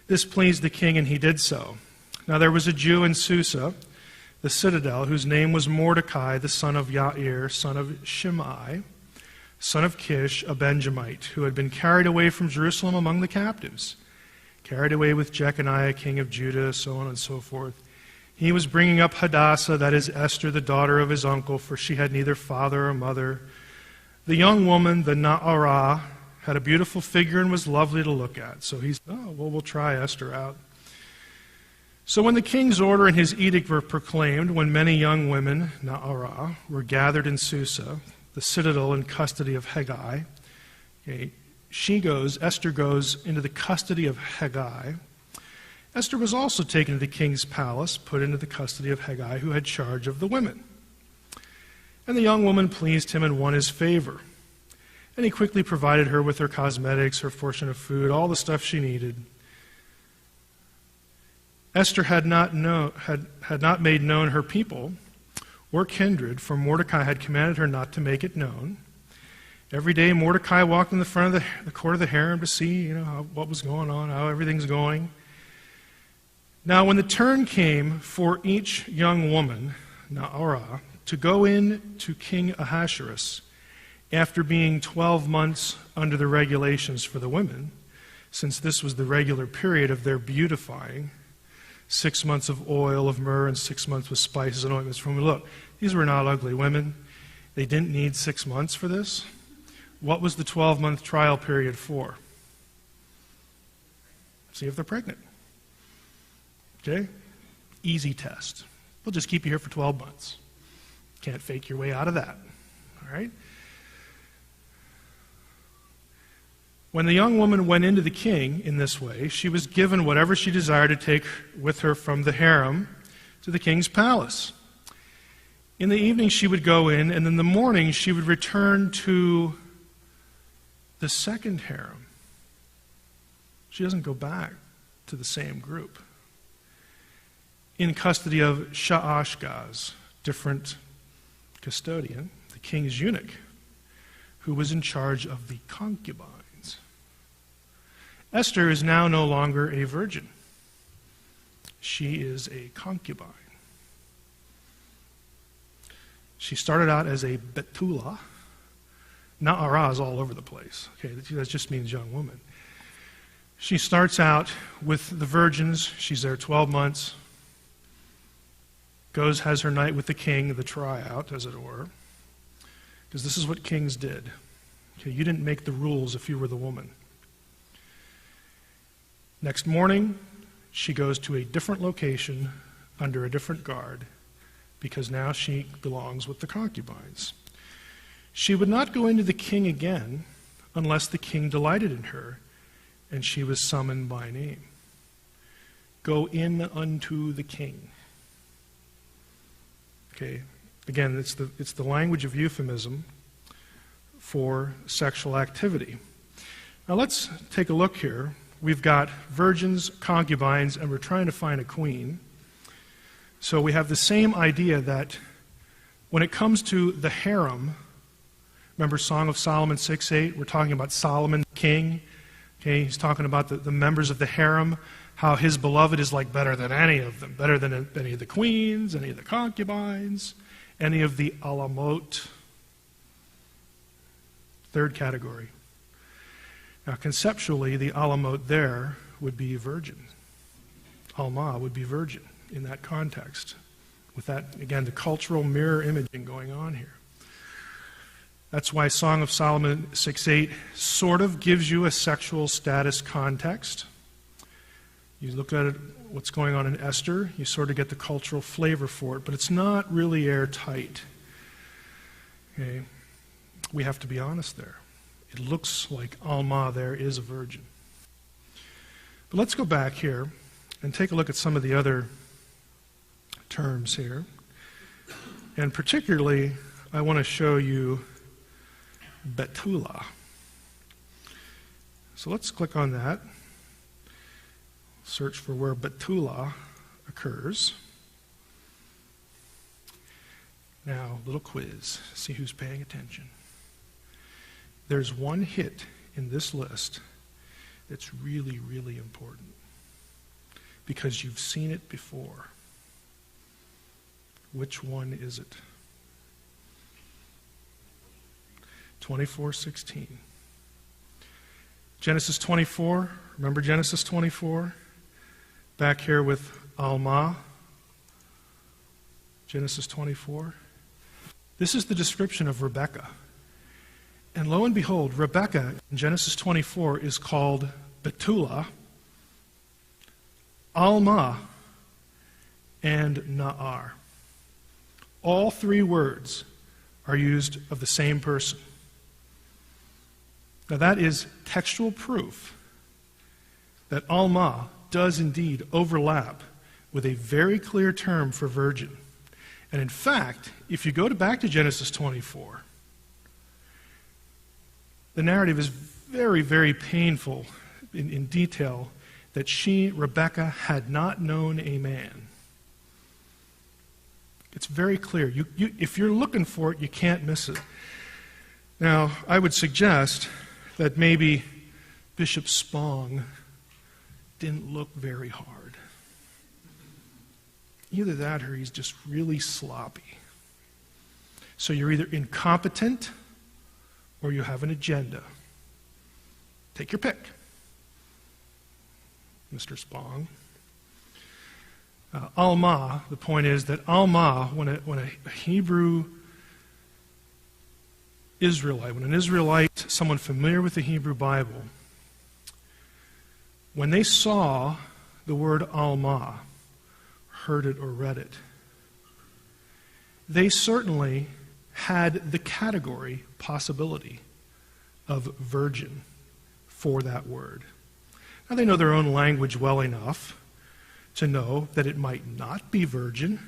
This pleased the king, and he did so. Now there was a Jew in Susa, the citadel, whose name was Mordecai, the son of Yair, son of Shimei, son of Kish, a Benjamite, who had been carried away from Jerusalem among the captives, carried away with Jeconiah, king of Judah, so on and so forth. He was bringing up Hadassah, that is Esther, the daughter of his uncle, for she had neither father or mother. The young woman, the Na'arah, had a beautiful figure and was lovely to look at. So he's, we'll try Esther out. So when the king's order and his edict were proclaimed, when many young women, Na'arah, were gathered in Susa, the citadel in custody of Haggai, Esther goes into the custody of Haggai. Esther was also taken to the king's palace, put into the custody of Haggai, who had charge of the women. And the young woman pleased him and won his favor. And he quickly provided her with her cosmetics, her portion of food, all the stuff she needed. Esther had not made known her people or kindred, for Mordecai had commanded her not to make it known. Every day Mordecai walked in the front of the court of the harem to see what was going on, how everything's going. Now when the turn came for each young woman, Na'arah, to go in to King Ahasuerus, after being 12 months under the regulations for the women, since this was the regular period of their beautifying, 6 months of oil of myrrh and 6 months with spices and ointments from women. Look, these were not ugly women. They didn't need 6 months for this. What was the 12-month trial period for? See if they're pregnant. Okay? Easy test. We'll just keep you here for 12 months. Can't fake your way out of that. All right? When the young woman went into the king in this way, she was given whatever she desired to take with her from the harem to the king's palace. In the evening she would go in, and in the morning she would return to the second harem. She doesn't go back to the same group. In custody of Sha'ashgaz, different custodian, the king's eunuch, who was in charge of the concubines. Esther is now no longer a virgin. She is a concubine. She started out as a betula. Na'arah is all over the place. Okay, that just means young woman. She starts out with the virgins. She's there 12 months. Has her night with the king, the tryout, as it were. Because this is what kings did. Okay, you didn't make the rules if you were the woman. Next morning, she goes to a different location, under a different guard, because now she belongs with the concubines. She would not go into the king again unless the king delighted in her, and she was summoned by name. Go in unto the king. Okay, again, it's the language of euphemism for sexual activity. Now let's take a look here. We've got virgins, concubines, and we're trying to find a queen. So we have the same idea that when it comes to the harem, remember Song of Solomon 6:8? We're talking about Solomon the king. Okay, he's talking about the members of the harem, how his beloved is like better than any of them, better than any of the queens, any of the concubines, any of the alamot. Third category. Now, conceptually, the alamot there would be virgin. Alma would be virgin in that context. With that, again, the cultural mirror imaging going on here. That's why Song of Solomon 6:8 sort of gives you a sexual status context. You look at it, what's going on in Esther, you sort of get the cultural flavor for it, but it's not really airtight. Okay? We have to be honest there. It looks like Alma there is a virgin. But let's go back here and take a look at some of the other terms here. And particularly, I want to show you Betula. So let's click on that. Search for where Betula occurs. Now, little quiz. See who's paying attention. There's one hit in this list that's really, really important because you've seen it before. Which one is it? 24:16. Genesis 24. Remember Genesis 24? Back here with Alma. Genesis 24. This is the description of Rebekah. And lo and behold, Rebekah in Genesis 24 is called Betula, Alma, and Na'ar. All three words are used of the same person. Now that is textual proof that Alma does indeed overlap with a very clear term for virgin. And in fact, if you go back to Genesis 24, the narrative is very, very painful in detail that she, Rebekah, had not known a man. It's very clear. If you're looking for it, you can't miss it. Now, I would suggest that maybe Bishop Spong didn't look very hard. Either that or he's just really sloppy. So you're either incompetent or you have an agenda. Take your pick, Mr. Spong. Alma, the point is that Alma, when a Hebrew Israelite, when an Israelite, someone familiar with the Hebrew Bible, when they saw the word Alma, heard it or read it, they certainly had the category, possibility, of virgin for that word. Now they know their own language well enough to know that it might not be virgin,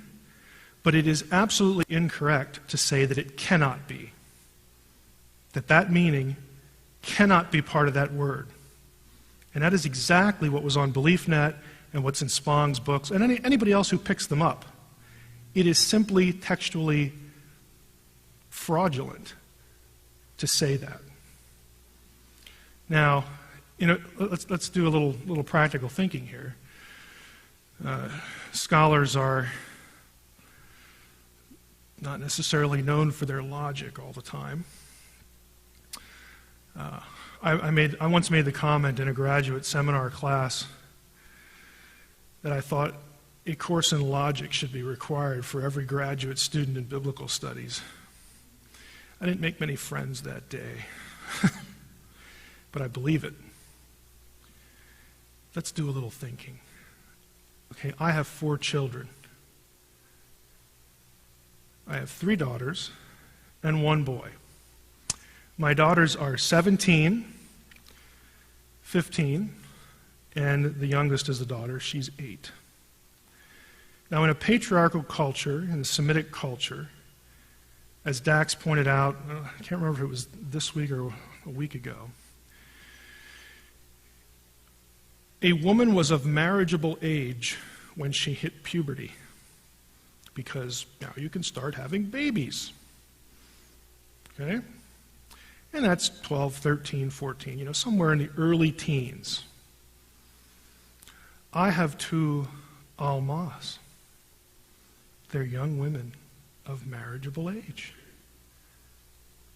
but it is absolutely incorrect to say that it cannot be. That meaning cannot be part of that word. And that is exactly what was on BeliefNet and what's in Spong's books, and anybody else who picks them up. It is simply textually fraudulent to say that. Now, let's do a little practical thinking here. Scholars are not necessarily known for their logic all the time. I once made the comment in a graduate seminar class that I thought a course in logic should be required for every graduate student in biblical studies. I didn't make many friends that day, but I believe it. Let's do a little thinking. Okay, I have 4 children. I have 3 daughters and 1 boy. My daughters are 17, 15, and the youngest is a daughter. She's 8. Now, in a patriarchal culture, in a Semitic culture, as Dax pointed out, I can't remember if it was this week or a week ago, a woman was of marriageable age when she hit puberty, because now you can start having babies. Okay? And that's 12, 13, 14, somewhere in the early teens. I have 2 almas. They're young women of marriageable age.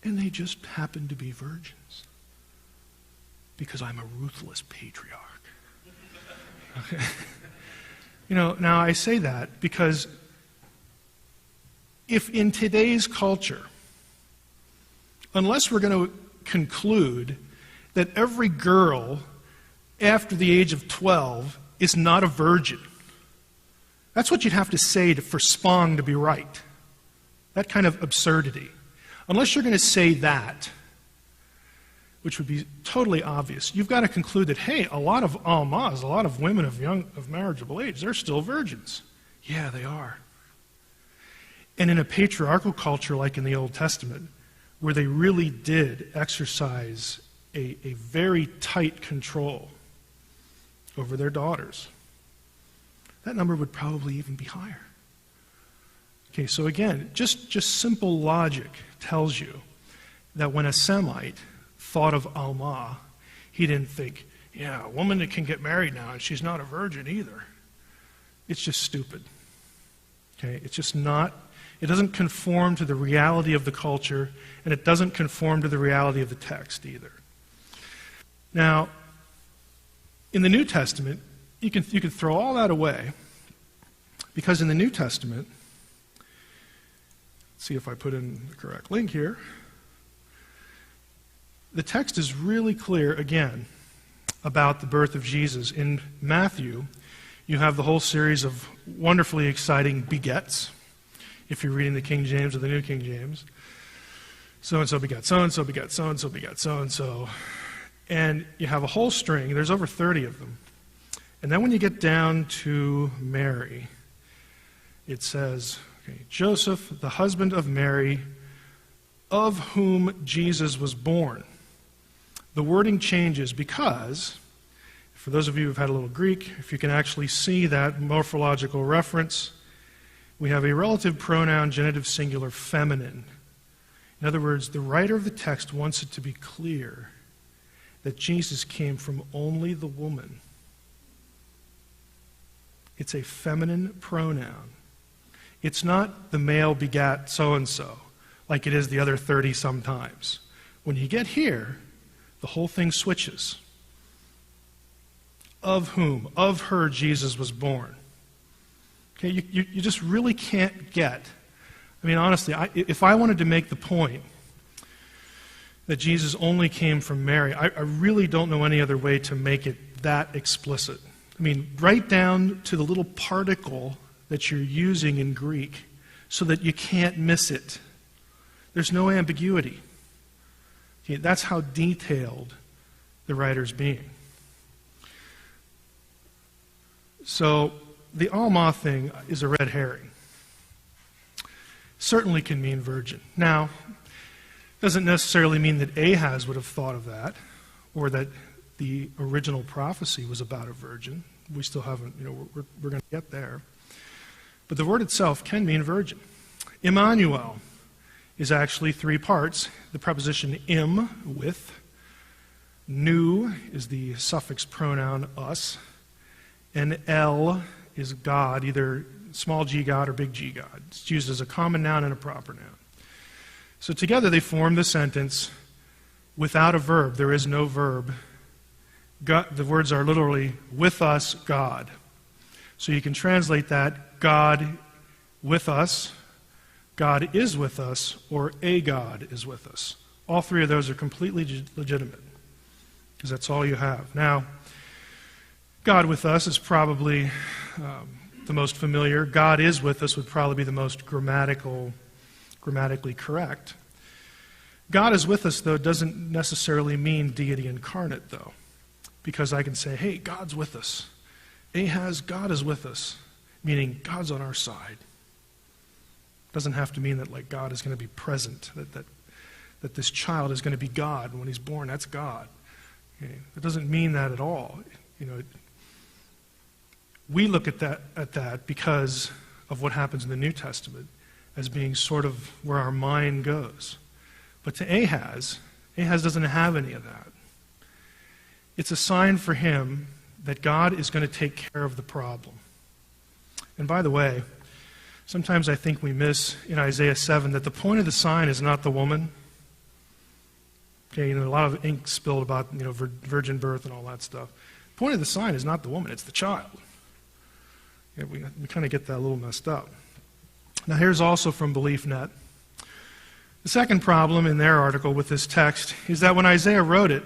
And they just happen to be virgins. Because I'm a ruthless patriarch. Okay. Now I say that because if in today's culture, unless we're going to conclude that every girl after the age of 12 is not a virgin, that's what you'd have to say for Spong to be right. That kind of absurdity. Unless you're going to say that, which would be totally obvious, you've got to conclude that, hey, a lot of almas, a lot of women of marriageable age, they're still virgins. Yeah, they are. And in a patriarchal culture like in the Old Testament, where they really did exercise a very tight control over their daughters, that number would probably even be higher. Okay, so again, just simple logic tells you that when a Semite thought of Alma, he didn't think, yeah, a woman that can get married now and she's not a virgin either. It's just stupid. Okay, it's just not, it doesn't conform to the reality of the culture, and it doesn't conform to the reality of the text either. Now, in the New Testament, you can throw all that away, because in the New Testament, let's see if I put in the correct link here, the text is really clear, again, about the birth of Jesus. In Matthew, you have the whole series of wonderfully exciting begets, if you're reading the King James or the New King James. So-and-so begat so-and-so begat so-and-so begat so-and-so. And you have a whole string. There's over 30 of them. And then when you get down to Mary, it says, okay, Joseph, the husband of Mary, of whom Jesus was born. The wording changes because, for those of you who've had a little Greek, if you can actually see that morphological reference, we have a relative pronoun, genitive singular, feminine. In other words, the writer of the text wants it to be clear that Jesus came from only the woman. It's a feminine pronoun. It's not the male begat so-and-so, like it is the other 30 sometimes. When you get here, the whole thing switches. Of whom? Of her Jesus was born. Okay, you just really can't get. I mean, honestly, if I wanted to make the point that Jesus only came from Mary, I really don't know any other way to make it that explicit. I mean, right down to the little particle that you're using in Greek so that you can't miss it. There's no ambiguity. Okay, that's how detailed the writer's being. So, the Alma thing is a red herring. Certainly can mean virgin. Now, doesn't necessarily mean that Ahaz would have thought of that, or that the original prophecy was about a virgin. We still haven't, we're going to get there. But the word itself can mean virgin. Emmanuel is actually 3 parts. The preposition im, with. Nu is the suffix pronoun us. And el is God, either small g God or big G God. It's used as a common noun and a proper noun. So together they form the sentence without a verb. There is no verb. God, the words are literally, with us, God. So you can translate that, God with us, God is with us, or a God is with us. All 3 of those are completely legitimate, because that's all you have. Now, God with us is probably the most familiar. God is with us would probably be the most grammatical grammatically correct. God is with us, though, doesn't necessarily mean deity incarnate, though. Because I can say, hey, God's with us. Ahaz, God is with us, meaning God's on our side. Doesn't have to mean that like God is going to be present, that this child is going to be God when he's born. That's God. Okay? It doesn't mean that at all. We look at that because of what happens in the New Testament as being sort of where our mind goes. But to Ahaz doesn't have any of that. It's a sign for him that God is going to take care of the problem. And by the way, sometimes I think we miss in Isaiah 7 that the point of the sign is not the woman. Okay, a lot of ink spilled about virgin birth and all that stuff. The point of the sign is not the woman, it's the child. Yeah, we kind of get that a little messed up. Now here's also from BeliefNet. The second problem in their article with this text is that when Isaiah wrote it,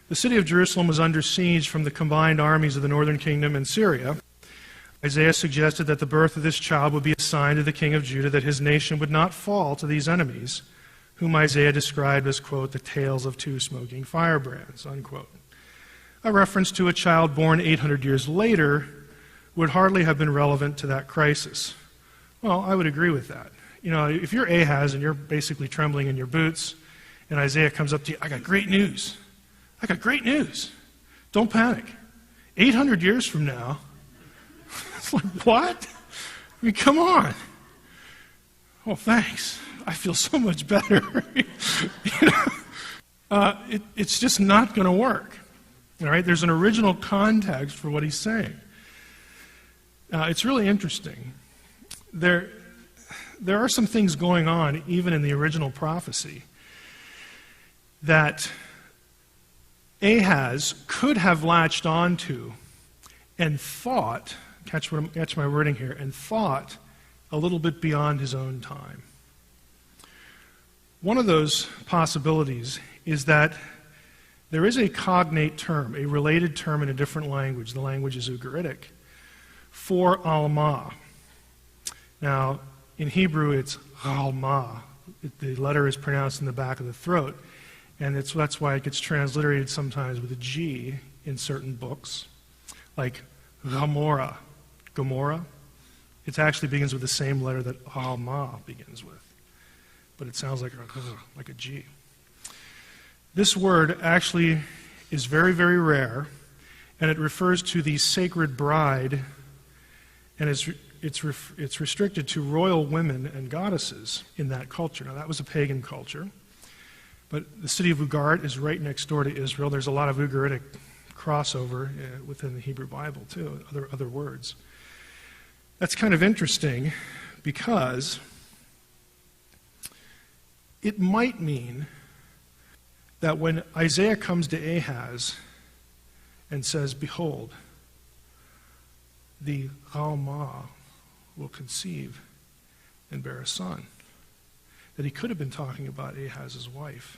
the city of Jerusalem was under siege from the combined armies of the northern kingdom and Syria. Isaiah suggested that the birth of this child would be a sign to the king of Judah that his nation would not fall to these enemies, whom Isaiah described as, quote, the tails of two smoking firebrands, unquote. A reference to a child born 800 years later would hardly have been relevant to that crisis. Well, I would agree with that. If you're Ahaz and you're basically trembling in your boots, and Isaiah comes up to you, I got great news. I got great news. Don't panic. 800 years from now, it's like, what? I mean, come on. Oh, thanks. I feel so much better. It's just not going to work. All right? There's an original context for what he's saying. It's really interesting. There are some things going on, even in the original prophecy, that Ahaz could have latched onto and thought, catch my wording here, and thought a little bit beyond his own time. One of those possibilities is that there is a cognate term, a related term in a different language. The language is Ugaritic, for Alma. Now, in Hebrew, it's Alma. The letter is pronounced in the back of the throat, and that's why it gets transliterated sometimes with a G in certain books, like Gomorrah. Gomorrah. It actually begins with the same letter that Alma begins with, but it sounds like a G. This word actually is very, very rare, and it refers to the sacred bride, and it's restricted to royal women and goddesses in that culture. Now, that was a pagan culture, but the city of Ugarit is right next door to Israel. There's a lot of Ugaritic crossover within the Hebrew Bible, too, other words. That's kind of interesting because it might mean that when Isaiah comes to Ahaz and says, behold, the Alma will conceive and bear a son, that he could have been talking about Ahaz's wife.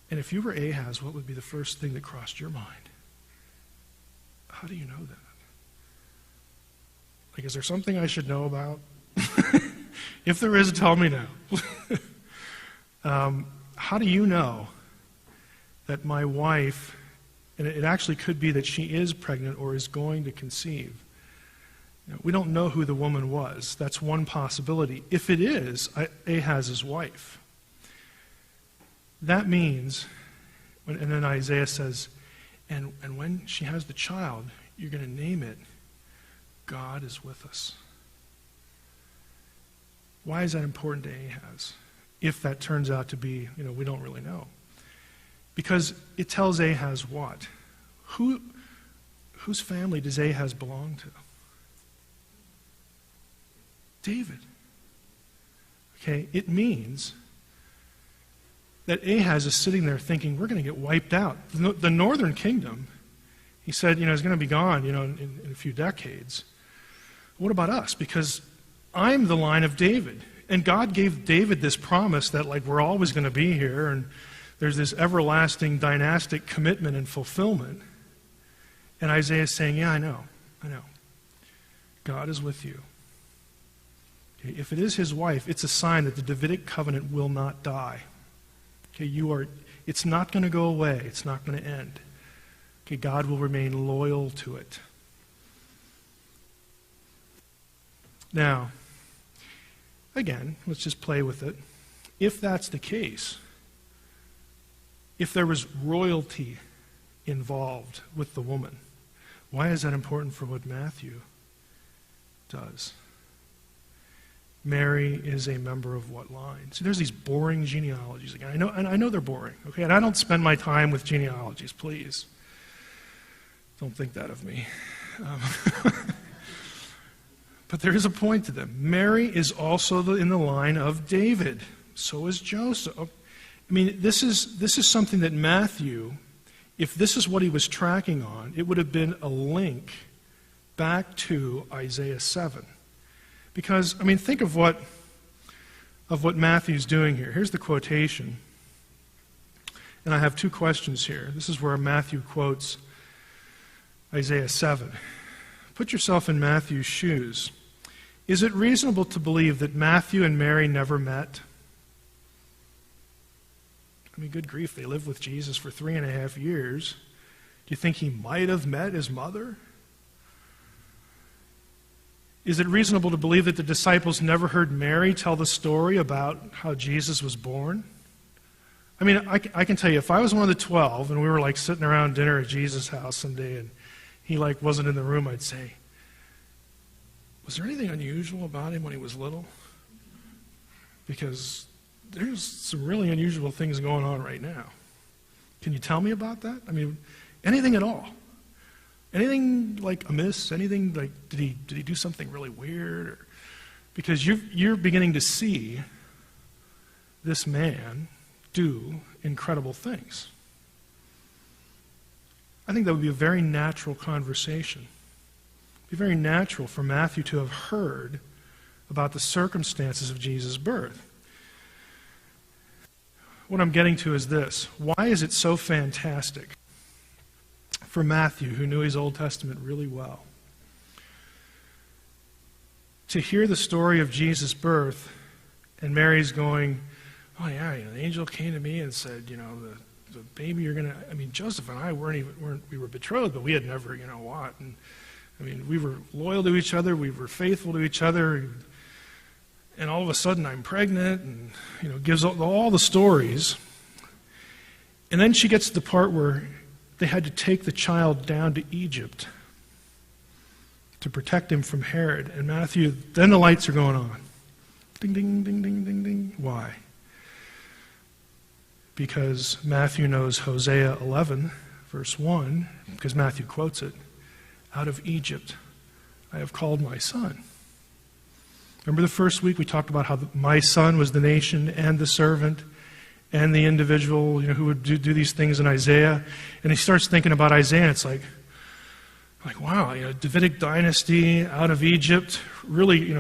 And if you were Ahaz, what would be the first thing that crossed your mind? How do you know that? Like, is there something I should know about? If there is, tell me now. How do you know that my wife, and it actually could be that she is pregnant or is going to conceive? We don't know who the woman was. That's one possibility. If it is Ahaz's wife, that means, and then Isaiah says, and when she has the child, you're going to name it, God is with us. Why is that important to Ahaz? If that turns out to be, we don't really know. Because it tells Ahaz what? Whose family does Ahaz belong to? David. Okay, it means that Ahaz is sitting there thinking, we're going to get wiped out. The northern kingdom, he said, is going to be gone, in a few decades. What about us? Because I'm the line of David. And God gave David this promise that, we're always going to be here, and there's this everlasting dynastic commitment and fulfillment. And Isaiah is saying, yeah, I know. God is with you. Okay, if it is his wife, it's a sign that the Davidic covenant will not die. Okay, it's not going to go away. It's not going to end. Okay, God will remain loyal to it. Now, again, let's just play with it. If that's the case, if there was royalty involved with the woman, why is that important for what Matthew does? Mary is a member of what line? See, there's these boring genealogies. Again, I know they're boring, okay? And I don't spend my time with genealogies, please. Don't think that of me. But there is a point to them. Mary is also in the line of David. So is Joseph. I mean, this is something that Matthew, if this is what he was tracking on, it would have been a link back to Isaiah 7. Because, I mean, think of what Matthew's doing here. Here's the quotation. And I have two questions here. This is where Matthew quotes Isaiah 7. Put yourself in Matthew's shoes. Is it reasonable to believe that Matthew and Mary never met? I mean, good grief, they lived with Jesus for 3.5 years. Do you think he might have met his mother? Is it reasonable to believe that the disciples never heard Mary tell the story about how Jesus was born? I mean, I can tell you, if I was one of the 12 and we were sitting around dinner at Jesus' house someday and he wasn't in the room, I'd say, was there anything unusual about him when he was little? Because there's some really unusual things going on right now. Can you tell me about that? I mean, anything at all. Anything amiss? Anything did he do something really weird? Because you're beginning to see this man do incredible things. I think that would be a very natural conversation. It would be very natural for Matthew to have heard about the circumstances of Jesus' birth. What I'm getting to is this. Why is it so fantastic for Matthew, who knew his Old Testament really well, to hear the story of Jesus' birth and Mary's going, oh yeah, the angel came to me and said, the baby you're going to, I mean, Joseph and I we were betrothed, but we had never, what, and I mean, we were loyal to each other, we were faithful to each other, and all of a sudden I'm pregnant, and, gives all the stories. And then she gets to the part where they had to take the child down to Egypt to protect him from Herod. And Matthew, then the lights are going on. Ding, ding, ding, ding, ding, ding. Why? Because Matthew knows Hosea 11, verse 1, because Matthew quotes it, out of Egypt I have called my son. Remember the first week we talked about how my son was the nation and the servant and the individual who would do these things in Isaiah. And he starts thinking about Isaiah, and it's like wow, Davidic dynasty out of Egypt, really,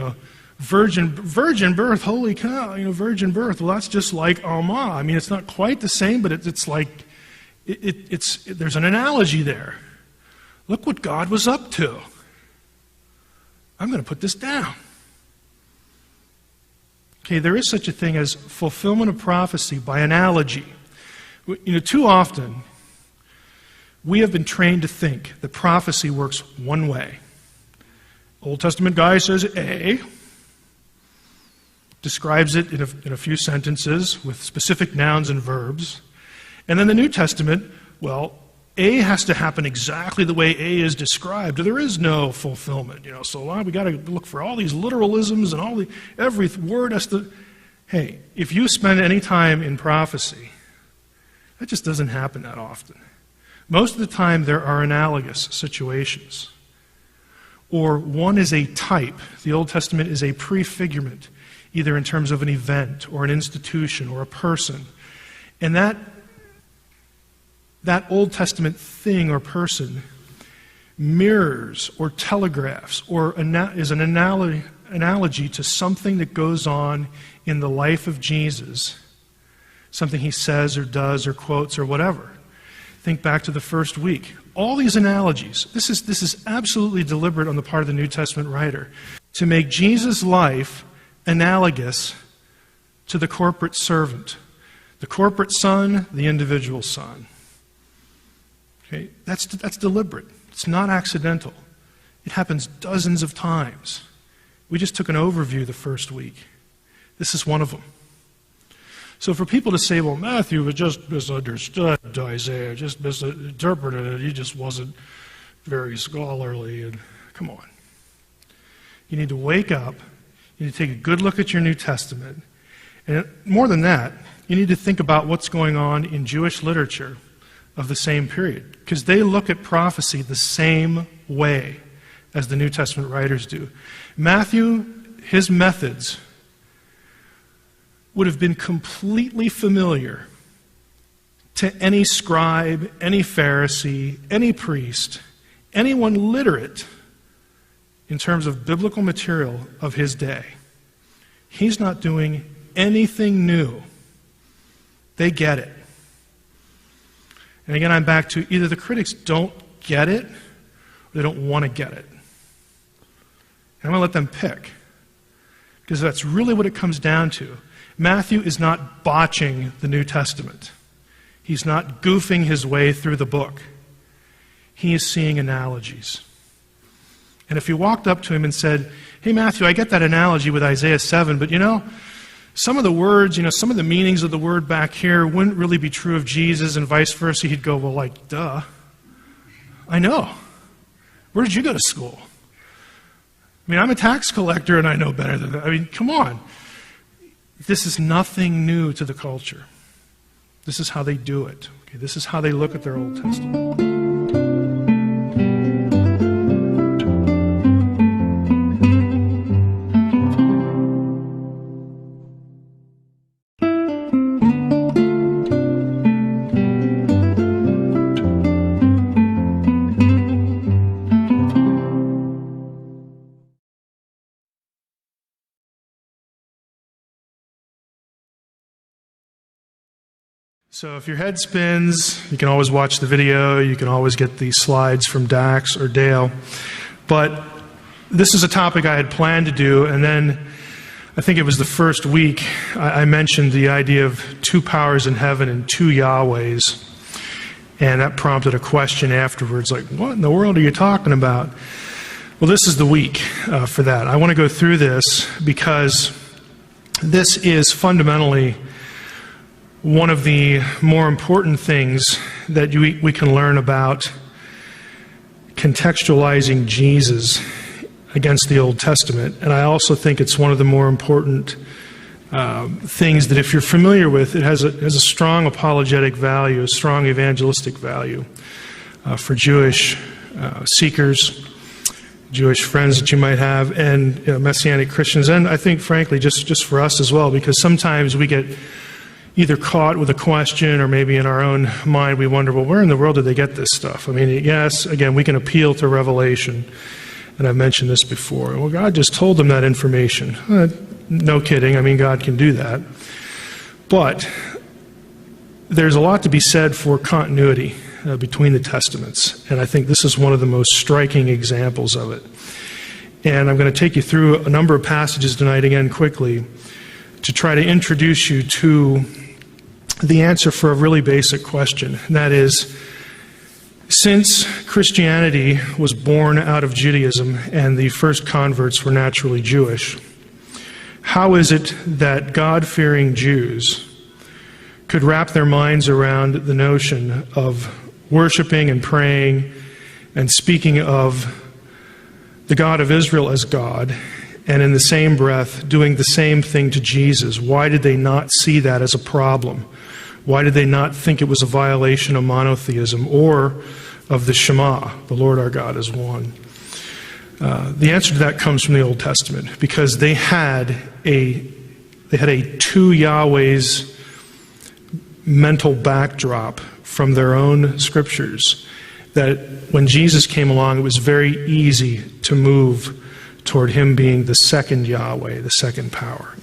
virgin birth, holy cow, virgin birth. Well, that's just like Alma. I mean, it's not quite the same, but it's there's an analogy there. Look what God was up to. I'm going to put this down. Okay, there is such a thing as fulfillment of prophecy by analogy. Too often, we have been trained to think that prophecy works one way. Old Testament guy says A, describes it in a few sentences with specific nouns and verbs. And then the New Testament, well, A has to happen exactly the way A is described. There is no fulfillment, so we got to look for all these literalisms and every word has to. Hey, if you spend any time in prophecy, that just doesn't happen that often. Most of the time there are analogous situations. Or one is a type. The Old Testament is a prefigurement, either in terms of an event or an institution or a person. And that Old Testament thing or person mirrors or telegraphs or is an analogy to something that goes on in the life of Jesus, something he says or does or quotes or whatever. Think back to the first week. All these analogies, this is absolutely deliberate on the part of the New Testament writer, to make Jesus' life analogous to the corporate servant, the corporate son, the individual son. Okay? That's deliberate. It's not accidental. It happens dozens of times. We just took an overview the first week. This is one of them. So for people to say, well, Matthew was just misunderstood Isaiah, just misinterpreted it, he just wasn't very scholarly, and come on. You need to wake up, you need to take a good look at your New Testament, and more than that, you need to think about what's going on in Jewish literature of the same period, because they look at prophecy the same way as the New Testament writers do. Matthew, his methods would have been completely familiar to any scribe, any Pharisee, any priest, anyone literate in terms of biblical material of his day. He's not doing anything new. They get it. And again, I'm back to either the critics don't get it or they don't want to get it. And I'm going to let them pick, because that's really what it comes down to. Matthew is not botching the New Testament. He's not goofing his way through the book. He is seeing analogies. And if you walked up to him and said, hey, Matthew, I get that analogy with Isaiah 7, but some of the words, some of the meanings of the word back here wouldn't really be true of Jesus and vice versa. He'd go, well, duh. I know. Where did you go to school? I'm a tax collector and I know better than that. Come on. This is nothing new to the culture. This is how they do it. Okay, this is how they look at their Old Testament. So if your head spins, you can always watch the video. You can always get the slides from Dax or Dale. But this is a topic I had planned to do, and then I think it was the first week I mentioned the idea of two powers in heaven and two Yahwehs. And that prompted a question afterwards, like, what in the world are you talking about? Well, this is the week for that. I want to go through this because this is fundamentally one of the more important things that we can learn about contextualizing Jesus against the Old Testament. And I also think it's one of the more important things that if you're familiar with, it has a strong apologetic value, a strong evangelistic value for Jewish seekers, Jewish friends that you might have, and Messianic Christians, and I think, frankly, just for us as well, because sometimes we get either caught with a question or maybe in our own mind we wonder, well, where in the world did they get this stuff? Yes, again, we can appeal to Revelation, and I've mentioned this before. Well, God just told them that information. No kidding. God can do that. But there's a lot to be said for continuity between the Testaments, and I think this is one of the most striking examples of it. And I'm going to take you through a number of passages tonight, again, quickly, to try to introduce you to the answer for a really basic question. And that is, since Christianity was born out of Judaism and the first converts were naturally Jewish, how is it that God-fearing Jews could wrap their minds around the notion of worshiping and praying and speaking of the God of Israel as God, and in the same breath doing the same thing to Jesus? Why did they not see that as a problem? Why did they not think it was a violation of monotheism or of the Shema, the Lord our God is one? The answer to that comes from the Old Testament, because they had a two Yahwehs mental backdrop from their own scriptures, that when Jesus came along, it was very easy to move toward him being the second Yahweh, the second power.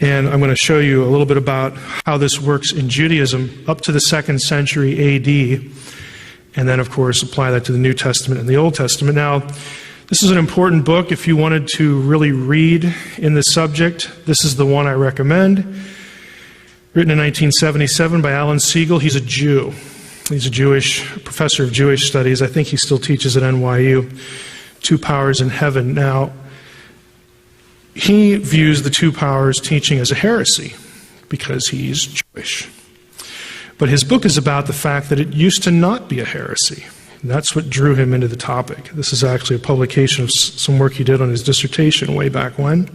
And I'm going to show you a little bit about how this works in Judaism up to the 2nd century AD, and then, of course, apply that to the New Testament and the Old Testament. Now, This is an important book if you wanted to really read in this subject. This is the one I recommend. Written in 1977 by Alan Siegel. He's a Jew. He's a professor of Jewish studies. I think he still teaches at NYU. Two Powers in Heaven. Now, he views the two powers teaching as a heresy because he's Jewish. But his book is about the fact that it used to not be a heresy. And that's what drew him into the topic. This is actually a publication of some work he did on his dissertation way back when.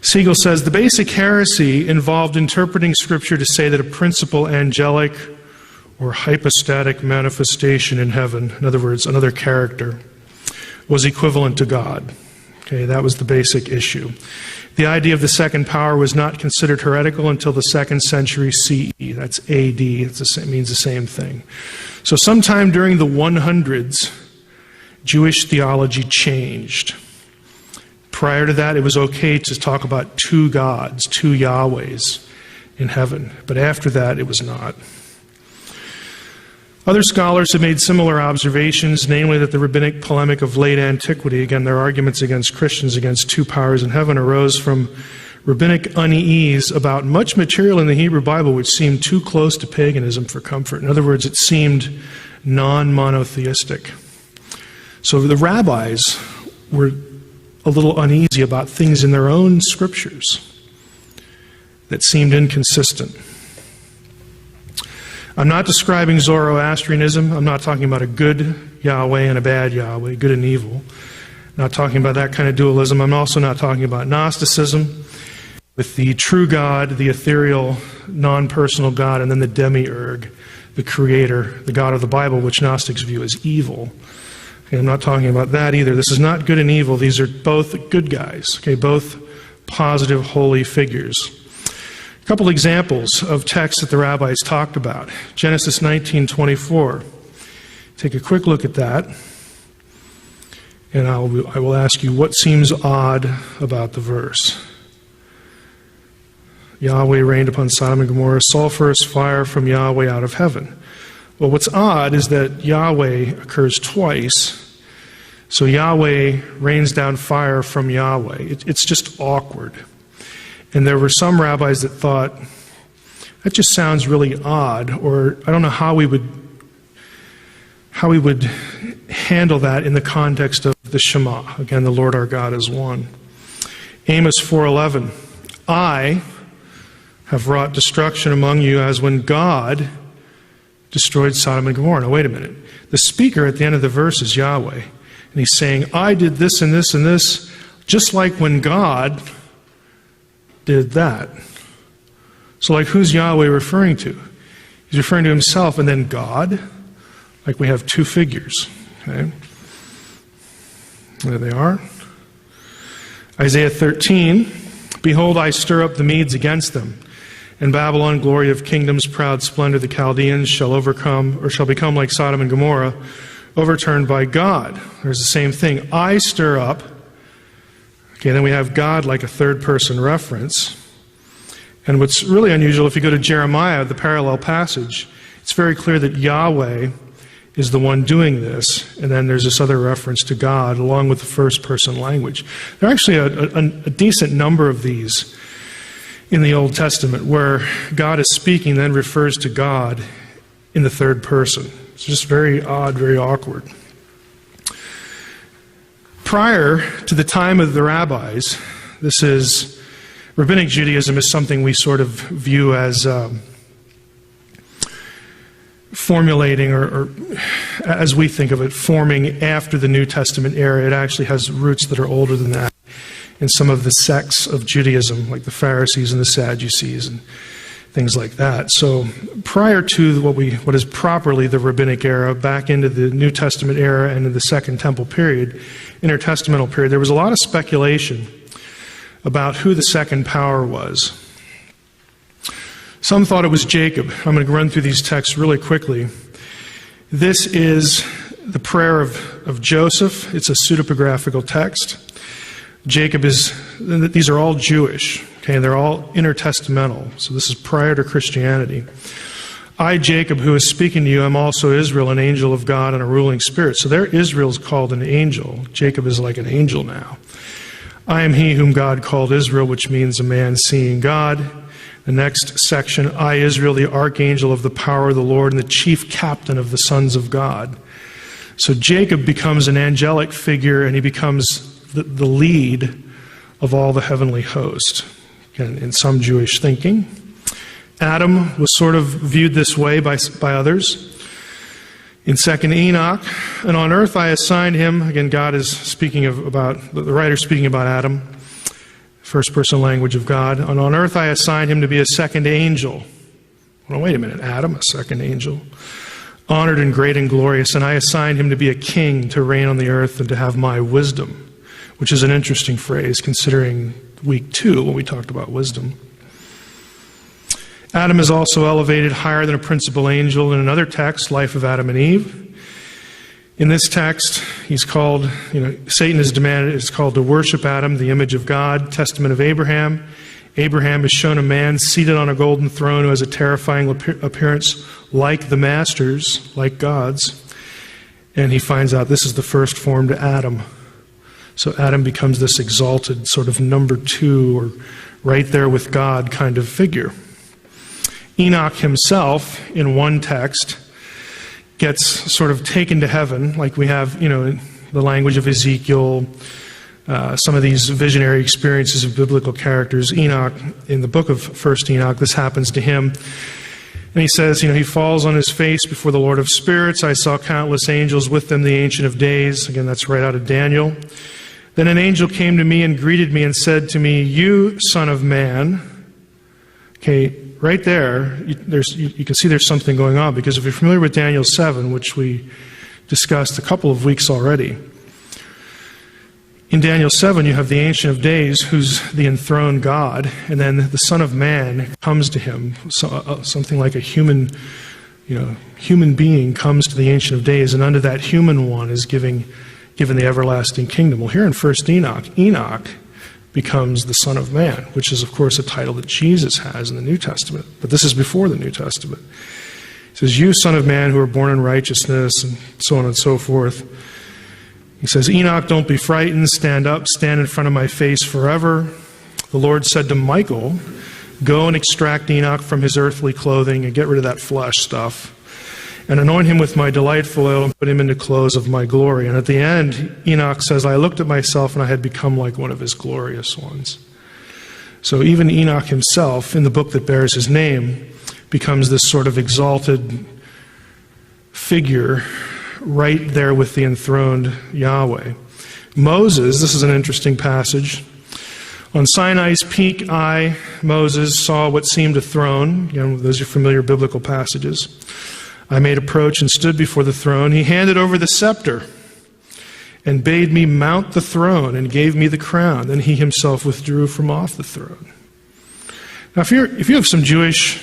Siegel says, the basic heresy involved interpreting Scripture to say that a principal angelic or hypostatic manifestation in heaven, in other words, another character, was equivalent to God. Okay, that was the basic issue. The idea of the second power was not considered heretical until the 2nd century CE. That's AD. It means the same thing. So sometime during the 100s, Jewish theology changed. Prior to that, it was okay to talk about two gods, two Yahwehs in heaven. But after that, it was not. Other scholars have made similar observations, namely that the rabbinic polemic of late antiquity, again, their arguments against Christians against two powers in heaven, arose from rabbinic unease about much material in the Hebrew Bible which seemed too close to paganism for comfort. In other words, it seemed non-monotheistic. So the rabbis were a little uneasy about things in their own scriptures that seemed inconsistent. I'm not describing Zoroastrianism. I'm not talking about a good Yahweh and a bad Yahweh, good and evil. I'm not talking about that kind of dualism. I'm also not talking about Gnosticism with the true God, the ethereal, non-personal God, and then the demiurge, the creator, the God of the Bible, which Gnostics view as evil. Okay, I'm not talking about that either. This is not good and evil. These are both good guys, okay, both positive, holy figures. A couple examples of texts that the rabbis talked about. Genesis 19:24. Take a quick look at that. And I will ask you what seems odd about the verse. Yahweh rained upon Sodom and Gomorrah sulfurous fire from Yahweh out of heaven. Well, what's odd is that Yahweh occurs twice. So Yahweh rains down fire from Yahweh. It's just awkward. And there were some rabbis that thought, that just sounds really odd, or I don't know how we would handle that in the context of the Shema. Again, the Lord our God is one. Amos 4:11, I have wrought destruction among you as when God destroyed Sodom and Gomorrah. Now wait a minute. The speaker at the end of the verse is Yahweh. And he's saying, I did this and this and this, just like when God did that. So like who's Yahweh referring to? He's referring to himself and then God. Like we have two figures. Okay? There they are. Isaiah 13, behold, I stir up the Medes against them. In Babylon, glory of kingdoms, proud splendor, the Chaldeans shall become like Sodom and Gomorrah, overturned by God. There's the same thing. I stir up. Okay, then we have God like a third-person reference. And what's really unusual, if you go to Jeremiah, the parallel passage, it's very clear that Yahweh is the one doing this, and then there's this other reference to God along with the first-person language. There are actually a decent number of these in the Old Testament where God is speaking, then refers to God in the third person. It's just very odd, very awkward. Prior to the time of the rabbis, Rabbinic Judaism is something we sort of view as formulating, or as we think of it, forming after the New Testament era. It actually has roots that are older than that in some of the sects of Judaism, like the Pharisees and the Sadducees and things like that. So prior to what is properly the Rabbinic era, back into the New Testament era and in the Second Temple period, intertestamental period, there was a lot of speculation about who the second power was. Some thought it was Jacob. I'm going to run through these texts really quickly. This is the prayer of Joseph. It's a pseudepigraphical text. These are all Jewish, okay, they're all intertestamental, so this is prior to Christianity. I, Jacob, who is speaking to you, am also Israel, an angel of God and a ruling spirit. So there Israel's called an angel. Jacob is like an angel now. I am he whom God called Israel, which means a man seeing God. The next section, I, Israel, the archangel of the power of the Lord and the chief captain of the sons of God. So Jacob becomes an angelic figure, and he becomes the lead of all the heavenly host, again, in some Jewish thinking. Adam was sort of viewed this way by others. In 2nd Enoch, and on earth I assigned him, again, God is speaking about, the writer speaking about Adam, first person language of God, and on earth I assigned him to be a second angel. Well, wait a minute, Adam, a second angel, honored and great and glorious, and I assigned him to be a king, to reign on the earth and to have my wisdom, which is an interesting phrase considering week 2 when we talked about wisdom. Adam is also elevated higher than a principal angel in another text, Life of Adam and Eve. In this text, he's called, Satan is demanded, it's called to worship Adam, the image of God, testament of Abraham. Abraham is shown a man seated on a golden throne who has a terrifying appearance like the masters, like God's. And he finds out this is the first form to Adam. So Adam becomes this exalted sort of number 2 or right there with God kind of figure. Enoch himself, in one text, gets sort of taken to heaven, like we have, in the language of Ezekiel, some of these visionary experiences of biblical characters. Enoch, in the book of 1st Enoch, this happens to him. And he says, he falls on his face before the Lord of spirits. I saw countless angels, with them the Ancient of Days. Again, that's right out of Daniel. Then an angel came to me and greeted me and said to me, you son of man. Okay, right there, you can see there's something going on, because if you're familiar with Daniel 7, which we discussed a couple of weeks already, in Daniel 7 you have the Ancient of Days, who's the enthroned God, and then the Son of Man comes to him, something like a human being comes to the Ancient of Days, and under that human one is given the everlasting kingdom. Well, here in 1st Enoch, Enoch becomes the Son of Man, which is, of course, a title that Jesus has in the New Testament. But this is before the New Testament. He says, you, Son of Man, who are born in righteousness, and so on and so forth. He says, Enoch, don't be frightened. Stand up, stand in front of my face forever. The Lord said to Michael, go and extract Enoch from his earthly clothing and get rid of that flesh stuff, and anoint him with my delightful oil and put him into clothes of my glory. And at the end, Enoch says, I looked at myself and I had become like one of his glorious ones. So even Enoch himself, in the book that bears his name, becomes this sort of exalted figure right there with the enthroned Yahweh. Moses, this is an interesting passage. On Sinai's peak, Moses, saw what seemed a throne. Those are familiar biblical passages. I made approach and stood before the throne. He handed over the scepter and bade me mount the throne and gave me the crown. Then he himself withdrew from off the throne. Now, if you have some Jewish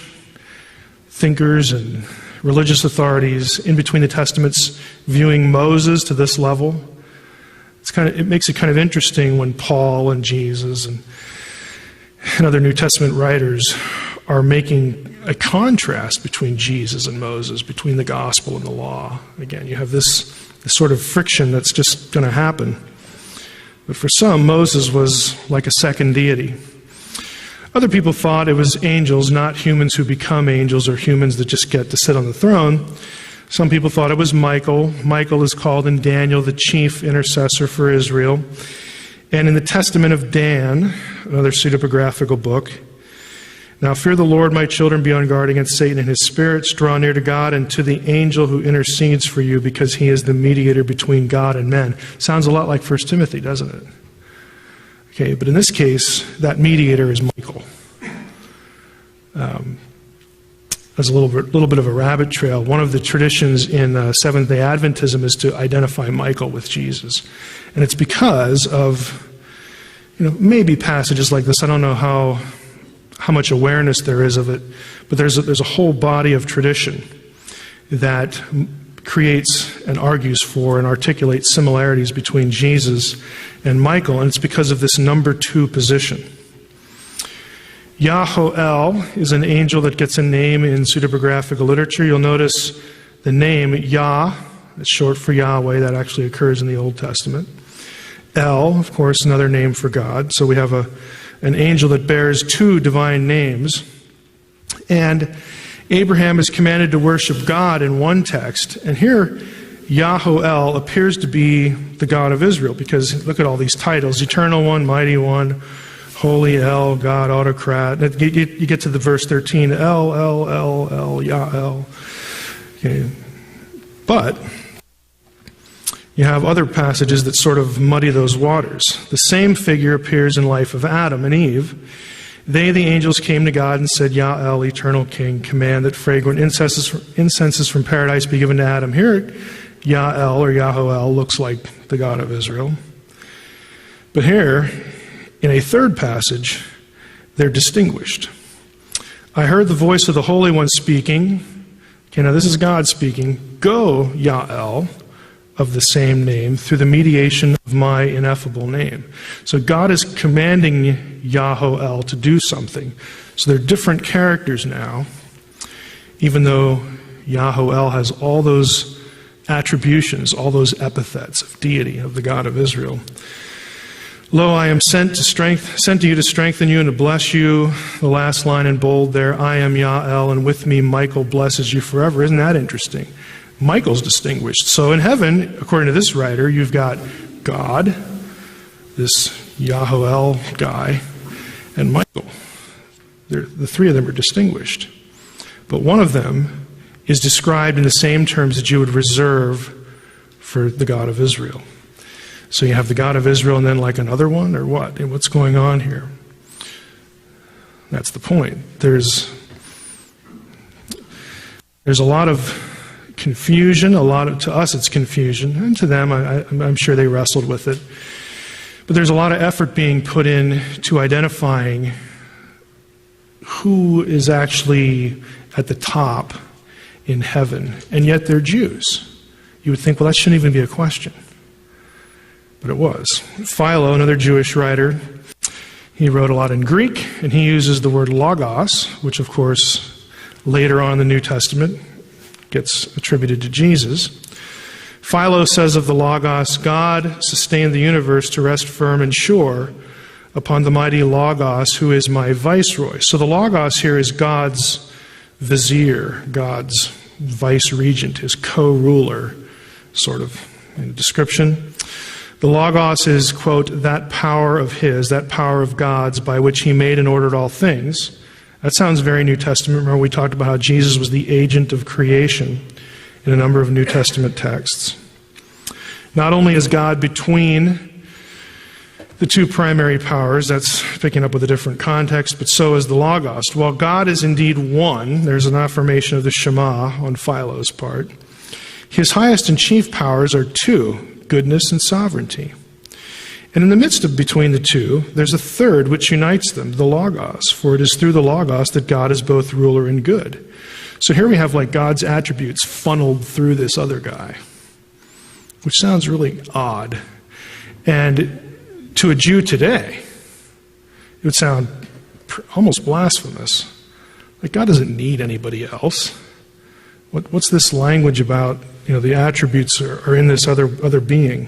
thinkers and religious authorities in between the Testaments viewing Moses to this level, it makes it kind of interesting when Paul and Jesus and other New Testament writers are making a contrast between Jesus and Moses, between the gospel and the law. Again, you have this sort of friction that's just going to happen. But for some, Moses was like a second deity. Other people thought it was angels, not humans who become angels or humans that just get to sit on the throne. Some people thought it was Michael. Michael is called in Daniel the chief intercessor for Israel. And in the Testament of Dan, another pseudepigraphical book, now fear the Lord, my children, be on guard against Satan and his spirits. Draw near to God and to the angel who intercedes for you, because he is the mediator between God and men. Sounds a lot like 1 Timothy, doesn't it? Okay, but in this case, that mediator is Michael. There's a little bit of a rabbit trail. One of the traditions in Seventh-day Adventism is to identify Michael with Jesus. And it's because of, maybe passages like this. I don't know how much awareness there is of it, but there's a whole body of tradition that creates and argues for and articulates similarities between Jesus and Michael, and it's because of this number 2 position. Yahoel is an angel that gets a name in pseudepigraphical literature. You'll notice the name Yah, it's short for Yahweh, that actually occurs in the Old Testament. El, of course, another name for God. So we have an angel that bears two divine names. And Abraham is commanded to worship God in one text. And here, Yahoel appears to be the God of Israel, because look at all these titles: Eternal One, Mighty One, Holy El, God, Autocrat. You get to the verse 13, El, Yael. Okay. But you have other passages that sort of muddy those waters. The same figure appears in life of Adam and Eve. They, the angels, came to God and said, Yael, eternal King, command that fragrant incenses from paradise be given to Adam. Here, Yael or Yahoel looks like the God of Israel. But here, in a third passage, they're distinguished. I heard the voice of the Holy One speaking. Okay, now this is God speaking. Go, Yael, of the same name, through the mediation of my ineffable name. So God is commanding Yahoel to do something. So they're different characters now, even though Yahoel has all those attributions, all those epithets of deity, of the God of Israel. Lo, I am sent to you to strengthen you and to bless you. The last line in bold there, I am Yael, and with me Michael blesses you forever. Isn't that interesting? Michael's distinguished. So in heaven, according to this writer, you've got God, this Yahoel guy, and Michael. The three of them are distinguished. But one of them is described in the same terms that you would reserve for the God of Israel. So you have the God of Israel and then like another one, or what? And what's going on here? That's the point. There's a lot of confusion. To us it's confusion, and to them I'm sure they wrestled with it. But there's a lot of effort being put in to identifying who is actually at the top in heaven, and yet they're Jews. You would think, well, that shouldn't even be a question. But it was. Philo, another Jewish writer, he wrote a lot in Greek, and he uses the word logos, which of course later on in the New Testament gets attributed to Jesus. Philo says of the logos, God sustained the universe to rest firm and sure upon the mighty logos, who is my viceroy. So the logos here is God's vizier, God's vice-regent, his co-ruler, sort of description. The Logos is, quote, that power of his, that power of God's, by which he made and ordered all things. That sounds very New Testament. Remember we talked about how Jesus was the agent of creation in a number of New Testament texts. Not only is God between the two primary powers, that's picking up with a different context, but so is the Logos. While God is indeed one, there's an affirmation of the Shema on Philo's part, his highest and chief powers are two, goodness and sovereignty. And in the midst of between the two, there's a third which unites them, the Logos, for it is through the Logos that God is both ruler and good. So here we have like God's attributes funneled through this other guy, which sounds really odd. And to a Jew today, it would sound almost blasphemous. Like God doesn't need anybody else. What's this language about? The attributes are in this other being.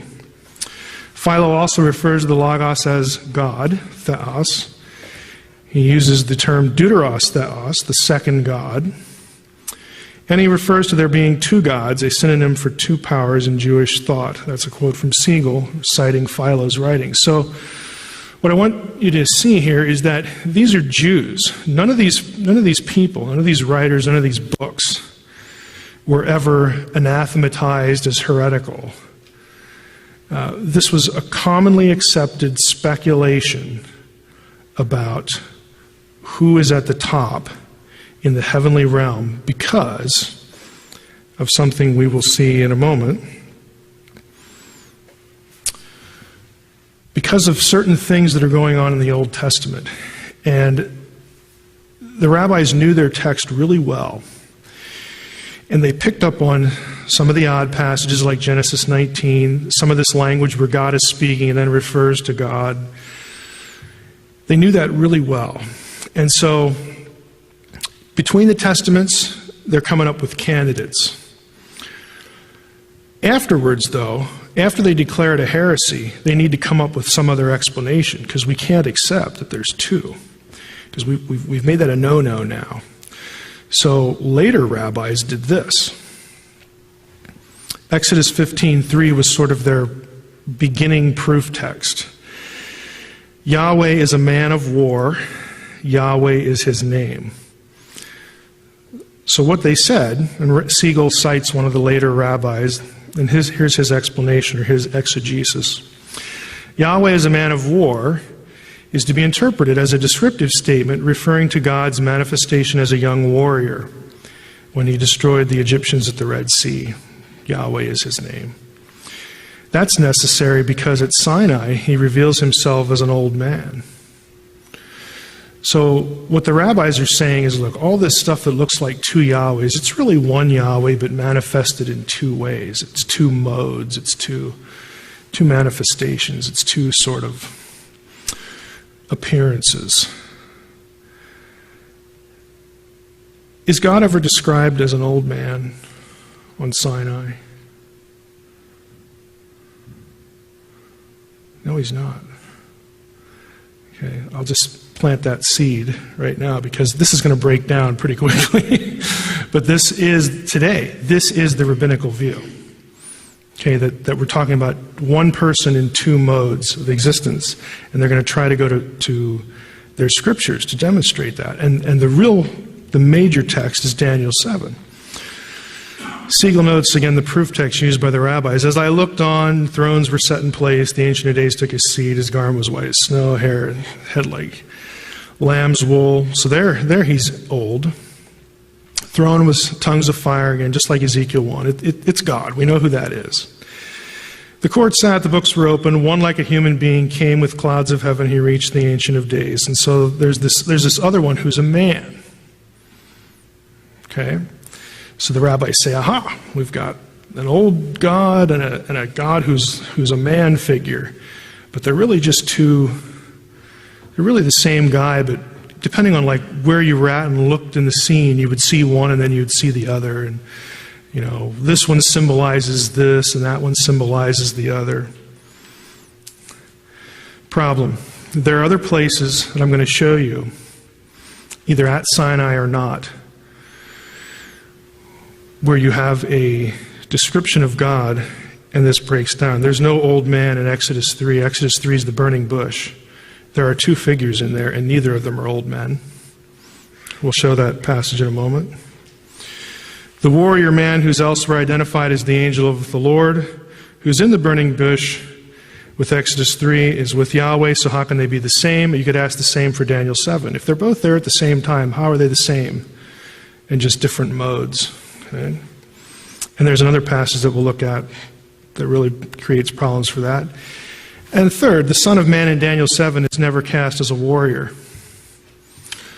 Philo also refers to the Logos as God, theos. He uses the term deuteros theos, the second God. And he refers to there being two gods, a synonym for two powers in Jewish thought. That's a quote from Siegel, citing Philo's writings. So what I want you to see here is that these are Jews. None of these people, none of these writers, none of these books were ever anathematized as heretical. This was a commonly accepted speculation about who is at the top in the heavenly realm because of something we will see in a moment. Because of certain things that are going on in the Old Testament. And the rabbis knew their text really well. And they picked up on some of the odd passages like Genesis 19, some of this language where God is speaking and then refers to God. They knew that really well. And so, between the testaments, they're coming up with candidates. Afterwards, though, after they declare it a heresy, they need to come up with some other explanation, because we can't accept that there's two, because we've made that a no-no now. So later rabbis did this. Exodus 15:3 was sort of their beginning proof text. Yahweh is a man of war. Yahweh is his name. So what they said, and Siegel cites one of the later rabbis, and here's his explanation, or his exegesis. Yahweh is a man of war is to be interpreted as a descriptive statement referring to God's manifestation as a young warrior when he destroyed the Egyptians at the Red Sea. Yahweh is his name. That's necessary because at Sinai he reveals himself as an old man. So what the rabbis are saying is, look, all this stuff that looks like two Yahwehs, it's really one Yahweh but manifested in two ways. It's two modes, it's two manifestations, it's two sort of appearances. Is God ever described as an old man on Sinai? No, he's not. Okay, I'll just plant that seed right now because this is going to break down pretty quickly. But this is the rabbinical view. Okay, that we're talking about one person in two modes of existence, and they're going to try to go to their scriptures to demonstrate that. And the major text is Daniel 7. Siegel notes, again, the proof text used by the rabbis. As I looked on, thrones were set in place. The Ancient of Days took his seat. His garment was white as snow, hair and head like lamb's wool. So there he's old. Throne was tongues of fire, again, just like Ezekiel 1. It's God. We know who that is. The court sat, the books were open. One like a human being came with clouds of heaven. He reached the Ancient of Days. And so there's this other one who's a man. Okay? So the rabbis say, aha, we've got an old God and a God who's a man figure. But they're really just they're really the same guy, but depending on like where you were at and looked in the scene, you would see one and then you'd see the other. And, you know, this one symbolizes this and that one symbolizes the other. Problem. There are other places that I'm going to show you, either at Sinai or not, where you have a description of God, and this breaks down. There's no old man in Exodus 3. Exodus 3 is the burning bush. There are two figures in there, and neither of them are old men. We'll show that passage in a moment. The warrior man who's elsewhere identified as the angel of the Lord, who's in the burning bush with Exodus 3, is with Yahweh, so how can they be the same? You could ask the same for Daniel 7. If they're both there at the same time, how are they the same in just different modes? Okay. And there's another passage that we'll look at that really creates problems for that. And third, the Son of Man in Daniel 7 is never cast as a warrior.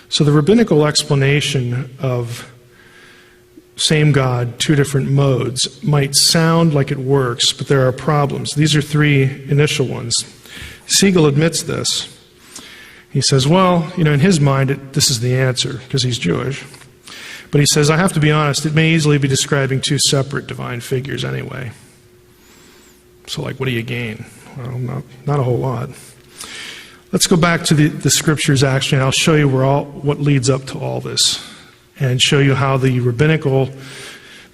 So the rabbinical explanation of same God, two different modes, might sound like it works, but there are problems. These are three initial ones. Siegel admits this. He says, well, you know, in his mind, this is the answer, because he's Jewish. But he says, I have to be honest, it may easily be describing two separate divine figures anyway. So, like, what do you gain? Well, not a whole lot. Let's go back to the scriptures, actually, and I'll show you what leads up to all this, and show you how the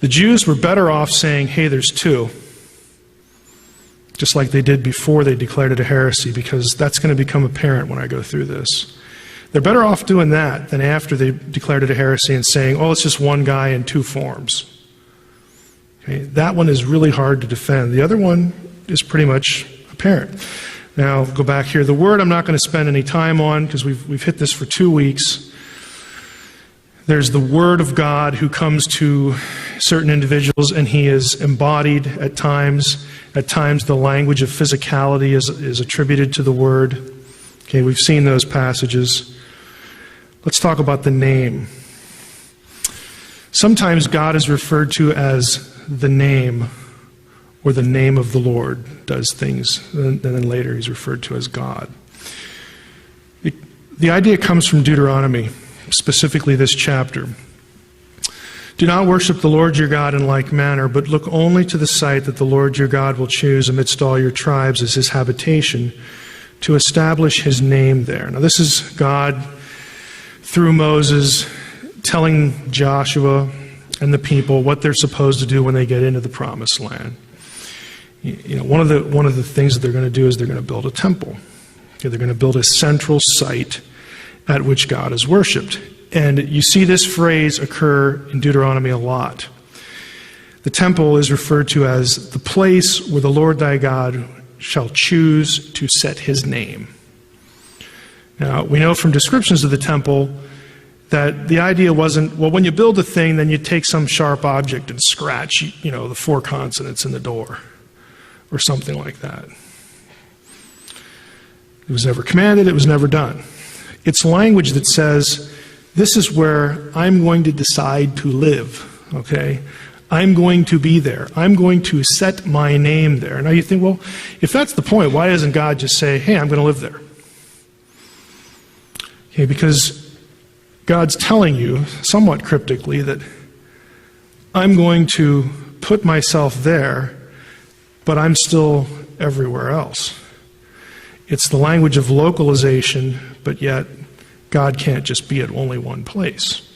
Jews were better off saying, hey, there's two, just like they did before they declared it a heresy, because that's going to become apparent when I go through this. They're better off doing that than after they declared it a heresy and saying, oh, it's just one guy in two forms. Okay, that one is really hard to defend. The other one is pretty much apparent. Now, go back here. The word I'm not going to spend any time on because we've hit this for 2 weeks. There's the Word of God who comes to certain individuals, and he is embodied at times. At times, the language of physicality is attributed to the Word. Okay, we've seen those passages. Let's talk about the name. Sometimes God is referred to as the name, or the name of the Lord does things, and then later he's referred to as God. The idea comes from Deuteronomy, specifically this chapter. Do not worship the Lord your God in like manner, but look only to the site that the Lord your God will choose amidst all your tribes as his habitation, to establish his name there. Now this is God, through Moses, telling Joshua and the people what they're supposed to do when they get into the promised land. You know, one of the things that they're going to do is they're going to build a temple. Okay, they're going to build a central site at which God is worshipped. And you see this phrase occur in Deuteronomy a lot. The temple is referred to as the place where the Lord thy God shall choose to set his name. Now, we know from descriptions of the temple that the idea wasn't, well, when you build a thing, then you take some sharp object and scratch, the 4 consonants in the door, or something like that. It was never commanded, it was never done. It's language that says, this is where I'm going to decide to live, okay? I'm going to be there. I'm going to set my name there. Now you think, well, if that's the point, why doesn't God just say, hey, I'm going to live there? Okay, because God's telling you, somewhat cryptically, that I'm going to put myself there, but I'm still everywhere else. It's the language of localization, but yet God can't just be at only one place.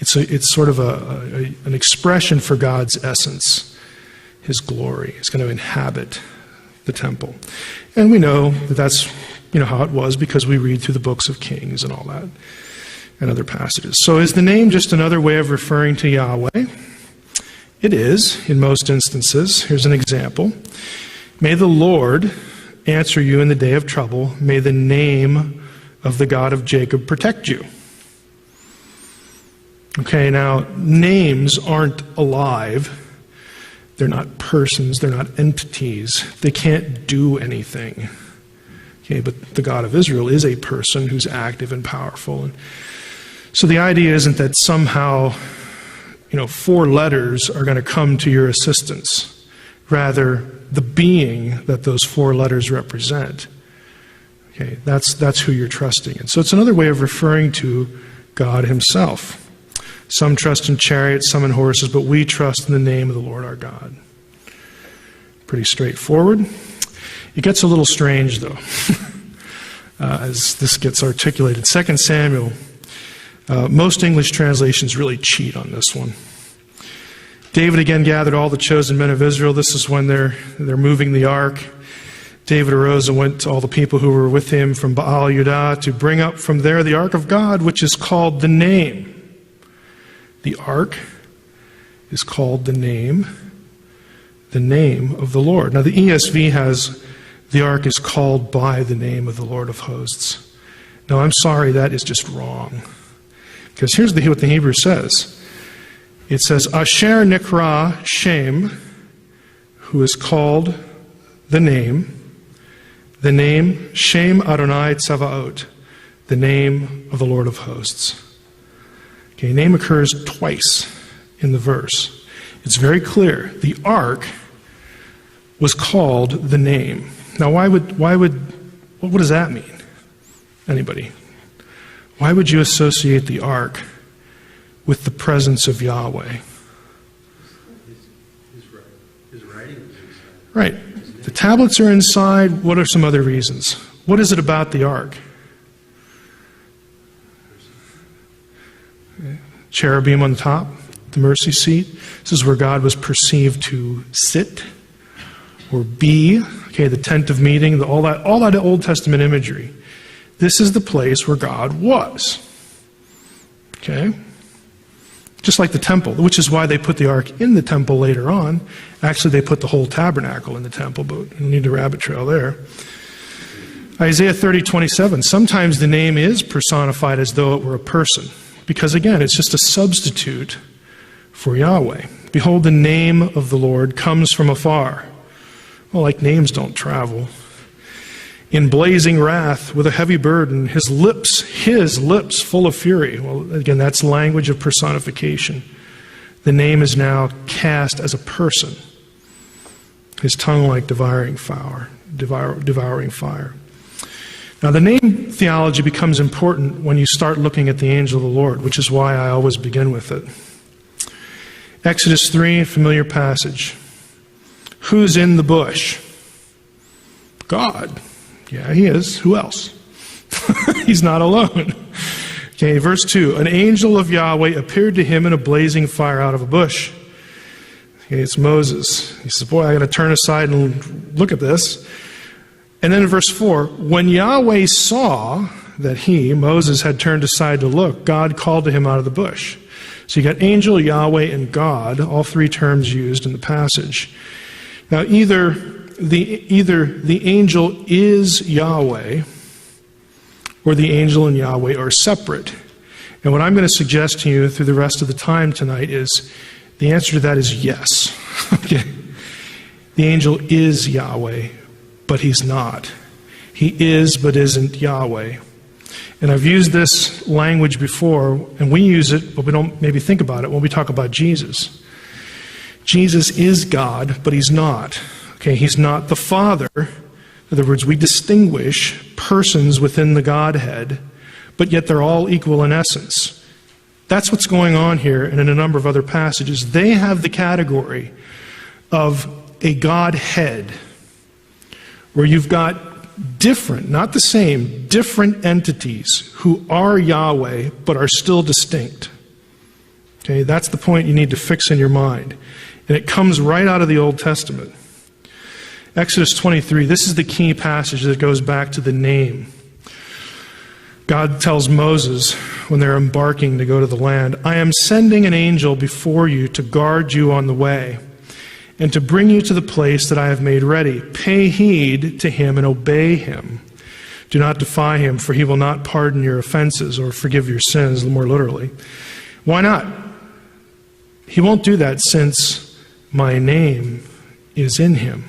It's sort of an expression for God's essence, his glory. He's going to inhabit the temple. And we know that that's how it was because we read through the books of Kings and all that and other passages. So is the name just another way of referring to Yahweh? It is, in most instances. Here's an example. May the Lord answer you in the day of trouble. May the name of the God of Jacob protect you. Okay, now, names aren't alive. They're not persons. They're not entities. They can't do anything. Okay, but the God of Israel is a person who's active and powerful. And so the idea isn't that somehow, 4 letters are going to come to your assistance. Rather, the being that those 4 letters represent. Okay, that's who you're trusting in. So it's another way of referring to God himself. Some trust in chariots, some in horses, but we trust in the name of the Lord our God. Pretty straightforward. It gets a little strange, though, as this gets articulated. 2 Samuel, most English translations really cheat on this one. David again gathered all the chosen men of Israel. This is when they're moving the ark. David arose and went to all the people who were with him from Baal Judah to bring up from there the ark of God, which is called the Name. The ark is called the name of the Lord. Now the ESV has, the ark is called by the name of the Lord of hosts. Now I'm sorry, that is just wrong. Because here's what the Hebrew says. It says, Asher Nikra Shem, who is called the name Shem Adonai Tzavaot, the name of the Lord of hosts. Okay, name occurs twice in the verse. It's very clear. The ark was called the name. Now, what does that mean? Anybody? Why would you associate the ark with the presence of Yahweh? His writing is inside. Right. The tablets are inside. What are some other reasons? What is it about the ark? Cherubim on the top, the mercy seat. This is where God was perceived to sit or be. Okay, the tent of meeting, all that Old Testament imagery. This is the place where God was. Okay? Just like the temple, which is why they put the ark in the temple later on. Actually, they put the whole tabernacle in the temple, but you need a rabbit trail there. Isaiah 30:27. Sometimes the name is personified as though it were a person. Because again, it's just a substitute for Yahweh. Behold, the name of the Lord comes from afar. Well, like names don't travel. In blazing wrath, with a heavy burden, his lips full of fury. Well, again, that's language of personification. The name is now cast as a person. His tongue like devouring fire. Now, the name theology becomes important when you start looking at the angel of the Lord, which is why I always begin with it. Exodus 3, familiar passage. Who's in the bush? God. Yeah, he is. Who else? He's not alone. Okay, verse 2. An angel of Yahweh appeared to him in a blazing fire out of a bush. Okay, it's Moses. He says, boy, I got to turn aside and look at this. And then in verse 4, when Yahweh saw that he, Moses, had turned aside to look, God called to him out of the bush. So you got angel, Yahweh, and God, all three terms used in the passage. Now, either the angel is Yahweh, or the angel and Yahweh are separate. And what I'm going to suggest to you through the rest of the time tonight is the answer to that is yes. Okay. The angel is Yahweh, but he's not. He is, but isn't Yahweh. And I've used this language before, and we use it, but we don't maybe think about it when we talk about Jesus. Jesus is God, but he's not. Okay, he's not the Father. In other words, we distinguish persons within the Godhead, but yet they're all equal in essence. That's what's going on here and in a number of other passages. They have the category of a Godhead, where you've got different, not the same, different entities who are Yahweh but are still distinct. Okay, that's the point you need to fix in your mind. And it comes right out of the Old Testament. Exodus 23, this is the key passage that goes back to the name. God tells Moses when they're embarking to go to the land, I am sending an angel before you to guard you on the way and to bring you to the place that I have made ready. Pay heed to him and obey him. Do not defy him, for he will not pardon your offenses or forgive your sins, more literally. Why not? He won't do that since my name is in him.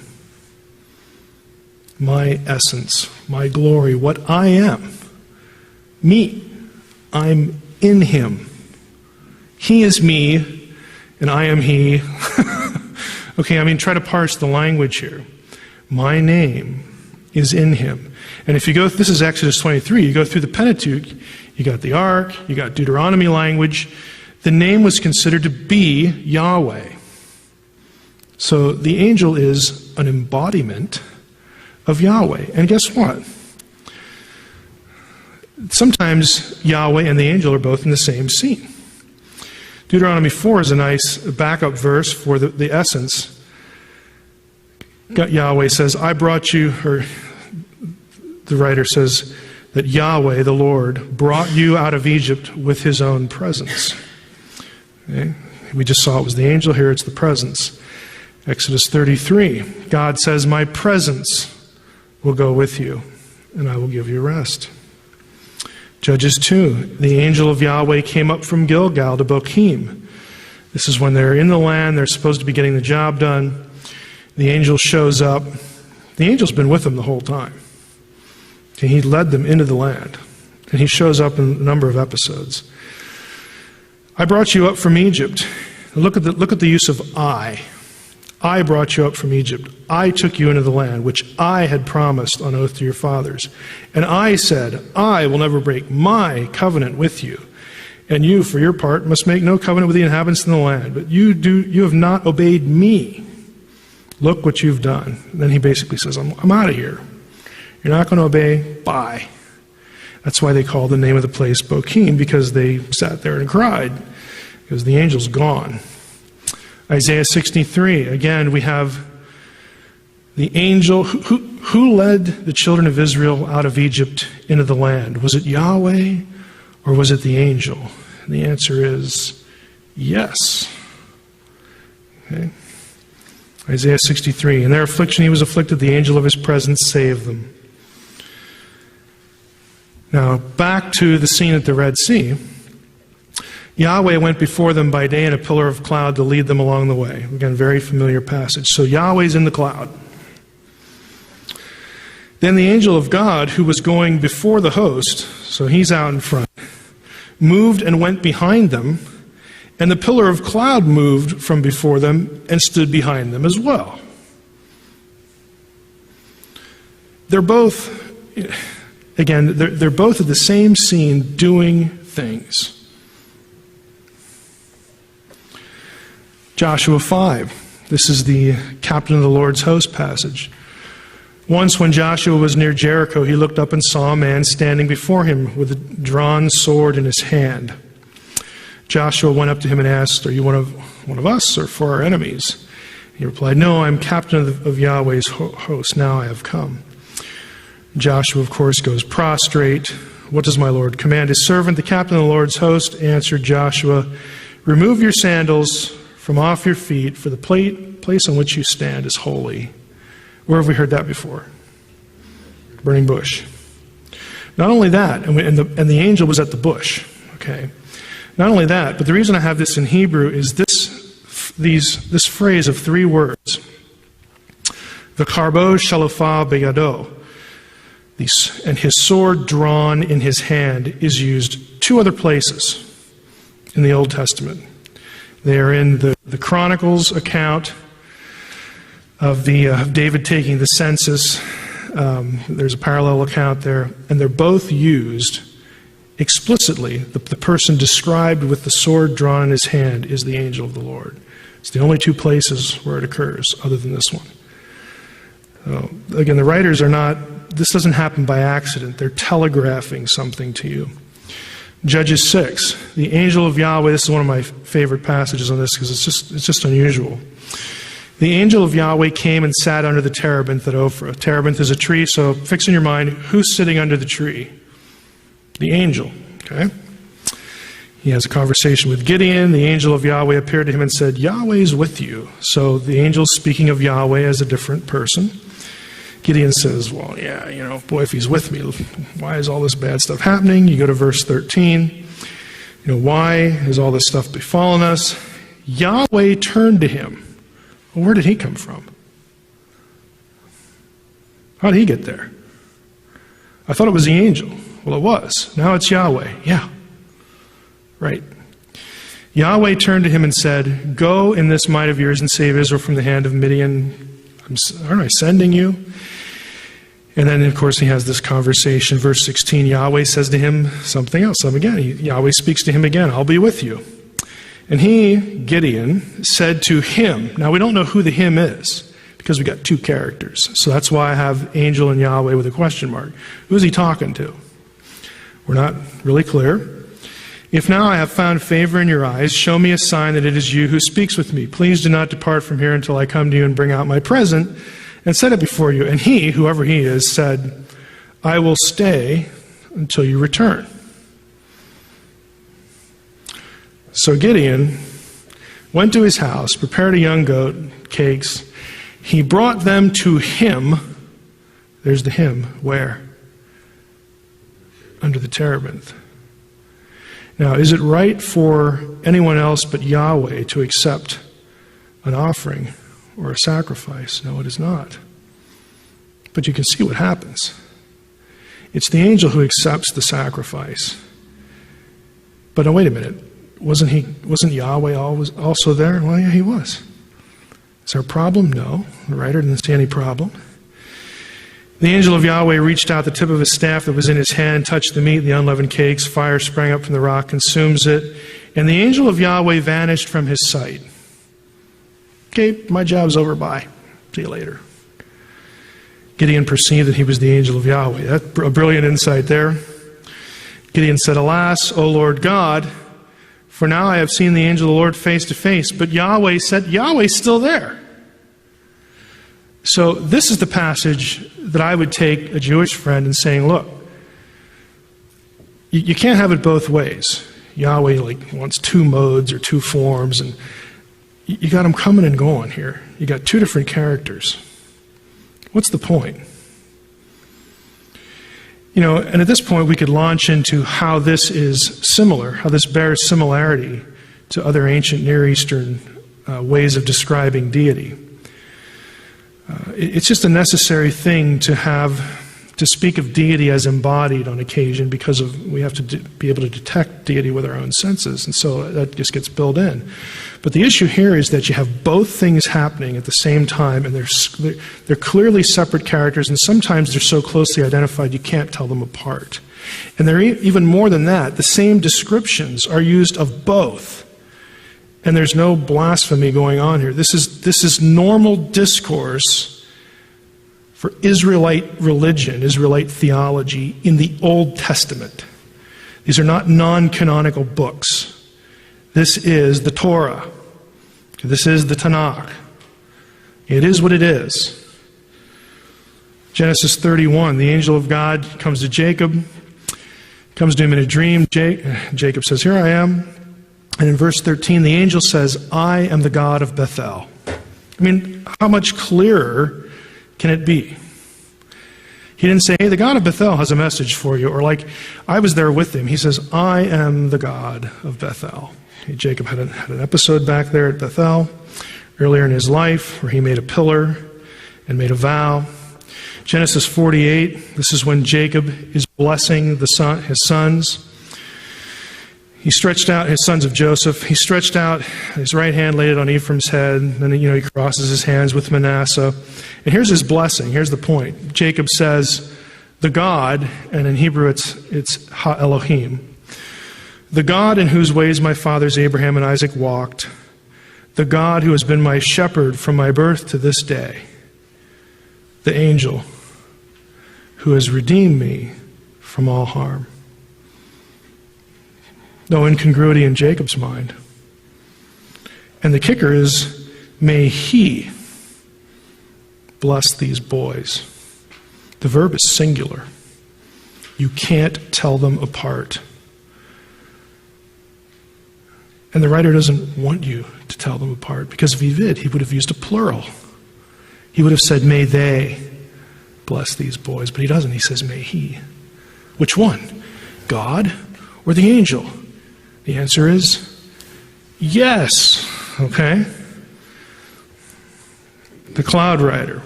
My essence, my glory, what I am. Me. I'm in him. He is me, and I am he. Okay, try to parse the language here. My name is in him. And if you go, this is Exodus 23, you go through the Pentateuch, you got the Ark, you got Deuteronomy language. The name was considered to be Yahweh. So the angel is an embodiment of Yahweh. And guess what? Sometimes Yahweh and the angel are both in the same scene. Deuteronomy 4 is a nice backup verse for the essence. Yahweh says, I brought you, or the writer says that Yahweh, the Lord, brought you out of Egypt with his own presence. Okay? We just saw it was the angel, here it's the presence. Exodus 33, God says, my presence will go with you, and I will give you rest. Judges 2, the angel of Yahweh came up from Gilgal to Bochim. This is when they're in the land, they're supposed to be getting the job done. The angel shows up. The angel's been with them the whole time. And he led them into the land. And he shows up in a number of episodes. I brought you up from Egypt. Look at the use of I. I brought you up from Egypt. I took you into the land, which I had promised on oath to your fathers. And I said, I will never break my covenant with you. And you, for your part, must make no covenant with the inhabitants in the land. But you have not obeyed me. Look what you've done. And then he basically says, I'm out of here. You're not going to obey? Bye. That's why they call the name of the place Bochim, because they sat there and cried, because the angel's gone. Isaiah 63, again, we have the angel. Who led the children of Israel out of Egypt into the land? Was it Yahweh or was it the angel? And the answer is yes. Okay. Isaiah 63, in their affliction he was afflicted, the angel of his presence saved them. Now, back to the scene at the Red Sea. Yahweh went before them by day in a pillar of cloud to lead them along the way. Again, very familiar passage. So Yahweh's in the cloud. Then the angel of God, who was going before the host, so he's out in front, moved and went behind them, and the pillar of cloud moved from before them and stood behind them as well. They're both again, they're both at the same scene doing things. Joshua 5. This is the captain of the Lord's host passage. Once when Joshua was near Jericho, he looked up and saw a man standing before him with a drawn sword in his hand. Joshua went up to him and asked, "Are you one of us or for our enemies?" He replied, "No, I'm captain of Yahweh's host. Now I have come." Joshua, of course, goes prostrate. "What does my Lord command his servant?" The captain of the Lord's host answered Joshua, "Remove your sandals from off your feet, for the place on which you stand is holy." Where have we heard that before? Burning bush. Not only that, and the angel was at the bush. Okay. Not only that, but the reason I have this in Hebrew is this phrase of 3 words. V'karbo shalofah beyado. And his sword drawn in his hand is used 2 other places in the Old Testament. They are in the Chronicles account of David taking the census. There's a parallel account there, and they're both used explicitly. The person described with the sword drawn in his hand is the angel of the Lord. It's the only 2 places where it occurs, other than this one. Again, the writers are not, this doesn't happen by accident. They're telegraphing something to you. Judges 6, the angel of Yahweh, this is one of my favorite passages on this because it's just unusual. The angel of Yahweh came and sat under the terebinth at Ophrah. Terebinth is a tree, so fix in your mind, who's sitting under the tree? The angel, okay? He has a conversation with Gideon. The angel of Yahweh appeared to him and said, "Yahweh's with you." So the angel's speaking of Yahweh as a different person. Gideon says, "Well, yeah, boy, if he's with me, why is all this bad stuff happening?" You go to verse 13. Why has all this stuff befallen us? Yahweh turned to him. Well, where did he come from? How did he get there? I thought it was the angel. Well, it was. Now it's Yahweh. Yeah. Right. Yahweh turned to him and said, "Go in this might of yours and save Israel from the hand of Midian. Aren't I sending you?" And then, of course, he has this conversation. Verse 16, Yahweh says to him something else. Yahweh speaks to him again, "I'll be with you." And he, Gideon, said to him, now we don't know who the him is, because we got 2 characters. So that's why I have angel and Yahweh with a question mark. Who's he talking to? We're not really clear. "If now I have found favor in your eyes, show me a sign that it is you who speaks with me. Please do not depart from here until I come to you and bring out my present and set it before you." And he, whoever he is, said, "I will stay until you return." So Gideon went to his house, prepared a young goat, cakes. He brought them to him. There's the him. Where? Under the terebinth. Now, is it right for anyone else but Yahweh to accept an offering or a sacrifice? No, it is not. But you can see what happens. It's the angel who accepts the sacrifice. But now, wait a minute. Wasn't Yahweh always also there? Well, yeah, he was. Is there a problem? No. The writer didn't see any problem. The angel of Yahweh reached out the tip of his staff that was in his hand, touched the meat, the unleavened cakes. Fire sprang up from the rock, consumes it. And the angel of Yahweh vanished from his sight. Okay, my job's over. Bye. See you later. Gideon perceived that he was the angel of Yahweh. That's a brilliant insight there. Gideon said, "Alas, O Lord God, for now I have seen the angel of the Lord face to face." But Yahweh said, Yahweh's still there. So this is the passage that I would take a Jewish friend and saying, look, you can't have it both ways. Yahweh wants 2 modes or 2 forms, and you got them coming and going here. You got 2 different characters. What's the point? And at this point we could launch into how this is similar, how this bears similarity to other ancient Near Eastern ways of describing deity. It's just a necessary thing to have to speak of deity as embodied on occasion because we have to be able to detect deity with our own senses, and so that just gets built in. But the issue here is that you have both things happening at the same time, and they're clearly separate characters, and sometimes they're so closely identified you can't tell them apart. And they're even more than that. The same descriptions are used of both, and there's no blasphemy going on here. This is normal discourse for Israelite religion, Israelite theology in the Old Testament. These are not non-canonical books. This is the Torah. This is the Tanakh. It is what it is. Genesis 31, the angel of God comes to Jacob, comes to him in a dream. Jacob says, "Here I am." And in verse 13, the angel says, "I am the God of Bethel." I mean, how much clearer can it be? He didn't say, "Hey, the God of Bethel has a message for you," or like, "I was there with him." He says, "I am the God of Bethel." Okay, Jacob had an episode back there at Bethel earlier in his life where he made a pillar and made a vow. Genesis 48, this is when Jacob is blessing his sons. He stretched out, his sons of Joseph, he stretched out his right hand, laid it on Ephraim's head, and then he crosses his hands with Manasseh. And here's his blessing, here's the point. Jacob says, "The God," and in Hebrew it's Ha Elohim, "the God in whose ways my fathers Abraham and Isaac walked, the God who has been my shepherd from my birth to this day, the angel who has redeemed me from all harm." No incongruity in Jacob's mind. And the kicker is, may he bless these boys. The verb is singular. You can't tell them apart. And the writer doesn't want you to tell them apart, because if he did, he would have used a plural. He would have said, "May they bless these boys," but he doesn't. He says, "May he." Which one? God or the angel? The answer is yes. Okay? The cloud rider.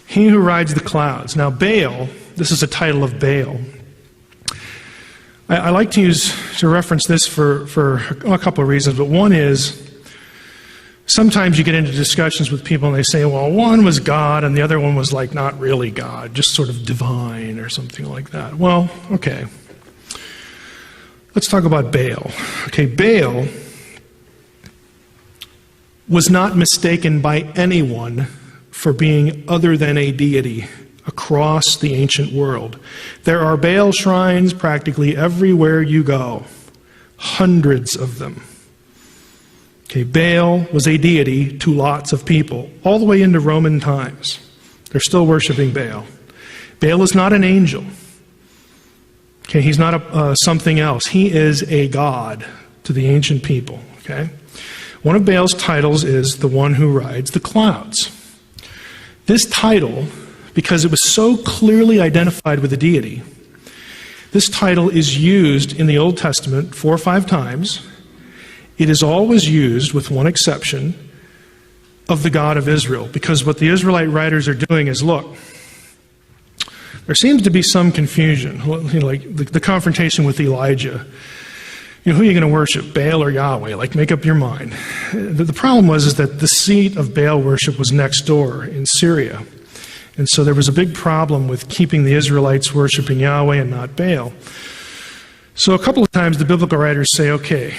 He who rides the clouds. Now, Baal, this is a title of Baal. I like to reference this for a couple of reasons, but one is sometimes you get into discussions with people and they say, well, one was God and the other one was like not really God, just sort of divine or something like that. Well, okay. Let's talk about Baal. Okay, Baal was not mistaken by anyone for being other than a deity across the ancient world. There are Baal shrines practically everywhere you go, hundreds of them. Okay, Baal was a deity to lots of people, all the way into Roman times. They're still worshiping Baal. Baal is not an angel. Okay, he's not something else. He is a god to the ancient people. Okay, one of Baal's titles is the one who rides the clouds. This title, because it was so clearly identified with the deity, this title is used in the Old Testament 4 or 5 times. It is always used, with one exception, of the God of Israel, because what the Israelite writers are doing is, look, there seems to be some confusion, like the confrontation with Elijah. Who are you going to worship, Baal or Yahweh? Like, make up your mind. The problem was that the seat of Baal worship was next door in Syria. And so there was a big problem with keeping the Israelites worshiping Yahweh and not Baal. So a couple of times the biblical writers say, okay,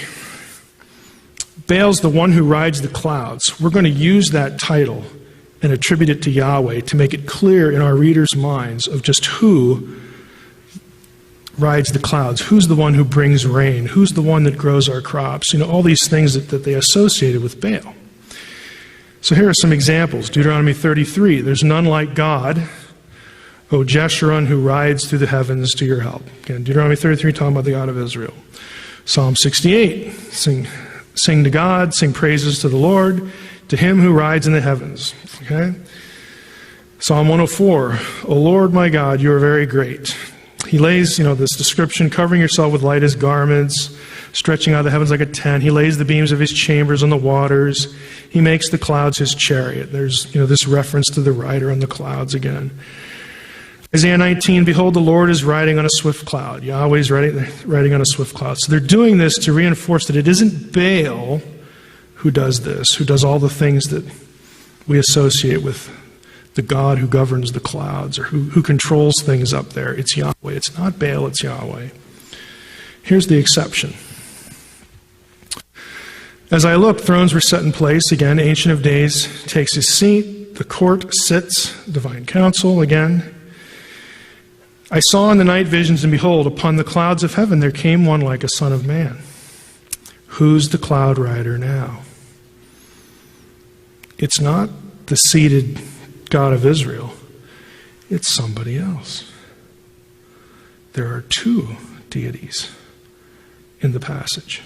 Baal's the one who rides the clouds. We're going to use that title and attribute it to Yahweh to make it clear in our readers' minds of just who rides the clouds, who's the one who brings rain, who's the one that grows our crops, all these things that they associated with Baal. So here are some examples. Deuteronomy 33, there's none like God, O Jeshurun, who rides through the heavens to your help. Again, Deuteronomy 33, talking about the God of Israel. Psalm 68, sing to God, sing praises to the Lord, to him who rides in the heavens. Okay? Psalm 104, O Lord my God, you are very great. He lays, this description, covering yourself with light as garments, stretching out the heavens like a tent. He lays the beams of his chambers on the waters. He makes the clouds his chariot. There's, this reference to the rider on the clouds again. Isaiah 19, behold, the Lord is riding on a swift cloud. Yahweh's riding on a swift cloud. So they're doing this to reinforce that it isn't Baal who does this, who does all the things that we associate with the God who governs the clouds or who controls things up there. It's Yahweh. It's not Baal, it's Yahweh. Here's the exception. As I looked, thrones were set in place. Again, Ancient of Days takes his seat. The court sits, divine council again. I saw in the night visions, and behold, upon the clouds of heaven there came one like a son of man. Who's the cloud rider now? It's not the seated God of Israel. It's somebody else. There are two deities in the passage.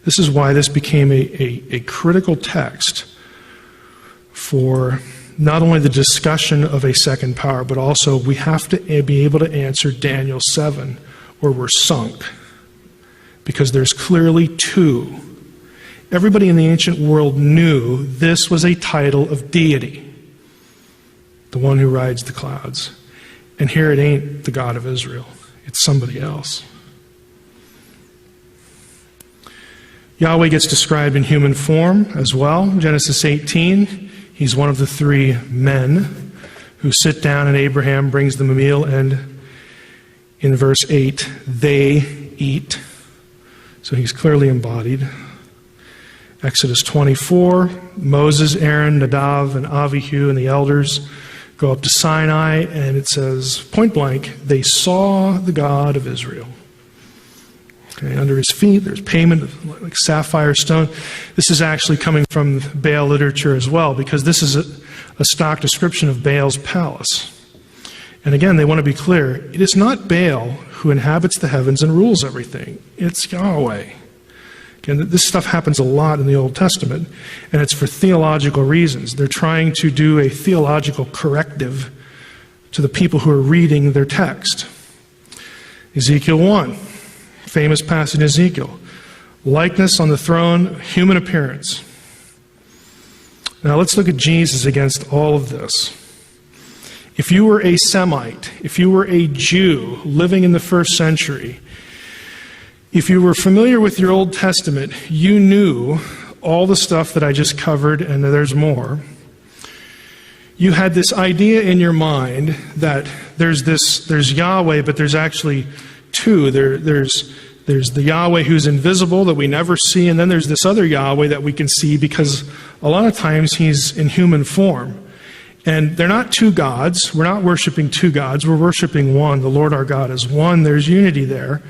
This is why this became a critical text for not only the discussion of a second power, but also we have to be able to answer Daniel 7, where we're sunk. Because there's clearly two. Everybody in the ancient world knew this was a title of deity. The one who rides the clouds. And here it ain't the God of Israel. It's somebody else. Yahweh gets described in human form as well. Genesis 18, he's one of the three men who sit down and Abraham brings them a meal, and in verse 8, they eat. So he's clearly embodied. Exodus 24, Moses, Aaron, Nadav, and Avihu and the elders go up to Sinai, and it says, point blank, they saw the God of Israel. Okay, under his feet, there's payment like sapphire stone. This is actually coming from Baal literature as well, because this is a stock description of Baal's palace. And again, they want to be clear, it is not Baal who inhabits the heavens and rules everything. It's Yahweh. Again, this stuff happens a lot in the Old Testament, and it's for theological reasons. They're trying to do a theological corrective to the people who are reading their text. Ezekiel 1. Famous passage in Ezekiel. Likeness on the throne, human appearance. Now let's look at Jesus against all of this. If you were a Semite, if you were a Jew living in the first century, if you were familiar with your Old Testament, you knew all the stuff that I just covered, and there's more. You had this idea in your mind that there's Yahweh, but there's actually two. There's the Yahweh who's invisible that we never see, and then there's this other Yahweh that we can see because a lot of times he's in human form. And they're not two gods. We're not worshiping two gods. We're worshiping one. The Lord our God is one. There's unity there.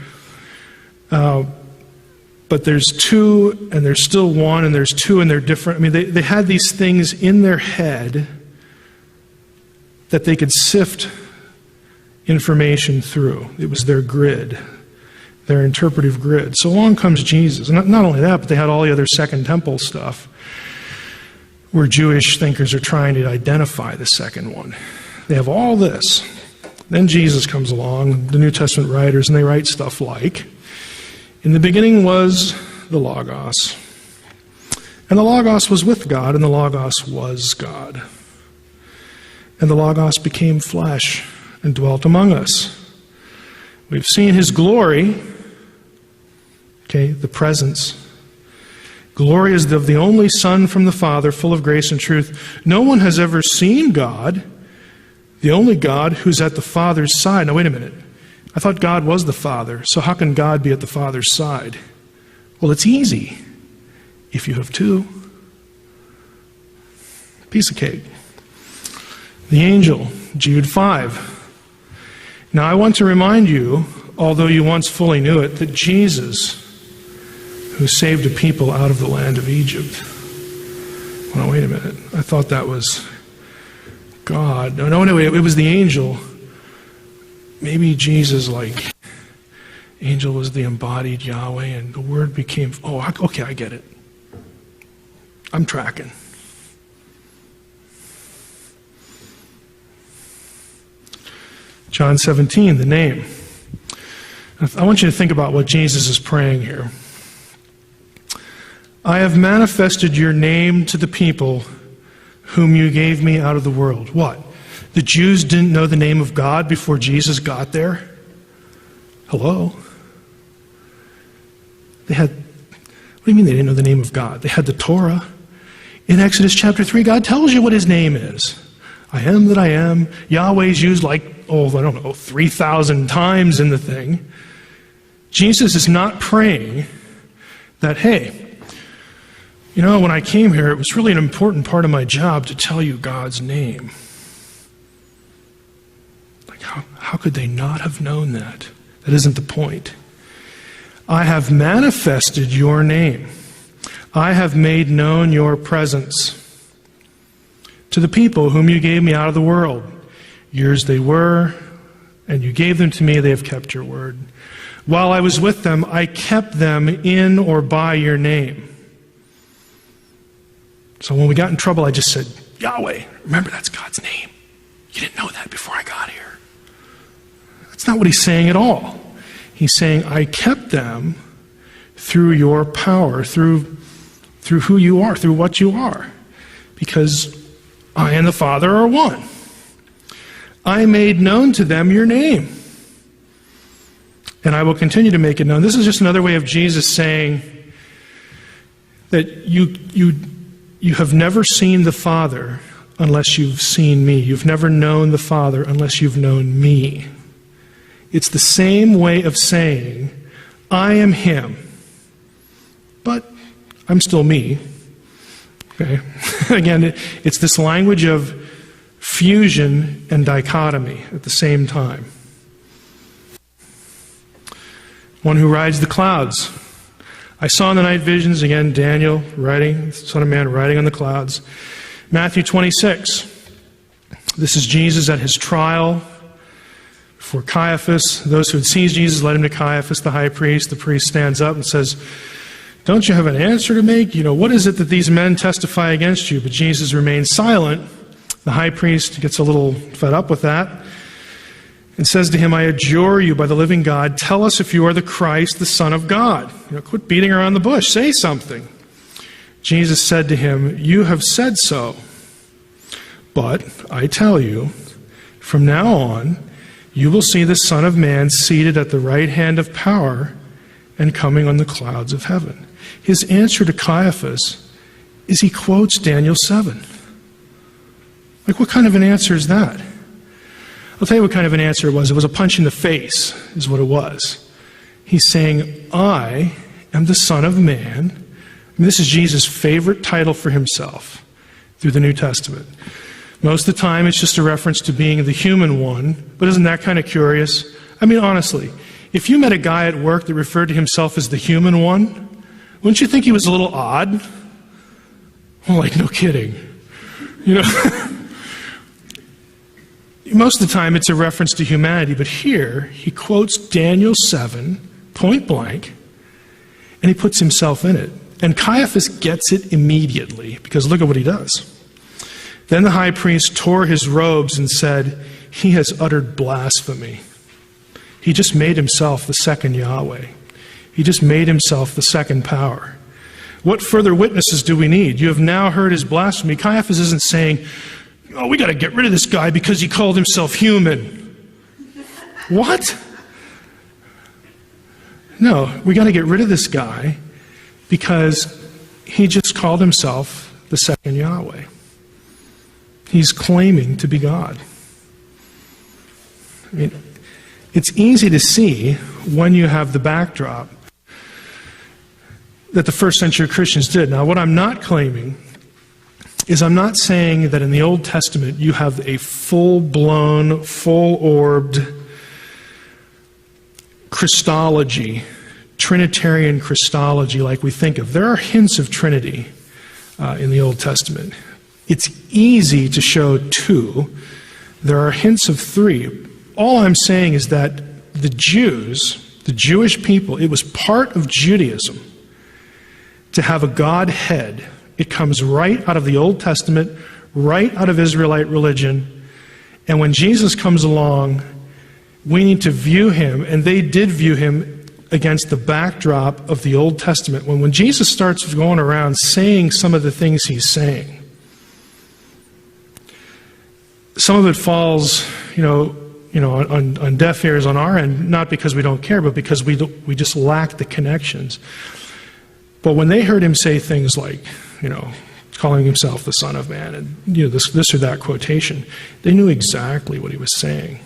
But there's two, and there's still one, and there's two, and they're different. I mean, they had these things in their head that they could sift information through. It was their grid, their interpretive grid. So along comes Jesus. And not only that, but they had all the other Second Temple stuff where Jewish thinkers are trying to identify the second one. They have all this. Then Jesus comes along, the New Testament writers, and they write stuff like, in the beginning was the Logos. And the Logos was with God, and the Logos was God. And the Logos became flesh and dwelt among us. We've seen his glory, okay, the presence. Glory is of the only Son from the Father, full of grace and truth. No one has ever seen God, the only God who's at the Father's side. Now wait a minute. I thought God was the Father, so how can God be at the Father's side? Well, it's easy if you have two. Piece of cake. The angel, Jude 5. Now I want to remind you, although you once fully knew it, that Jesus, who saved a people out of the land of Egypt. Well, wait a minute. I thought that was God. No, it was the angel. Maybe Jesus, angel was the embodied Yahweh, and the Word became, okay, I get it. I'm tracking. John 17, the name. I want you to think about what Jesus is praying here. I have manifested your name to the people whom you gave me out of the world. What? The Jews didn't know the name of God before Jesus got there. Hello? What do you mean they didn't know the name of God? They had the Torah. In Exodus chapter 3, God tells you what his name is. I am that I am. Yahweh's used 3,000 times in the thing. Jesus is not praying that, hey, when I came here, it was really an important part of my job to tell you God's name. How could they not have known that? That isn't the point. I have manifested your name. I have made known your presence to the people whom you gave me out of the world. Yours they were, and you gave them to me. They have kept your word. While I was with them, I kept them in or by your name. So when we got in trouble, I just said, Yahweh. Remember, that's God's name. You didn't know that before I got here. That's not what he's saying at all. He's saying, I kept them through your power, through who you are, through what you are. Because I and the Father are one. I made known to them your name. And I will continue to make it known. This is just another way of Jesus saying that you have never seen the Father unless you've seen me. You've never known the Father unless you've known me. It's the same way of saying, I am him, but I'm still me. Okay? Again, it's this language of fusion and dichotomy at the same time. One who rides the clouds. I saw in the night visions, again, Daniel writing, Son of Man riding on the clouds. Matthew 26. This is Jesus at his trial for Caiaphas. Those who had seized Jesus led him to Caiaphas, the high priest. The priest stands up and says, don't you have an answer to make? What is it that these men testify against you? But Jesus remains silent. The high priest gets a little fed up with that and says to him, I adjure you by the living God, tell us if you are the Christ, the Son of God. Quit beating around the bush. Say something. Jesus said to him, you have said so. But I tell you, from now on, you will see the Son of Man seated at the right hand of power and coming on the clouds of heaven. His answer to Caiaphas is he quotes Daniel 7. What kind of an answer is that? I'll tell you what kind of an answer it was. It was a punch in the face, is what it was. He's saying, I am the Son of Man. And this is Jesus' favorite title for himself through the New Testament. Most of the time, it's just a reference to being the human one. But isn't that kind of curious? Honestly, if you met a guy at work that referred to himself as the human one, wouldn't you think he was a little odd? Well, no kidding. Most of the time, it's a reference to humanity. But here, he quotes Daniel 7, point blank, and he puts himself in it. And Caiaphas gets it immediately, because look at what he does. Then the high priest tore his robes and said, he has uttered blasphemy. He just made himself the second Yahweh. He just made himself the second power. What further witnesses do we need? You have now heard his blasphemy. Caiaphas isn't saying, we got to get rid of this guy because he called himself human. What? No, we got to get rid of this guy because he just called himself the second Yahweh. He's claiming to be God. It's easy to see when you have the backdrop that the first century Christians did. Now, what I'm not claiming is I'm not saying that in the Old Testament you have a full-blown, full-orbed Christology, Trinitarian Christology like we think of. There are hints of Trinity in the Old Testament. It's easy to show two. There are hints of three. All I'm saying is that the Jews, the Jewish people, it was part of Judaism to have a Godhead. It comes right out of the Old Testament, right out of Israelite religion. And when Jesus comes along, we need to view him, and they did view him against the backdrop of the Old Testament. When Jesus starts going around saying some of the things he's saying, some of it falls, on deaf ears on our end, not because we don't care, but because we just lack the connections. But when they heard him say things like, calling himself the Son of Man, and this or that quotation, they knew exactly what he was saying.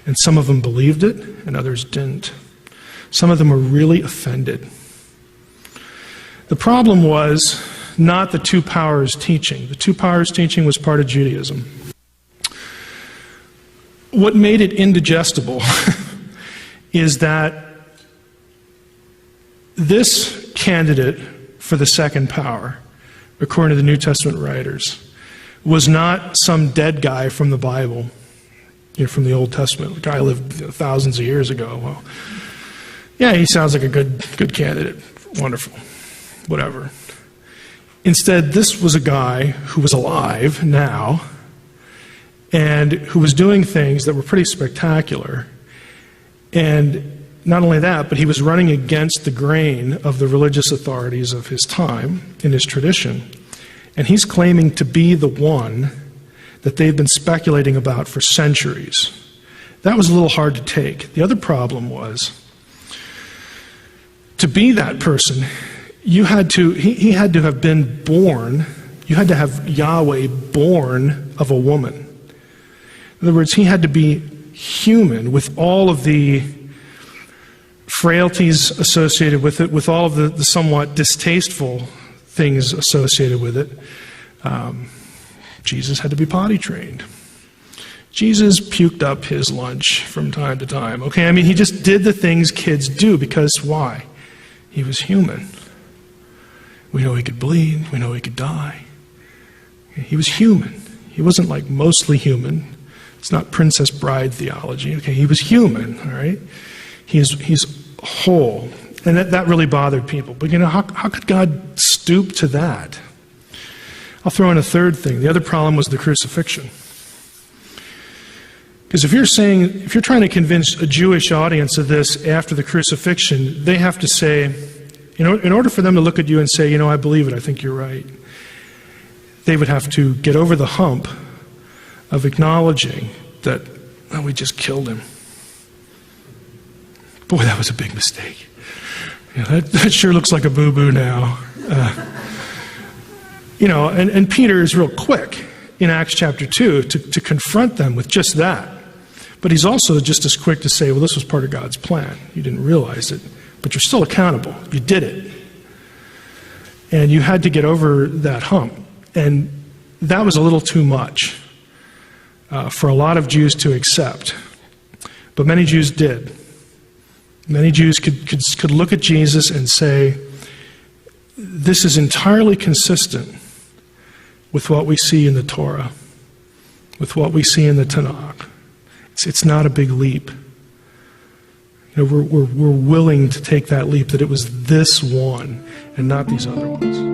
And some of them believed it, and others didn't. Some of them were really offended. The problem was not the two powers teaching. The two powers teaching was part of Judaism. What made it indigestible is that this candidate for the second power, according to the New Testament writers, was not some dead guy from the Bible, from the Old Testament. The guy lived thousands of years ago. Well, yeah, he sounds like a good candidate. Wonderful. Whatever. Instead, this was a guy who was alive now and who was doing things that were pretty spectacular. And not only that, but he was running against the grain of the religious authorities of his time, in his tradition. And he's claiming to be the one that they've been speculating about for centuries. That was a little hard to take. The other problem was, to be that person, he had to have been born, you had to have Yahweh born of a woman. In other words, he had to be human with all of the frailties associated with it, with all of the somewhat distasteful things associated with it. Jesus had to be potty trained. Jesus puked up his lunch from time to time. Okay, he just did the things kids do, because why? He was human. We know he could bleed. We know he could die. He was human. He wasn't like mostly human. It's not Princess Bride theology. Okay, he was human, all right? He's whole. And that really bothered people. But how could God stoop to that? I'll throw in a third thing. The other problem was the crucifixion. Because if you're trying to convince a Jewish audience of this after the crucifixion, they have to say, in order for them to look at you and say, I believe it, I think you're right, they would have to get over the hump of acknowledging that, we just killed him. Boy, that was a big mistake. That sure looks like a boo-boo now. And Peter is real quick in Acts chapter 2 to confront them with just that. But he's also just as quick to say, this was part of God's plan. You didn't realize it, but you're still accountable. You did it. And you had to get over that hump. And that was a little too much for a lot of Jews to accept. But many Jews did. Many Jews could look at Jesus and say, this is entirely consistent with what we see in the Torah, with what we see in the Tanakh. It's not a big leap. We're willing to take that leap, that it was this one and not these other ones.